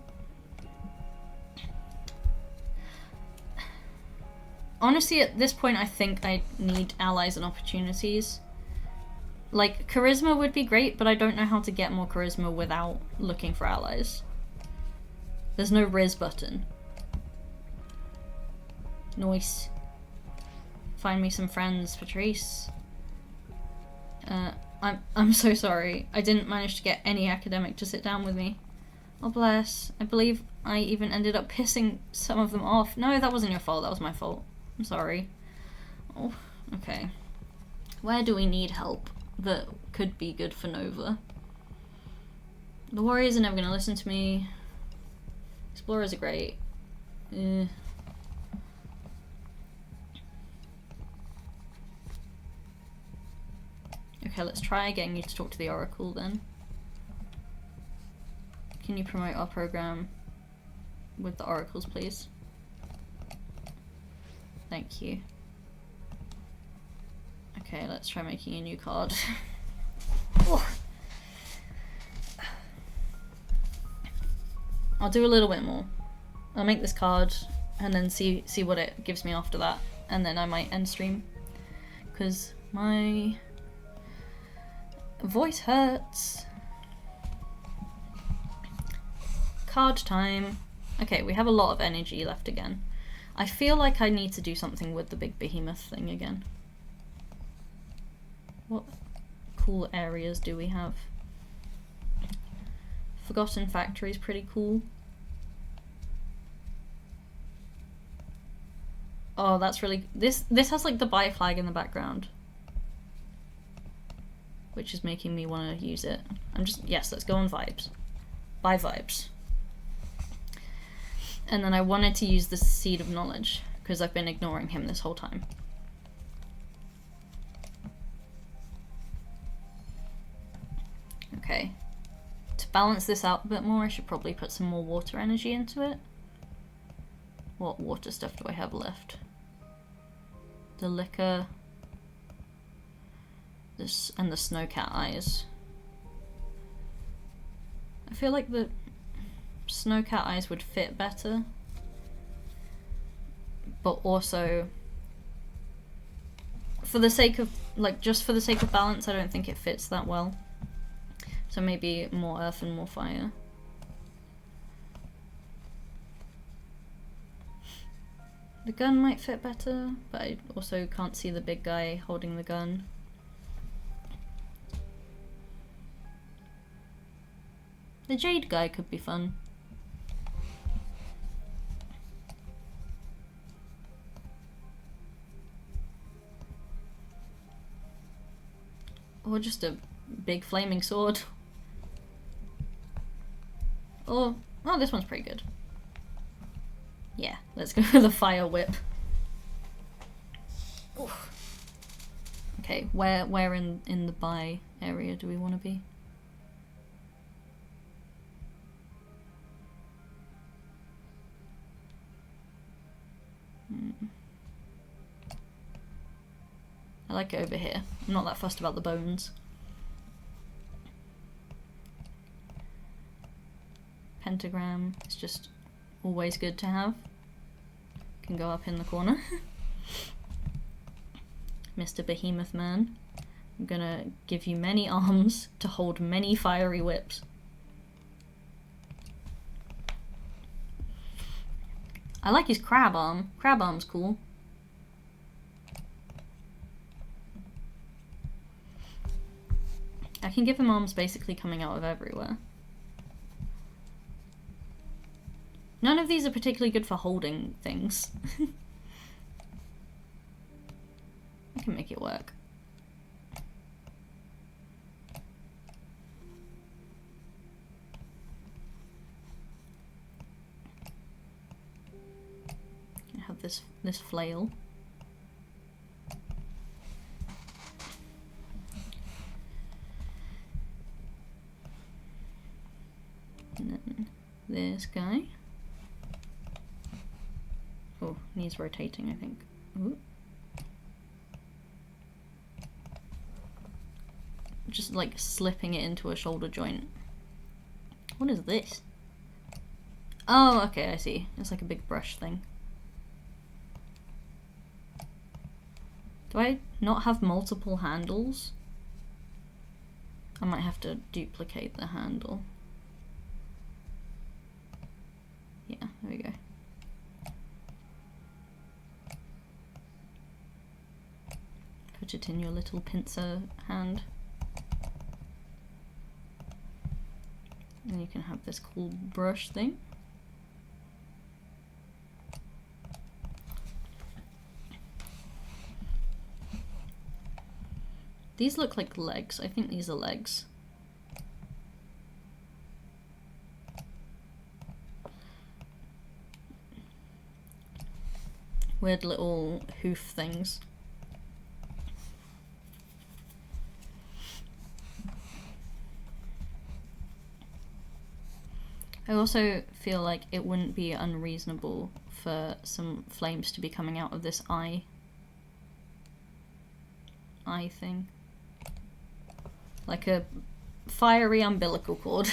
Honestly, at this point, I think I need allies and opportunities. Like, charisma would be great, but I don't know how to get more charisma without looking for allies. There's no Riz button. Nice. Find me some friends, Patrice. I'm so sorry. I didn't manage to get any academic to sit down with me. Oh bless. I believe I even ended up pissing some of them off. No, that wasn't your fault, that was my fault. I'm sorry. Oh, okay. Where do we need help that could be good for Nova? The warriors are never gonna listen to me. Explorers are great. Okay, let's try getting you to talk to the Oracle then. Can you promote our program with the Oracles, please? Thank you. Okay, let's try making a new card. I'll do a little bit more. I'll make this card and then see what it gives me after that, and then I might end stream because my voice hurts. Card time. Okay, we have a lot of energy left again. I feel like I need to do something with the big behemoth thing again. What cool areas do we have? Forgotten Factory is pretty cool. Oh, that's really... This has like the buy flag in the background, which is making me want to use it. Yes, let's go on vibes. Buy vibes. And then I wanted to use the Seed of Knowledge, because I've been ignoring him this whole time. Okay. To balance this out a bit more, I should probably put some more water energy into it. What water stuff do I have left? The liquor. This and the snowcat eyes. I feel like the snowcat eyes would fit better, but also for the sake of just for the sake of balance, I don't think it fits that well. So maybe more earth and more fire. The gun might fit better, but I also can't see the big guy holding the gun. The jade guy could be fun. Or just a big flaming sword. Or, oh, this one's pretty good. Yeah, let's go for the fire whip. Oof. Okay, where in the buy area do we want to be? I like it over here. I'm not that fussed about the bones. Pentagram is just always good to have. Can go up in the corner. Mr. Behemoth Man. I'm gonna give you many arms to hold many fiery whips. I like his crab arm. Crab arm's cool. I can give him arms basically coming out of everywhere. None of these are particularly good for holding things. I can make it work. I have this flail. And then this guy. Oh, needs rotating, I think. Ooh. Just like slipping it into a shoulder joint. What is this? Oh, okay, I see. It's like a big brush thing. Do I not have multiple handles? I might have to duplicate the handle. Yeah, there we go. Put it in your little pincer hand. And you can have this cool brush thing. These look like legs. I think these are legs. Weird little hoof things. I also feel like it wouldn't be unreasonable for some flames to be coming out of this eye thing. Like a fiery umbilical cord.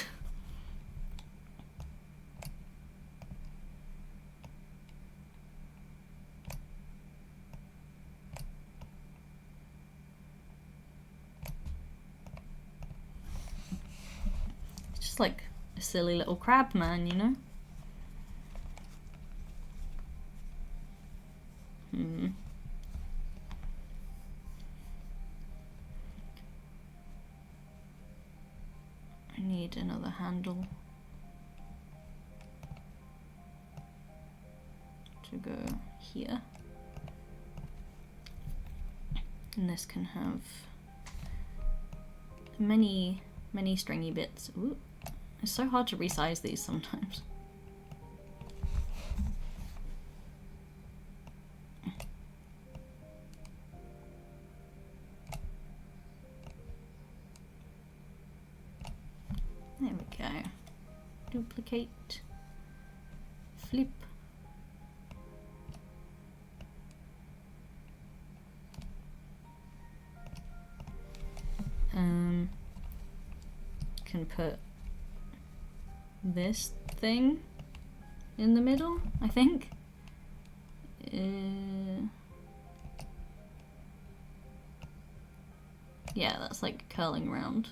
It's just like a silly little crab man, you know? I need another handle to go here. And this can have many stringy bits. Ooh. It's so hard to resize these sometimes. There we go. Duplicate. Flip. Can put this thing in the middle, I think. Yeah, that's like curling around.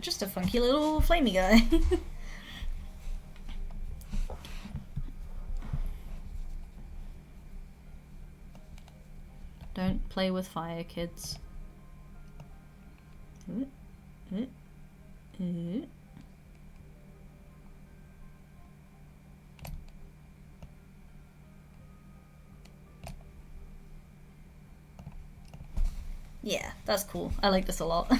Just a funky little flamey guy. Don't play with fire, kids. Yeah, that's cool. I like this a lot.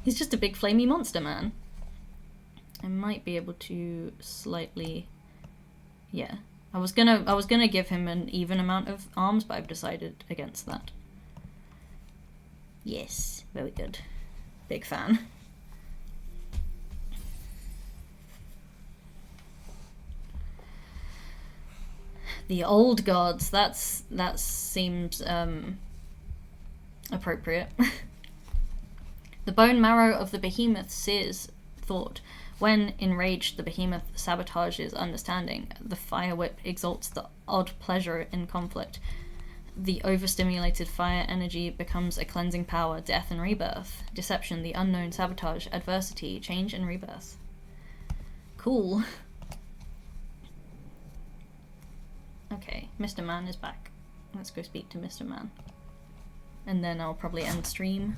He's just a big flamey monster man. I might be able to slightly... Yeah. I was gonna give him an even amount of arms, but I've decided against that. Yes, very good. Big fan. The old gods, that seems appropriate. The bone marrow of the behemoth sears thought. When enraged, the behemoth sabotages understanding. The fire whip exalts the odd pleasure in conflict. The overstimulated fire energy becomes a cleansing power, death and rebirth. Deception, the unknown, sabotage, adversity, change and rebirth. Cool. Okay, Mr. Man is back. Let's go speak to Mr. Man. And then I'll probably end stream.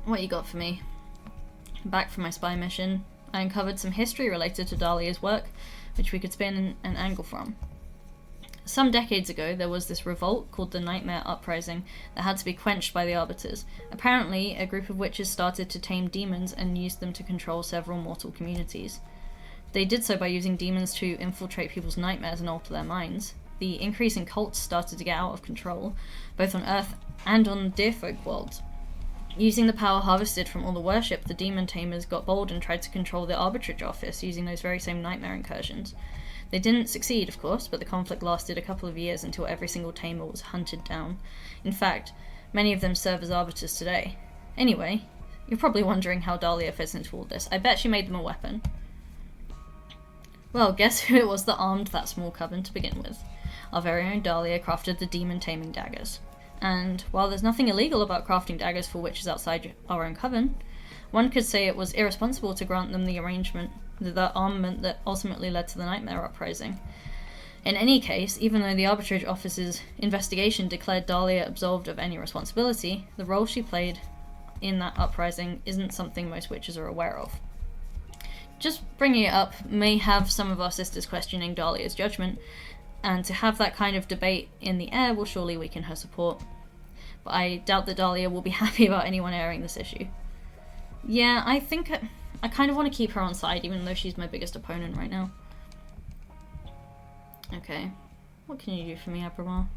What you got for me? Back from my spy mission, I uncovered some history related to Dahlia's work, which we could spin an angle from. Some decades ago, there was this revolt called the Nightmare Uprising that had to be quenched by the Arbiters. Apparently, a group of witches started to tame demons and used them to control several mortal communities. They did so by using demons to infiltrate people's nightmares and alter their minds. The increasing cults started to get out of control, both on Earth and on Deerfolk worlds. Using the power harvested from all the worship, the demon tamers got bold and tried to control the arbitrage office using those very same nightmare incursions. They didn't succeed, of course, but the conflict lasted a couple of years until every single tamer was hunted down. In fact, many of them serve as arbiters today. Anyway, you're probably wondering how Dahlia fits into all this. I bet she made them a weapon. Well, guess who it was that armed that small coven to begin with? our very own Dahlia crafted the demon taming daggers. And while there's nothing illegal about crafting daggers for witches outside our own coven, one could say it was irresponsible to grant them the armament that ultimately led to the Nightmare Uprising. In any case, even though the Arbitrage Office's investigation declared Dahlia absolved of any responsibility, the role she played in that uprising isn't something most witches are aware of. Just bringing it up may have some of our sisters questioning Dahlia's judgment, and to have that kind of debate in the air will surely weaken her support. But I doubt that Dahlia will be happy about anyone airing this issue. Yeah, I think I kind of want to keep her on side, even though she's my biggest opponent right now. Okay, what can you do for me, Abramal?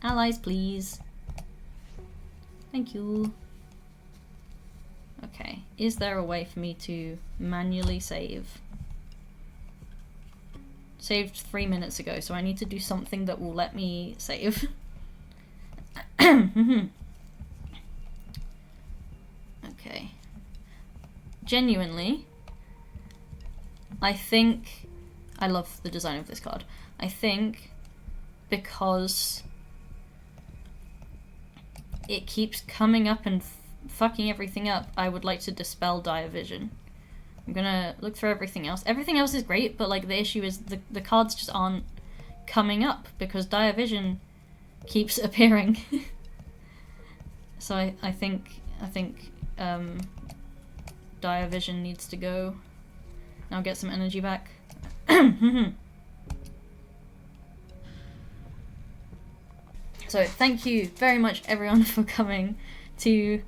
Allies, please. Thank you. Okay, is there a way for me to manually save? Saved 3 minutes ago, so I need to do something that will let me save. Okay. Genuinely, I think I love the design of this card. I think because it keeps coming up and fucking everything up, I would like to dispel Dire Vision. I'm gonna look through everything else. Everything else is great, but like the issue is the cards just aren't coming up because Dire Vision keeps appearing. So I think Dire Vision needs to go. Now get some energy back. So thank you very much everyone for coming to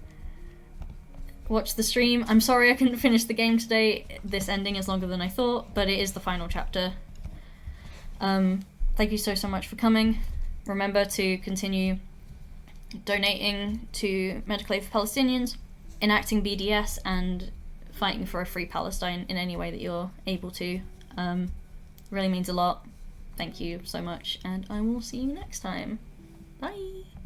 watch the stream. I'm sorry I couldn't finish the game today. This ending is longer than I thought, but it is the final chapter. Thank you so much for coming. Remember to continue donating to Medical Aid for Palestinians, enacting BDS, and fighting for a free Palestine in any way that you're able to. Really means a lot. Thank you so much, and I will see you next time. Bye!